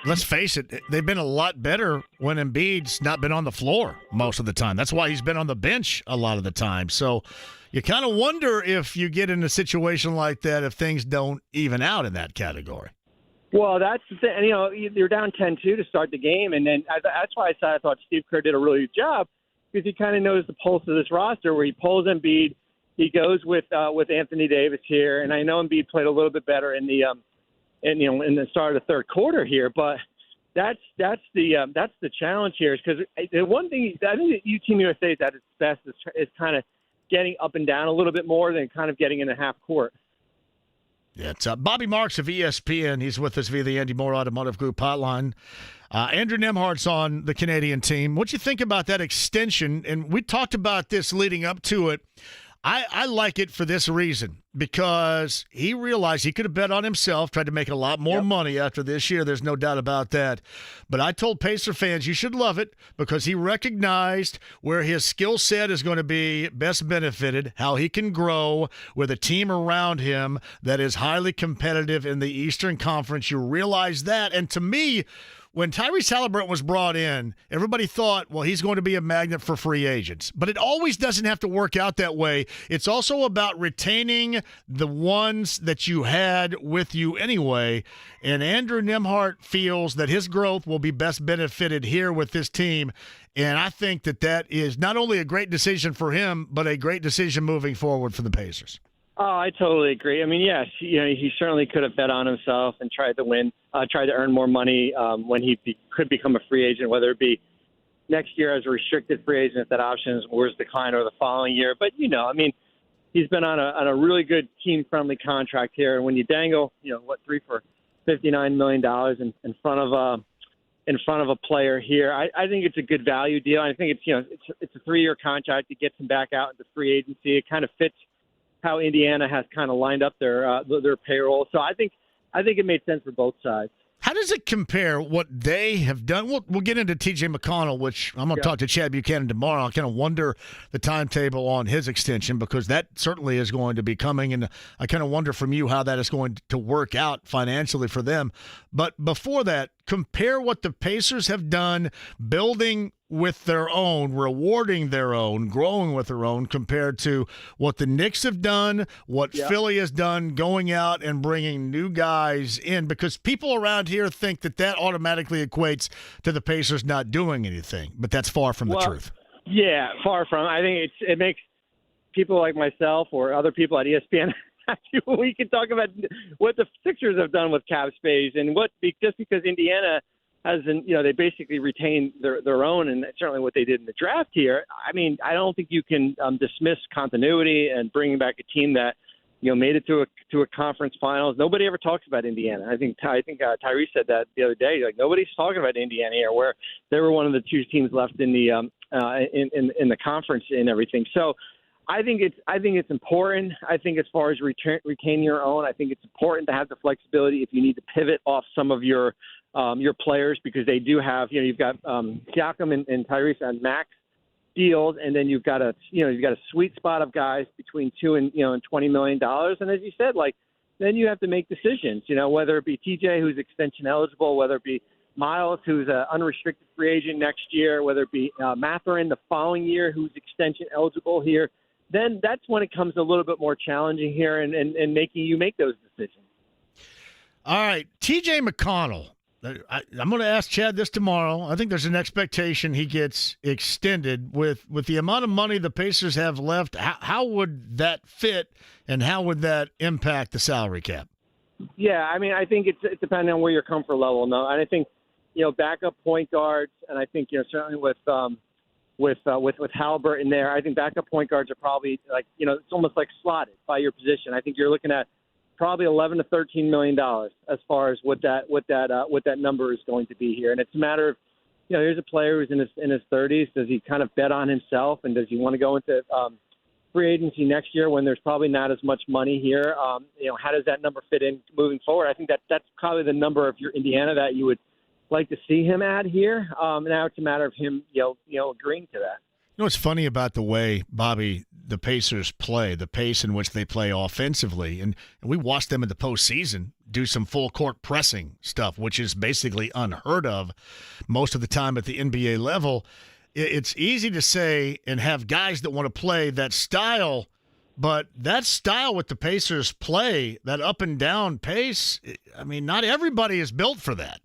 let's face it, they've been a lot better when Embiid's not been on the floor most of the time. That's why he's been on the bench a lot of the time. So you kind of wonder if you get in a situation like that, if things don't even out in that category. Well, that's the thing. You're down 10-2 to start the game, and then that's why I thought Steve Kerr did a really good job, because he kind of knows the pulse of this roster, where he pulls Embiid. He goes with Anthony Davis here, and I know Embiid played a little bit better in the start of the third quarter here, but that's the challenge here, is because the one thing I think that Team USA is at its best is kind of getting up and down a little bit more than kind of getting in a half court. Yeah, it's Bobby Marks of ESPN. He's with us via the Andy Moore Automotive Group hotline. Andrew Nembhard's on the Canadian team. What do you think about that extension? And we talked about this leading up to it. I like it for this reason, because he realized he could have bet on himself, tried to make a lot more money after this year. There's no doubt about that. But I told Pacer fans you should love it, because he recognized where his skill set is going to be best benefited, how he can grow with a team around him that is highly competitive in the Eastern Conference. You realize that. And to me, when Tyrese Halliburton was brought in, everybody thought, well, he's going to be a magnet for free agents. But it always doesn't have to work out that way. It's also about retaining the ones that you had with you anyway. And Andrew Nembhard feels that his growth will be best benefited here with this team. And I think that is not only a great decision for him, but a great decision moving forward for the Pacers. Oh, I totally agree. I mean, yes, he certainly could have bet on himself and tried to win, tried to earn more money when he could become a free agent, whether it be next year as a restricted free agent if that option was declined, or the following year. But, I mean, he's been on a really good team-friendly contract here. And when you dangle, 3 for $59 million in front of a player here, I think it's a good value deal. I think it's a 3-year contract that gets him back out into free agency. It kind of fits how Indiana has kind of lined up their payroll. So I think it made sense for both sides. How does it compare what they have done? We'll get into T.J. McConnell, which I'm going to talk to Chad Buchanan tomorrow. I kind of wonder the timetable on his extension, because that certainly is going to be coming, and I kind of wonder from you how that is going to work out financially for them. But before that, compare what the Pacers have done building with their own, rewarding their own, growing with their own, compared to what the Knicks have done, what Philly has done, going out and bringing new guys in, because people around here think that automatically equates to the Pacers not doing anything, but that's far from the truth. Yeah, far from. I think it makes people like myself or other people at ESPN we can talk about what the Sixers have done with cap space and just because Indiana hasn't, they basically retained their own, and certainly what they did in the draft here. I mean, I don't think you can dismiss continuity and bringing back a team that made it to a conference finals. Nobody ever talks about Indiana. I think Tyrese said that the other day. Like, nobody's talking about Indiana here, where they were one of the two teams left in the in the conference and everything. So I think it's important. I think as far as retaining your own, I think it's important to have the flexibility if you need to pivot off some of your players, because they do have, you've got Siakam and Tyrese on max deals, and then you've got a sweet spot of guys between $2 and $20 million. And as you said, then you have to make decisions, whether it be TJ, who's extension eligible, whether it be Miles, who's an unrestricted free agent next year, whether it be Mathurin the following year, who's extension eligible here. Then that's when it comes a little bit more challenging here and making you make those decisions. All right, TJ McConnell. I'm going to ask Chad this tomorrow. I think there's an expectation he gets extended with the amount of money the Pacers have left. How would that fit, and how would that impact the salary cap? Yeah, I mean, I think it's depending on where your comfort level. No, and I think backup point guards, and I think certainly with Halliburton there, I think backup point guards are probably it's almost like slotted by your position. I think you're looking at probably $11 to $13 million as far as what that number is going to be here. And it's a matter of, here's a player who's in his 30s. Does he kind of bet on himself, and does he want to go into free agency next year when there's probably not as much money here? How does that number fit in moving forward? I think that's probably the number, if you're Indiana, that you would like to see him at here. Now it's a matter of him, agreeing to that. What's funny about the way, Bobby, the Pacers play, the pace in which they play offensively, and we watched them in the postseason do some full court pressing stuff, which is basically unheard of most of the time at the NBA level. It's easy to say and have guys that want to play that style, but that style with the Pacers play, that up and down pace, I mean, not everybody is built for that.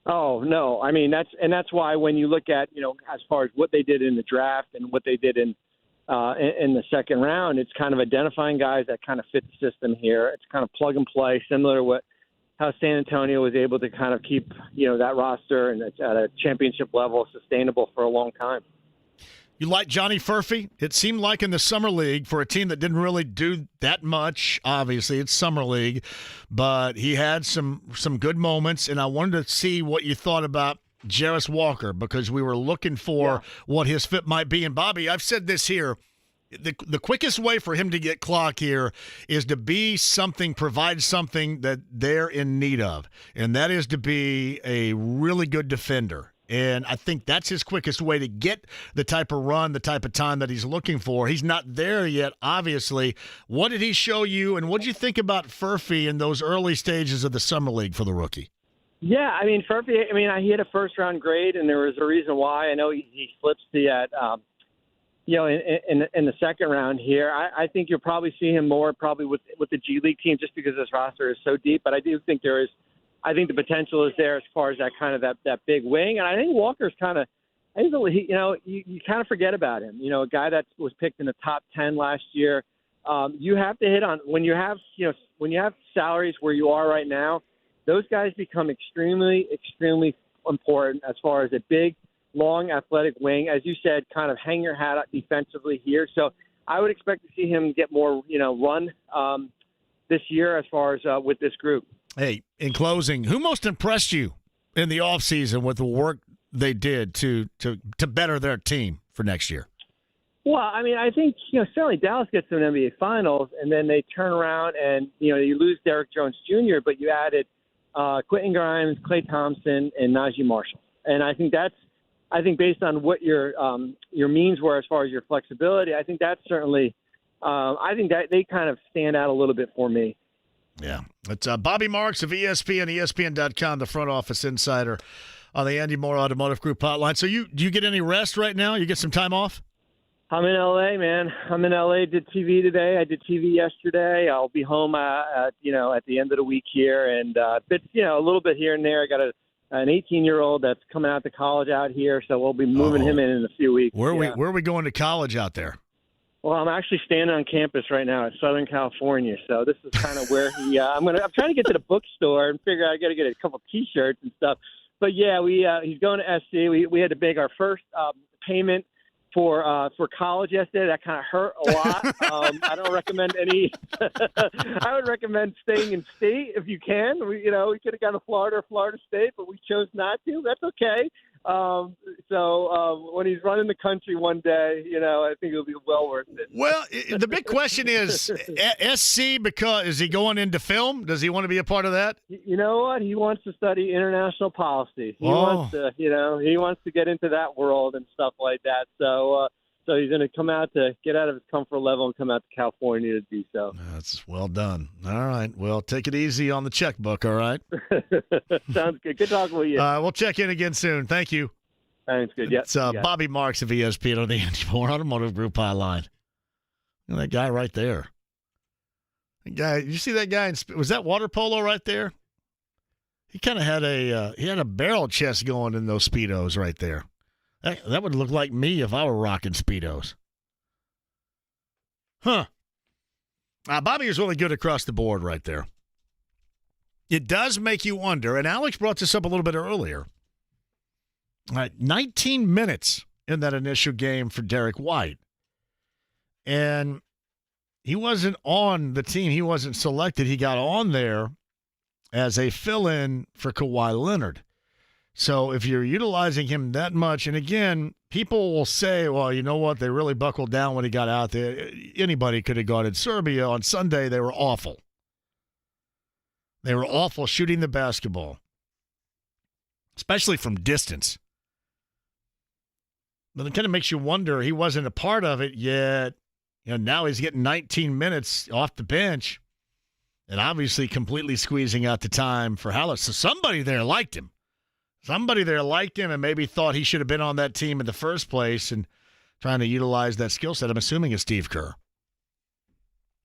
Oh, no. I mean, that's why when you look at, as far as what they did in the draft and what they did in the second round, it's kind of identifying guys that kind of fit the system here. It's kind of plug and play, similar to how San Antonio was able to kind of keep, that roster and at a championship level sustainable for a long time. You like Johnny Furphy? It seemed like in the Summer League, for a team that didn't really do that much, obviously it's Summer League, but he had some good moments, and I wanted to see what you thought about Jarris Walker, because we were looking for what his fit might be. And Bobby, I've said this here, the quickest way for him to get clock here is to be something, provide something that they're in need of, and that is to be a really good defender. And I think that's his quickest way to get the type of run, the type of time that he's looking for. He's not there yet, obviously. What did he show you, and what did you think about Furphy in those early stages of the Summer League for the rookie? Yeah, I mean, Furphy, he had a first-round grade, and there was a reason why. I know he slips in the second round here. I think you'll probably see him more probably with the G League team, just because this roster is so deep. But I do think I think the potential is there as far as that kind of that big wing. And I think Walker's kind of, you kind of forget about him. A guy that was picked in the top 10 last year. You have to hit on when you have salaries where you are right now. Those guys become extremely, extremely important as far as a big, long, athletic wing. As you said, kind of hang your hat up defensively here. So I would expect to see him get more, run this year as far as with this group. Hey, in closing, who most impressed you in the offseason with the work they did to better their team for next year? Well, I think, certainly Dallas gets to an NBA Finals, and then they turn around and, you lose Derrick Jones Jr., but you added Quentin Grimes, Klay Thompson, and Najee Marshall. And I think based on what your means were as far as your flexibility, I think that's certainly I think that they kind of stand out a little bit for me. Yeah. It's Bobby Marks of ESPN, ESPN.com, the front office insider on the Andy Moore Automotive Group hotline. So do you get any rest right now? You get some time off? I'm in L.A., man. I'm in L.A. Did TV today. I did TV yesterday. I'll be home at the end of the week here, and a little bit here and there. I got an 18-year-old that's coming out to college out here, so we'll be moving him in a few weeks. Where are we going to college out there? Well, I'm actually standing on campus right now at Southern California, so this is kind of where I'm trying to get to the bookstore and figure out I got to get a couple T-shirts and stuff. But yeah, he's going to SC. We had to make our first payment for college yesterday. That kind of hurt a lot. I don't recommend any. I would recommend staying in state if you can. We could have gone to Florida or Florida State, but we chose not to. That's okay. So when he's running the country one day, I think it'll be well worth it. Well, the big question is, SC, because is he going into film? Does he want to be a part of that? You know what? He wants to study international policy. He wants to get into that world and stuff like that. So he's going to come out to get out of his comfort level and come out to California to do so. That's well done. All right. Well, take it easy on the checkbook, all right? Sounds good. Good talking with you. We'll check in again soon. Thank you. Thanks. Good. Yeah. It's Bobby Marks of ESPN on the Andy Moore Automotive Group hotline. Look at that guy right there. You see that guy? Was that water polo right there? He kind of had a barrel chest going in those Speedos right there. That would look like me if I were rocking Speedos. Huh. Bobby is really good across the board right there. It does make you wonder, and Alex brought this up a little bit earlier. 19 minutes in that initial game for Derek White. And he wasn't on the team. He wasn't selected. He got on there as a fill-in for Kawhi Leonard. So if you're utilizing him that much, and again, people will say, well, you know what? They really buckled down when he got out there. Anybody could have gone in Serbia. On Sunday, they were awful. They were awful shooting the basketball, especially from distance. But it kind of makes you wonder, he wasn't a part of it yet. Now he's getting 19 minutes off the bench and obviously completely squeezing out the time for Hallis. So somebody there liked him. Somebody there liked him and maybe thought he should have been on that team in the first place and trying to utilize that skill set. I'm assuming it's Steve Kerr.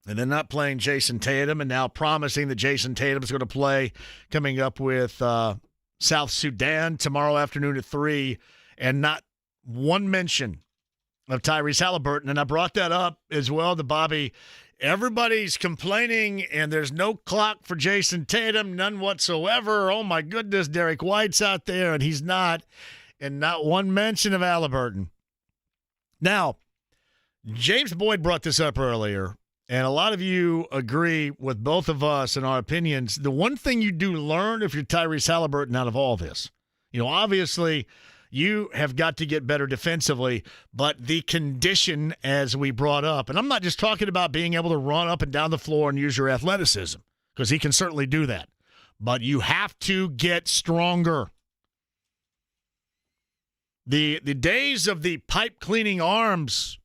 And then not playing Jason Tatum and now promising that Jason Tatum is going to play coming up with South Sudan tomorrow afternoon at 3 and not one mention of Tyrese Halliburton. And I brought that up as well to Bobby. Everybody's complaining, and there's no clock for Jason Tatum, none whatsoever. Oh, my goodness, Derek White's out there, and he's not. And not one mention of Halliburton. Now, James Boyd brought this up earlier, and a lot of you agree with both of us in our opinions. The one thing you do learn if you're Tyrese Halliburton out of all this, obviously – you have got to get better defensively, but the condition, as we brought up, and I'm not just talking about being able to run up and down the floor and use your athleticism, because he can certainly do that, but you have to get stronger. The days of the pipe cleaning arms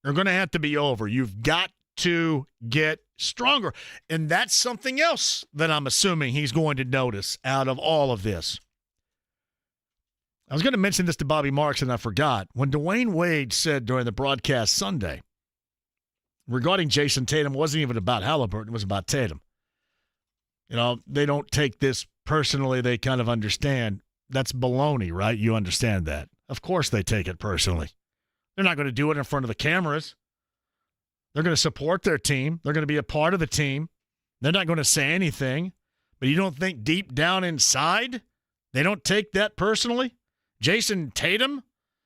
are going to have to be over. You've got to get stronger, and that's something else that I'm assuming he's going to notice out of all of this. I was going to mention this to Bobby Marks, and I forgot. When Dwayne Wade said during the broadcast Sunday regarding Jason Tatum, it wasn't even about Halliburton. It was about Tatum. They don't take this personally. They kind of understand. That's baloney, right? You understand that. Of course they take it personally. They're not going to do it in front of the cameras. They're going to support their team. They're going to be a part of the team. They're not going to say anything. But you don't think deep down inside they don't take that personally? Jason Tatum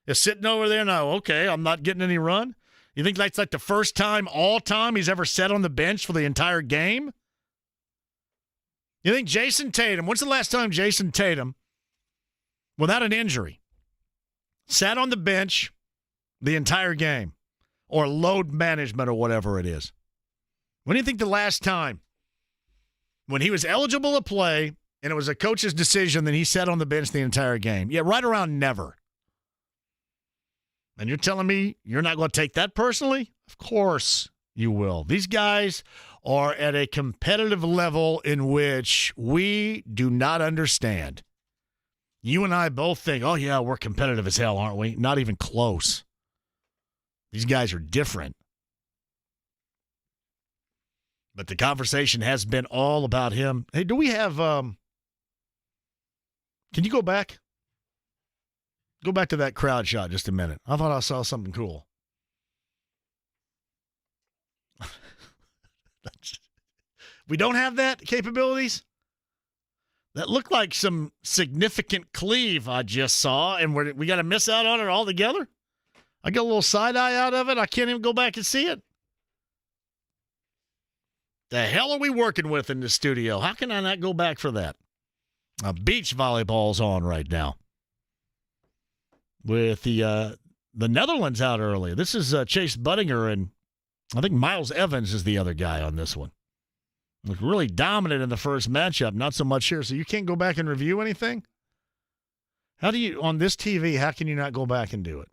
is sitting over there now, okay, I'm not getting any run. You think that's like the first time all time he's ever sat on the bench for the entire game? You think Jason Tatum, when's the last time Jason Tatum, without an injury, sat on the bench the entire game or load management or whatever it is? When do you think the last time when he was eligible to play and it was a coach's decision that he sat on the bench the entire game? Yeah, right around never. And you're telling me you're not going to take that personally? Of course you will. These guys are at a competitive level in which we do not understand. You and I both think, oh, yeah, we're competitive as hell, aren't we? Not even close. These guys are different. But the conversation has been all about him. Hey, do we have can you go back? Go back to that crowd shot just a minute. I thought I saw something cool. We don't have that capabilities? That looked like some significant cleave I just saw, and we got to miss out on it altogether? I got a little side-eye out of it. I can't even go back and see it. The hell are we working with in the studio? How can I not go back for that? Beach volleyball's on right now with the Netherlands out early. This is Chase Buttinger, and I think Miles Evans is the other guy on this one. Looked really dominant in the first matchup, not so much here. So you can't go back and review anything? How do you, on this TV, how can you not go back and do it?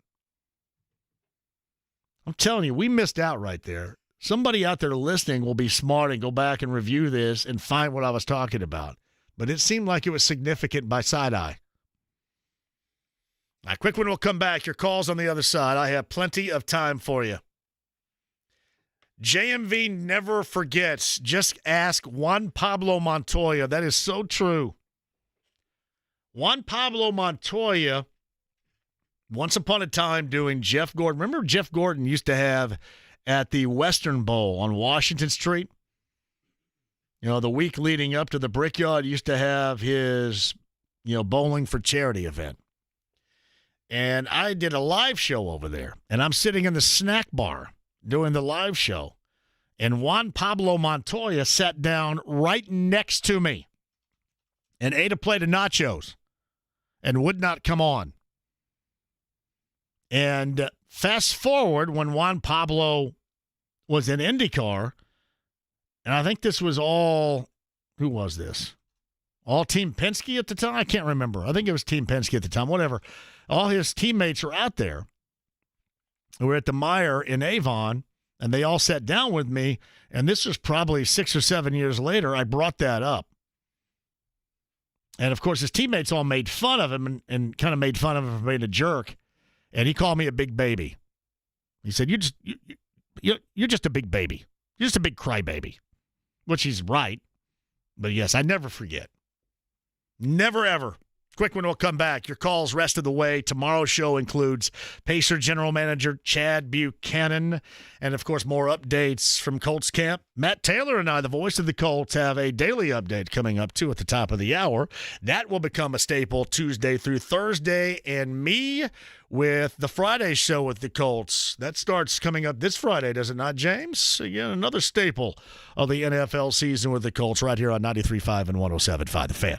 I'm telling you, we missed out right there. Somebody out there listening will be smart and go back and review this and find what I was talking about. But it seemed like it was significant by side-eye. A quick one will come back. Your calls on the other side. I have plenty of time for you. JMV never forgets. Just ask Juan Pablo Montoya. That is so true. Juan Pablo Montoya, once upon a time doing Jeff Gordon. Remember Jeff Gordon used to have at the Western Bowl on Washington Street? You know, the week leading up to the Brickyard, used to have his, bowling for charity event. And I did a live show over there. And I'm sitting in the snack bar doing the live show. And Juan Pablo Montoya sat down right next to me and ate a plate of nachos and would not come on. And fast forward when Juan Pablo was in IndyCar, and I think this was all, who was this? All Team Penske at the time? I can't remember. I think it was Team Penske at the time, whatever. All his teammates were out there who were at the Meijer in Avon, and they all sat down with me, and this was probably 6 or 7 years later, I brought that up. And, of course, his teammates all made fun of him and kind of made fun of him for being a jerk, and he called me a big baby. He said, you're just a big baby. You're just a big crybaby, which he's right. But, yes, I never forget. Never, ever. Quick one will come back. Your calls rest of the way. Tomorrow's show includes Pacer General Manager Chad Buchanan and, of course, more updates from Colts camp. Matt Taylor and I, the voice of the Colts, have a daily update coming up, too, at the top of the hour. That will become a staple Tuesday through Thursday. And me with the Friday show with the Colts. That starts coming up this Friday, does it not, James? Again, another staple of the NFL season with the Colts right here on 93.5 and 107.5 The Fan.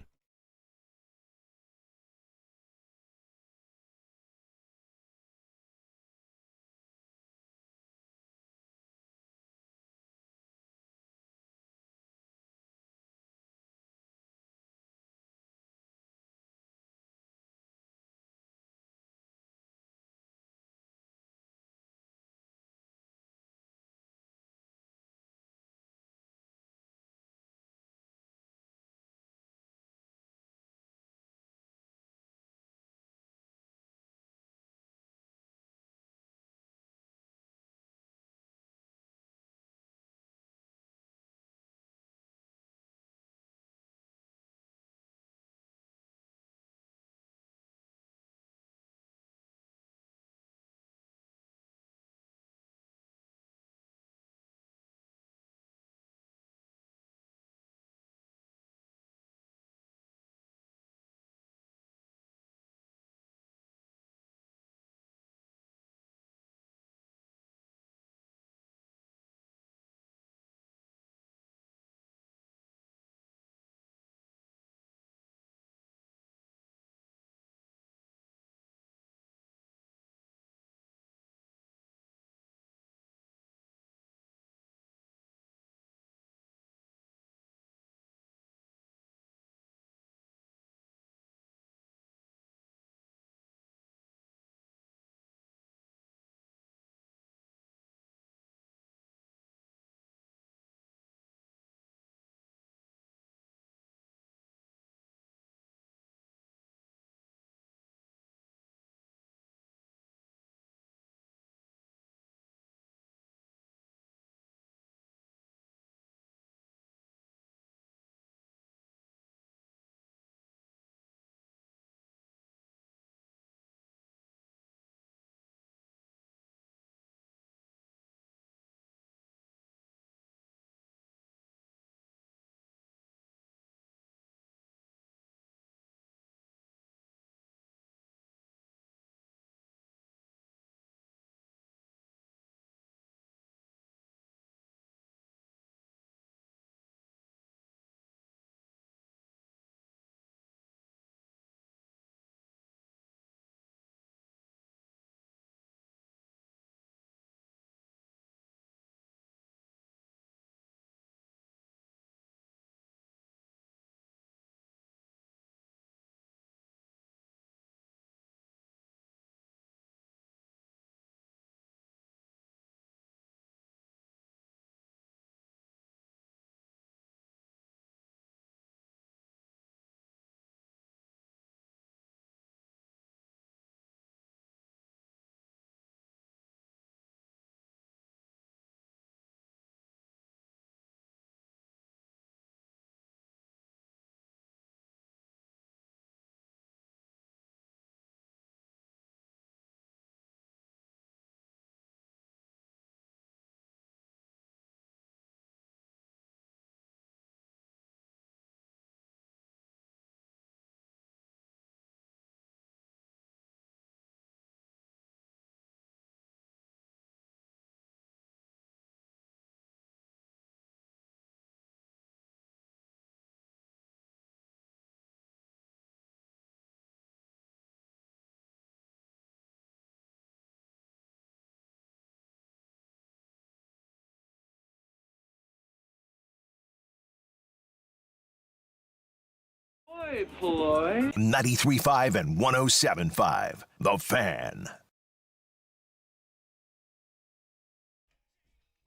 93.5 and 107.5. The Fan.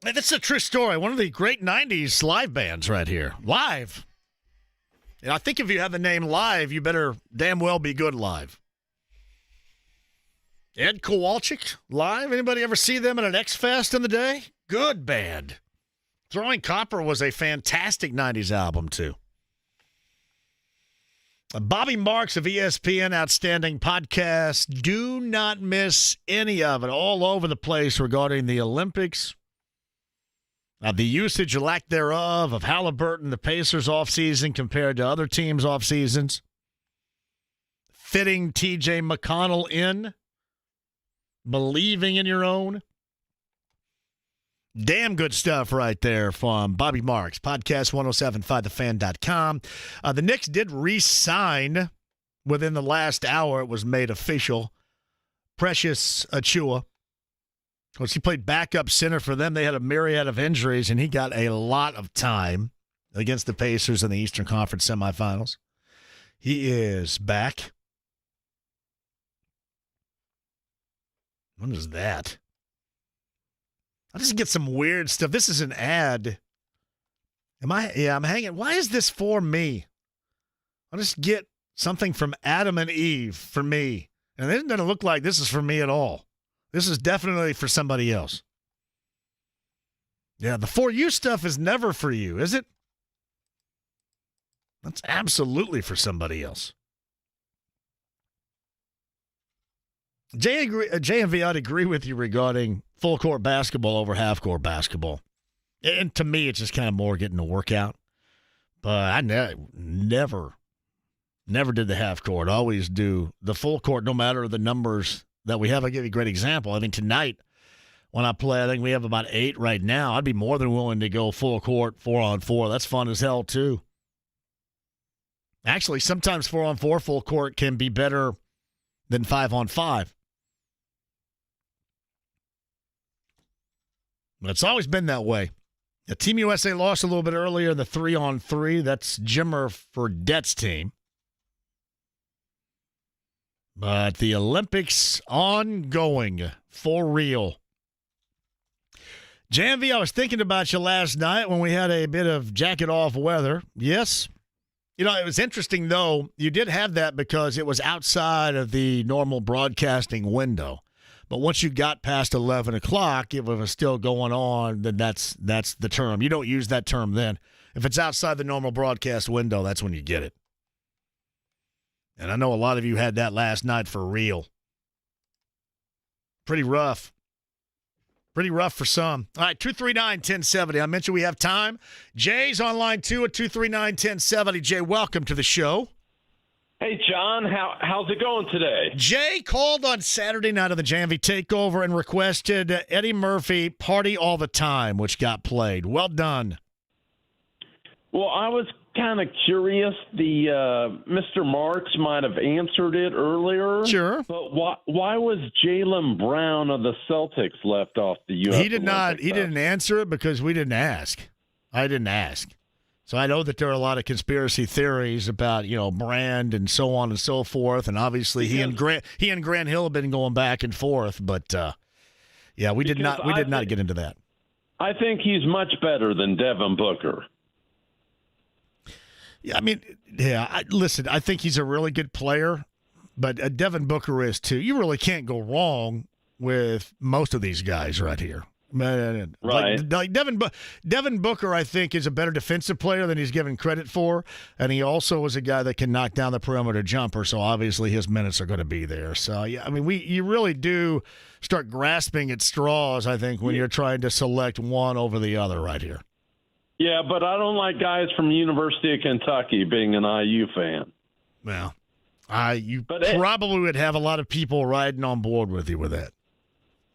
Hey, this is a true story. One of the great 90s live bands right here. Live. And I think if you have the name Live, you better damn well be good live. Ed Kowalczyk, Live. Anybody ever see them at an X-Fest in the day? Good band. Throwing Copper was a fantastic 90s album, too. Bobby Marks of ESPN, outstanding podcast. Do not miss any of it. All over the place regarding the Olympics. The usage or lack thereof of Halliburton, the Pacers offseason compared to other teams' offseasons. Fitting T.J. McConnell in. Believing in your own. Damn good stuff right there from Bobby Marks. Podcast 1075thefan.com. The Knicks did re-sign within the last hour. It was made official. Precious Achiuwa. Of course, he played backup center for them. They had a myriad of injuries, and he got a lot of time against the Pacers in the Eastern Conference semifinals. He is back. What is that? I'll just get some weird stuff. This is an ad. I'm hanging. Why is this for me? I'll just get something from Adam and Eve for me. And it doesn't look like this is for me at all. This is definitely for somebody else. Yeah, the For You stuff is never for you, is it? That's absolutely for somebody else. JMV, I'd agree with you regarding full court basketball over half court basketball. And to me, it's just kind of more getting a workout. But I never did the half court. Always do the full court, no matter the numbers that we have. I'll give you a great example. I mean, tonight when I play, I think we have about 8 right now. I'd be more than willing to go full court 4-on-4. That's fun as hell, too. Actually, sometimes 4-on-4 full court can be better than 5-on-5. But it's always been that way. Team USA lost a little bit earlier in the 3-on-3. That's Jimmer Fredette's team. But the Olympics ongoing for real. JMV, I was thinking about you last night when we had a bit of jacket off weather. Yes. You know, it was interesting, though. You did have that because it was outside of the normal broadcasting window. But once you got past 11 o'clock, if it was still going on, then that's the term. You don't use that term then. If it's outside the normal broadcast window, that's when you get it. And I know a lot of you had that last night for real. Pretty rough. Pretty rough for some. All right, 239-1070. I mentioned we have time. Jay's on line 2 at 239-1070. Jay, welcome to the show. Hey, John. How's it going today? Jay called on Saturday night of the JMV Takeover and requested Eddie Murphy Party All the Time, which got played. Well done. Well, I was kind of curious. The Mr. Marks might have answered it earlier. Sure. But why was Jaylen Brown of the Celtics left off the U.S. He did not. He didn't answer it because we didn't ask. I didn't ask. So I know that there are a lot of conspiracy theories about, Brand and so on and so forth, and obviously he and Grant Hill have been going back and forth, but we did not get into that. I think he's much better than Devin Booker. Yeah, I mean, listen, I think he's a really good player, but Devin Booker is too. You really can't go wrong with most of these guys right here. Right. Like Devin Booker, I think, is a better defensive player than he's given credit for, and he also is a guy that can knock down the perimeter jumper, so obviously his minutes are going to be there. So, yeah, I mean, you really do start grasping at straws, I think, when you're trying to select one over the other right here. Yeah, but I don't like guys from University of Kentucky being an IU fan. Well, you probably would have a lot of people riding on board with you with that.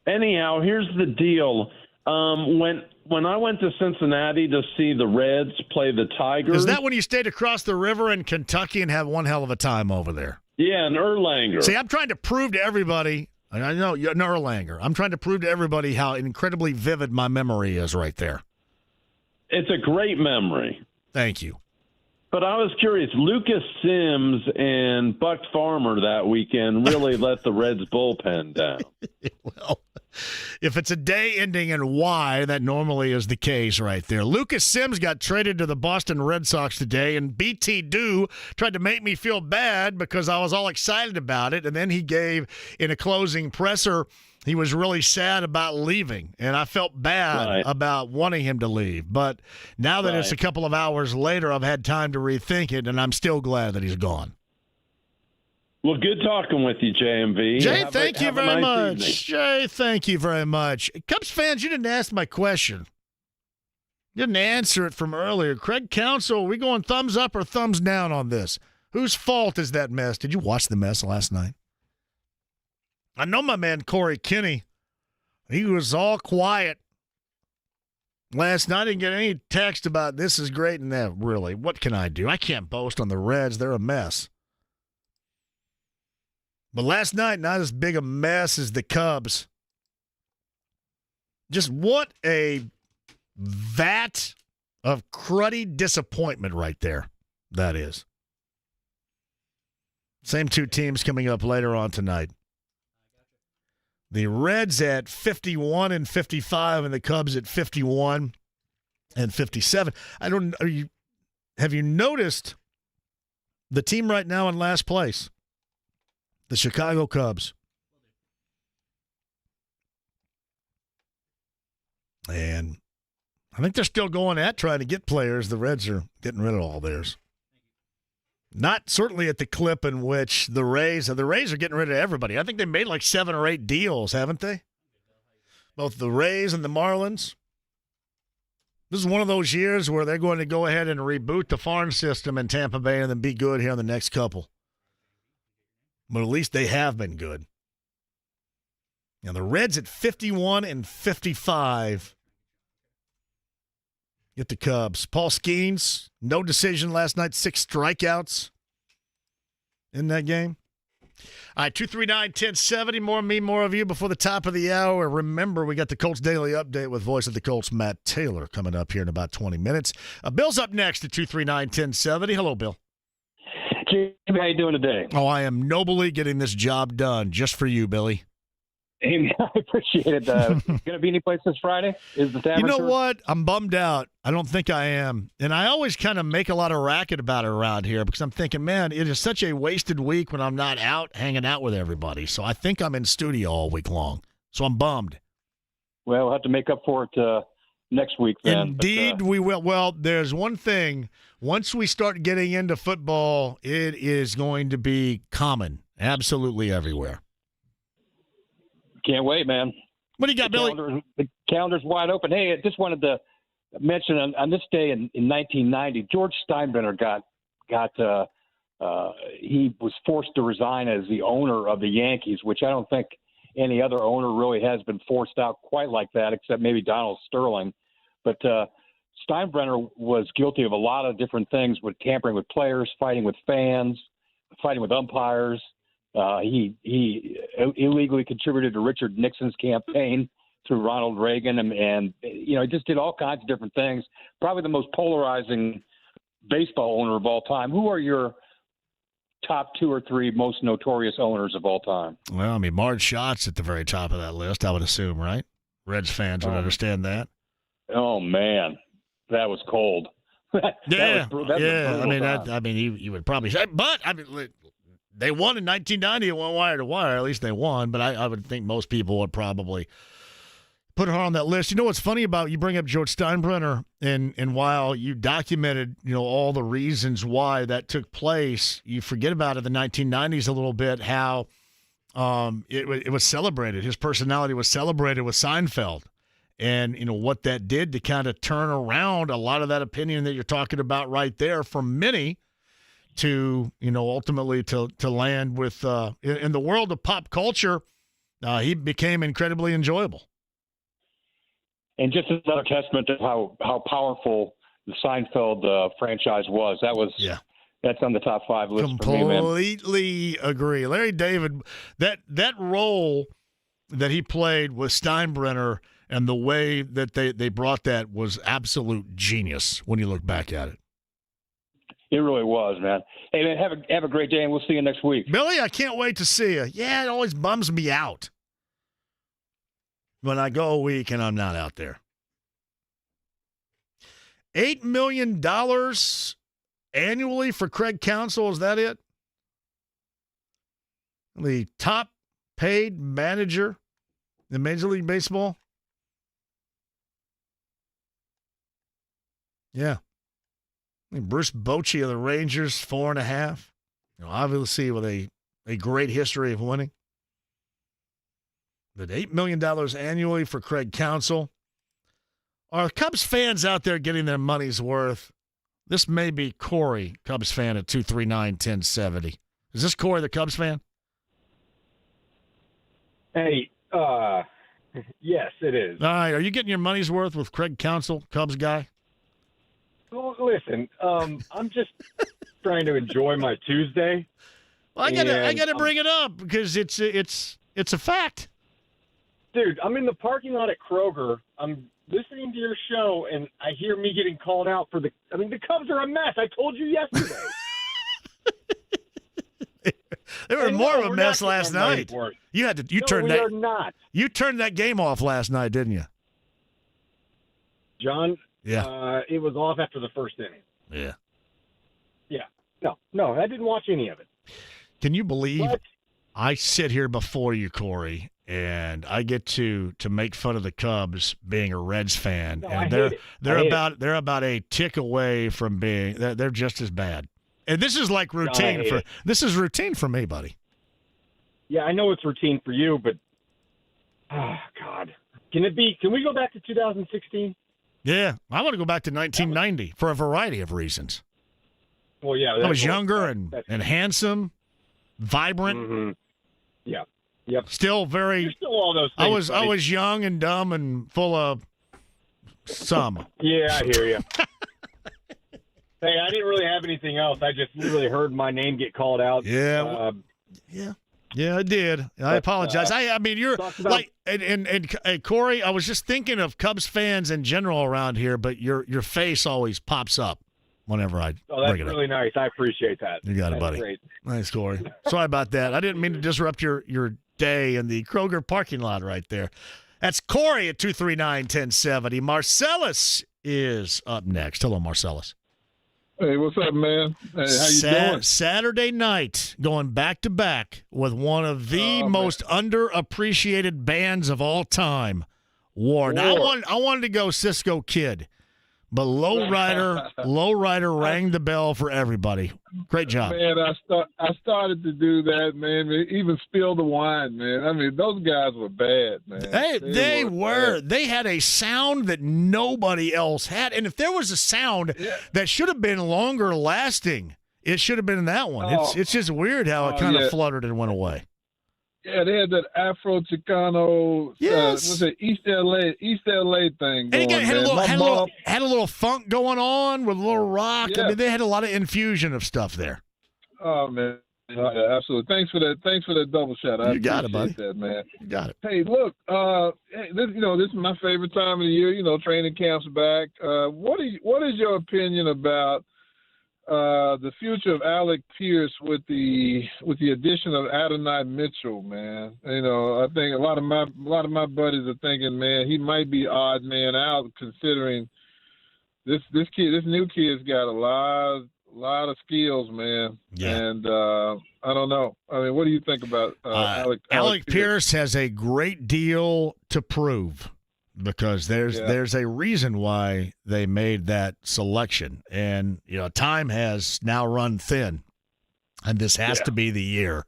Anyhow, here's the deal. When I went to Cincinnati to see the Reds play the Tigers. Is that when you stayed across the river in Kentucky and had one hell of a time over there? Yeah, in Erlanger. See, I'm trying to prove to everybody, I know you're in Erlanger. I'm trying to prove to everybody how incredibly vivid my memory is right there. It's a great memory. Thank you. But I was curious, Lucas Sims and Buck Farmer that weekend really let the Reds bullpen down. Well, if it's a day ending in Y, that normally is the case right there. Lucas Sims got traded to the Boston Red Sox today, and BT Dew tried to make me feel bad because I was all excited about it, and then he gave, in a closing presser, he was really sad about leaving, and I felt bad about wanting him to leave. But now that it's a couple of hours later, I've had time to rethink it, and I'm still glad that he's gone. Well, good talking with you, JMV. Jay, thank you very much. Jay, thank you very much. Cubs fans, you didn't ask my question. You didn't answer it from earlier. Craig Counsell, are we going thumbs up or thumbs down on this? Whose fault is that mess? Did you watch the mess last night? I know my man Corey Kinney. He was all quiet last night. I didn't get any text about this is great and that. Really, what can I do? I can't boast on the Reds. They're a mess. But last night, not as big a mess as the Cubs. Just what a vat of cruddy disappointment right there. That is. Same two teams coming up later on tonight. The Reds at 51 and 55, and the Cubs at 51 and 57. Have you noticed the team right now in last place? The Chicago Cubs. And I think they're still going at trying to get players. The Reds are getting rid of all theirs. Not certainly at the clip in which the Rays are getting rid of everybody. I think they made like 7 or 8 deals, haven't they? Both the Rays and the Marlins. This is one of those years where they're going to go ahead and reboot the farm system in Tampa Bay and then be good here in the next couple. But at least they have been good. Now the Reds at 51 and 55. Get the Cubs. Paul Skeens, no decision last night, 6 strikeouts in that game. All right, 239-1070. More of me, more of you before the top of the hour. Remember, we got the Colts Daily Update with voice of the Colts, Matt Taylor, coming up here in about 20 minutes. Bill's up next at 239-1070. Hello, Bill. Jim, how you doing today? Oh, I am nobly getting this job done just for you, Billy. Hey, I appreciate it. Going to be any place this Friday? Is the tavern? You know what? I'm bummed out. I don't think I am. And I always kind of make a lot of racket about it around here because I'm thinking, man, it is such a wasted week when I'm not out hanging out with everybody. So I think I'm in studio all week long. So I'm bummed. Well, we'll have to make up for it next week then. Indeed, we will. Well, there's one thing. Once we start getting into football, it is going to be common absolutely everywhere. Can't wait, man. What do you got, Billy? The calendar's wide open. Hey, I just wanted to mention on this day in 1990, George Steinbrenner he was forced to resign as the owner of the Yankees, which I don't think any other owner really has been forced out quite like that, except maybe Donald Sterling. But Steinbrenner was guilty of a lot of different things, with tampering with players, fighting with fans, fighting with umpires. He illegally contributed to Richard Nixon's campaign through Ronald Reagan, and he just did all kinds of different things. Probably the most polarizing baseball owner of all time. Who are your top 2 or 3 most notorious owners of all time? Well, I mean, Marge Schott's at the very top of that list, I would assume, right? Reds fans would understand that. Oh man, that was cold. Yeah. I mean, you would probably say, but I mean, they won in 1990 and went wire to wire. At least they won, but I would think most people would probably put her on that list. You know what's funny about you bring up George Steinbrenner, and while you documented, all the reasons why that took place, you forget about it in the 1990s a little bit, how it was celebrated. His personality was celebrated with Seinfeld. And, what that did to kind of turn around a lot of that opinion that you're talking about right there from many to, ultimately to land with, in the world of pop culture, he became incredibly enjoyable. And just another testament to how powerful the Seinfeld franchise was. That's on the top 5 list for me, man. Completely agree. Larry David, that role that he played with Steinbrenner and the way that they brought that was absolute genius when you look back at it. It really was, man. Hey, man, have a great day, and we'll see you next week. Billy, I can't wait to see you. Yeah, it always bums me out when I go a week and I'm not out there. $8 million annually for Craig Counsell, is that it? The top paid manager in Major League Baseball? Yeah. I mean, Bruce Bochy of the Rangers, 4.5. Obviously with a great history of winning. But $8 million annually for Craig Counsell. Are Cubs fans out there getting their money's worth? This may be Corey, Cubs fan at 239-1070. Is this Corey, the Cubs fan? Hey, yes, it is. All right, are you getting your money's worth with Craig Counsell, Cubs guy? Well, listen, I'm just trying to enjoy my Tuesday. Well, I gotta bring it up because it's a fact. Dude, I'm in the parking lot at Kroger. I'm listening to your show, and I hear me getting called out for the Cubs are a mess. I told you yesterday. They were more of a mess last night. You turned that game off last night, didn't you? John? Yeah. It was off after the first inning. Yeah. Yeah. No, I didn't watch any of it. Can you believe I sit here before you, Corey, and I get to make fun of the Cubs being a Reds fan, and they're about a tick away from being they're just as bad. And this is like routine routine for me, buddy. Yeah, I know it's routine for you, but oh God. Can we go back to 2016? Yeah, I want to go back to 1990 for a variety of reasons. Well, yeah. I was younger and handsome, vibrant. Mm-hmm. Yeah. Yep. Still very. You're still all those things. I was young and dumb and full of some. Yeah, I hear you. Hey, I didn't really have anything else. I just literally heard my name get called out. Yeah. Yeah, I did. I apologize. I mean, you're like, and Corey, I was just thinking of Cubs fans in general around here, but your face always pops up whenever I bring it up. Oh, that's really nice. I appreciate that. You got it, buddy. Great. Nice, Corey. Sorry about that. I didn't mean to disrupt your day in the Kroger parking lot right there. That's Corey at 239-1070. Marcellus is up next. Hello, Marcellus. Hey, what's up, man? Hey, how you doing? Saturday night, going back-to-back with one of the most underappreciated bands of all time, War. Now, I wanted to go Cisco Kid, but Lowrider rang the bell for everybody. Great job. Man, I started to do that, man. Even Spill the Wine, man. I mean, those guys were bad, man. They were. They had a sound that nobody else had. And if there was a sound that should have been longer lasting, it should have been that one. It's just weird how it kind of fluttered and went away. Yeah, they had that Afro Chicano, what's it, East LA thing going. And had a little funk going on with a little rock. Yeah. I mean, they had a lot of infusion of stuff there. Oh man, yeah, absolutely. Thanks for that double shot. You got it, buddy. That, man. You got it. Hey, look, this is my favorite time of the year. Training camp's back. What is your opinion about the future of Alec Pierce with the addition of Adonai Mitchell, man? I think a lot of my buddies are thinking, man, he might be odd man out, considering this new kid's got a lot of skills, man. Yeah. And I don't know. I mean, what do you think about Alec Pierce has a great deal to prove, because there's a reason why they made that selection. And, time has now run thin, and this has to be the year.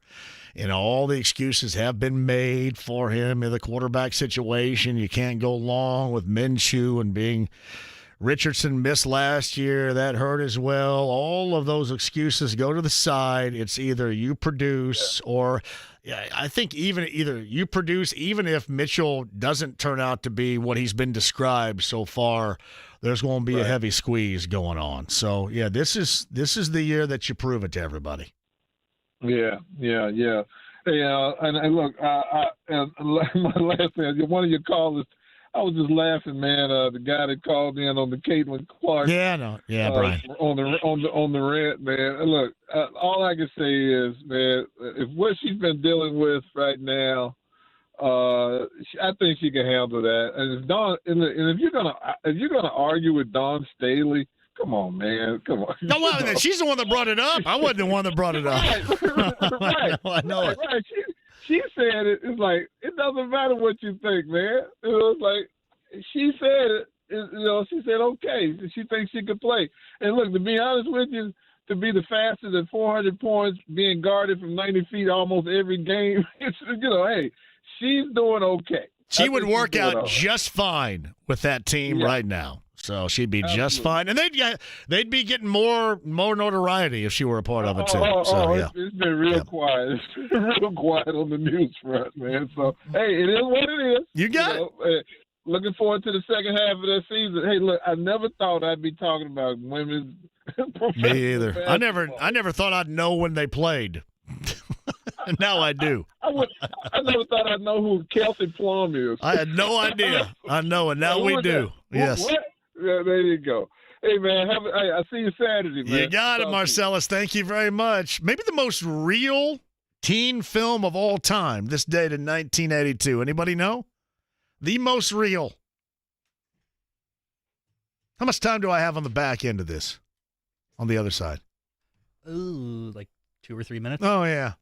All the excuses have been made for him in the quarterback situation. You can't go long with Minshew and being Richardson missed last year. That hurt as well. All of those excuses go to the side. It's either you produce or I think either you produce, even if Mitchell doesn't turn out to be what he's been described so far, there's going to be a heavy squeeze going on. So, yeah, this is the year that you prove it to everybody. Yeah. Hey, and look, my last thing, one of your callers, I was just laughing, man. The guy that called in on the Caitlin Clark. Yeah, I know. Yeah, Brian. On the rant, man. Look, all I can say is, man, if what she's been dealing with right now, I think she can handle that. And if if you're gonna argue with Dawn Staley, come on, man, come on. No, well, she's the one that brought it up. I wasn't the one that brought it up. Right. I know it. Right. She said it. It's like it doesn't matter what you think, man. It's like she said it. She said okay. She thinks she could play. And look, to be honest with you, to be the fastest at 400 points, being guarded from 90 feet almost every game, hey, she's doing okay. She would work out just fine with that team right now. So she'd be just fine, and they'd be getting more notoriety if she were a part of it too. It's been real quiet. It's been real quiet on the news front, man. So hey, it is what it is. You got it. Looking forward to the second half of that season. Hey, look, I never thought I'd be talking about women's. Me either. Basketball. I never thought I'd know when they played. Now I do. I never thought I'd know who Kelsey Plum is. I had no idea. I know, and now we do. Yes. What? Yeah, there you go. Hey, man, I see you Saturday, man. You got it, Marcellus. Thank you very much. Maybe the most real teen film of all time, this date in 1982. Anybody know? The most real. How much time do I have on the back end of this? On the other side? Ooh, like 2 or 3 minutes? Oh, yeah.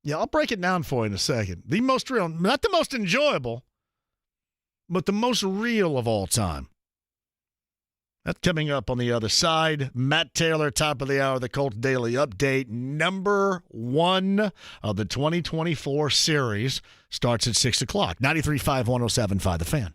Yeah, I'll break it down for you in a second. The most real, not the most enjoyable, but the most real of all time. That's coming up on the other side. Matt Taylor, top of the hour, the Colts Daily Update. Number 1 of the 2024 series starts at 6 o'clock. 93.5, 107.5, The Fan.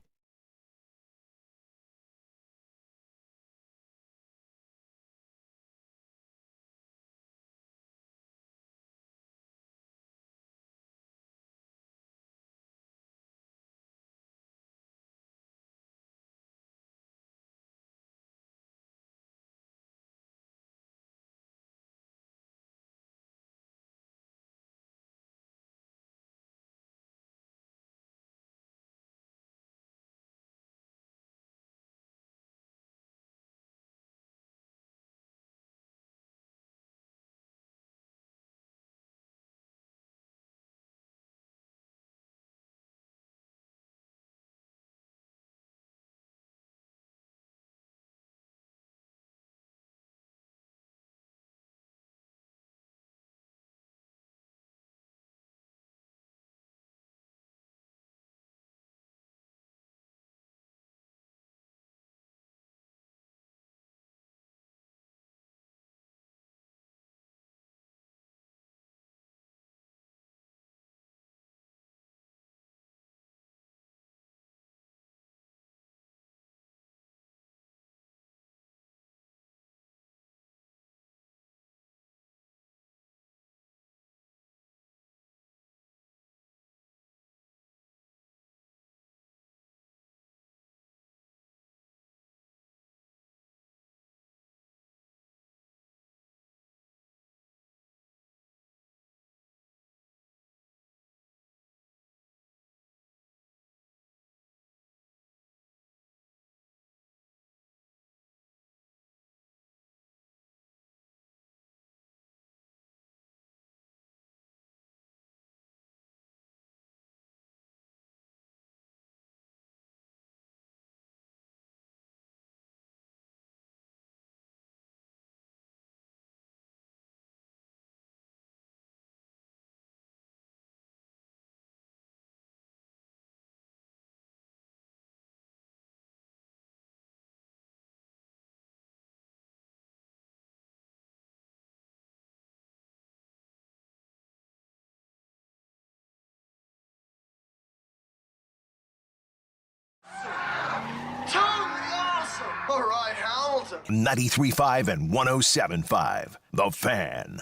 All right, Hamilton. 93.5 and 107.5. The Fan.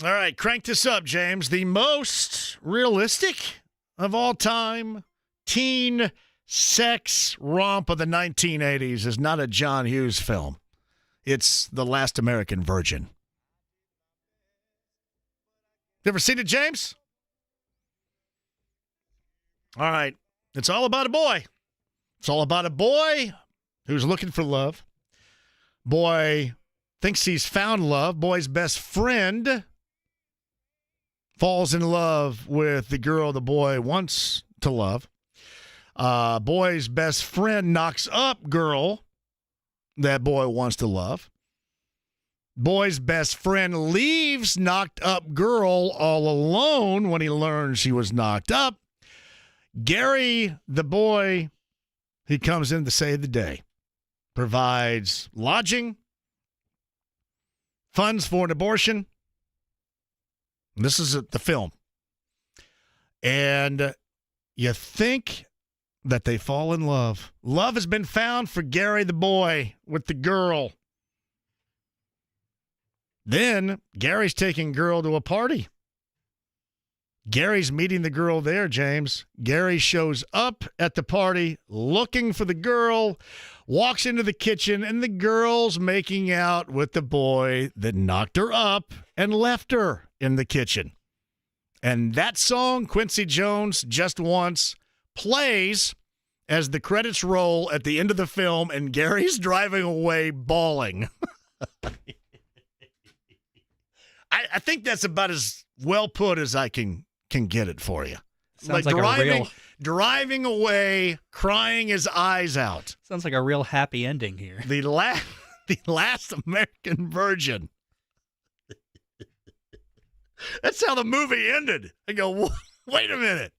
All right, crank this up, James. The most realistic of all time teen sex romp of the 1980s is not a John Hughes film. It's The Last American Virgin. You ever seen it, James? All right. It's all about a boy It's all about a boy who's looking for love. Boy thinks he's found love. Boy's best friend falls in love with the girl the boy wants to love. Boy's best friend knocks up girl that boy wants to love. Boy's best friend leaves knocked up girl all alone when he learns she was knocked up. Gary, the boy, he comes in to save the day. Provides lodging, funds for an abortion. This is the film. And you think that they fall in love. Love has been found for Gary the boy with the girl. Then Gary's taking girl to a party. Gary's meeting the girl there, James. Gary shows up at the party looking for the girl, walks into the kitchen, and the girl's making out with the boy that knocked her up and left her in the kitchen. And that song, Quincy Jones, Just Once, plays as the credits roll at the end of the film, and Gary's driving away bawling. I think that's about as well put as I can get it for you. Sounds like driving away, crying his eyes out. Sounds like a real happy ending here. The last American Virgin. That's how the movie ended. I go, wait a minute.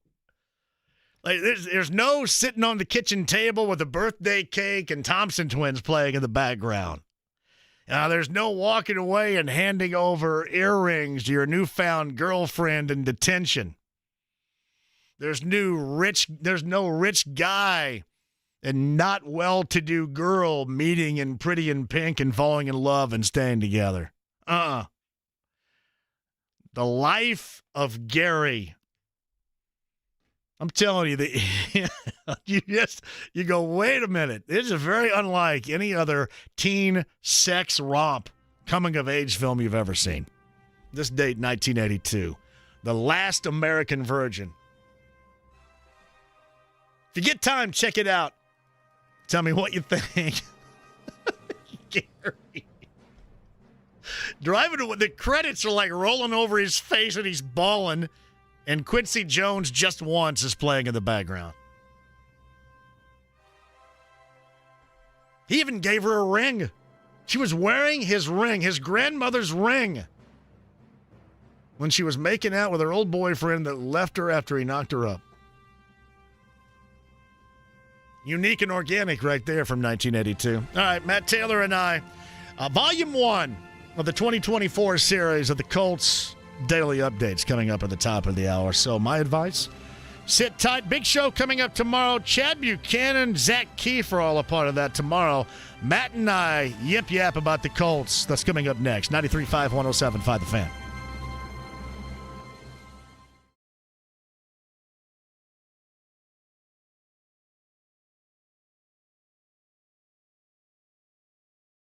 Like there's no sitting on the kitchen table with a birthday cake and Thompson Twins playing in the background. There's no walking away and handing over earrings to your newfound girlfriend in detention. There's no rich guy and not well-to-do girl meeting in Pretty in Pink and falling in love and staying together. The life of Gary. I'm telling you, you go, wait a minute. This is very unlike any other teen sex romp coming-of-age film you've ever seen. This date, 1982. The Last American Virgin. If you get time, check it out. Tell me what you think. Gary. Driving to the credits are like rolling over his face and he's bawling. And Quincy Jones, Just Once, is playing in the background. He even gave her a ring. She was wearing his ring, his grandmother's ring, when she was making out with her old boyfriend that left her after he knocked her up. Unique and organic right there from 1982. All right, Matt Taylor and I. Volume 1 of the 2024 series of the Colts Daily Updates coming up at the top of the hour. So my advice, sit tight. Big show coming up tomorrow. Chad Buchanan, Zach Keefe are all a part of that tomorrow. Matt and I yip-yap about the Colts. That's coming up next. 93.5, 107.5 The Fan.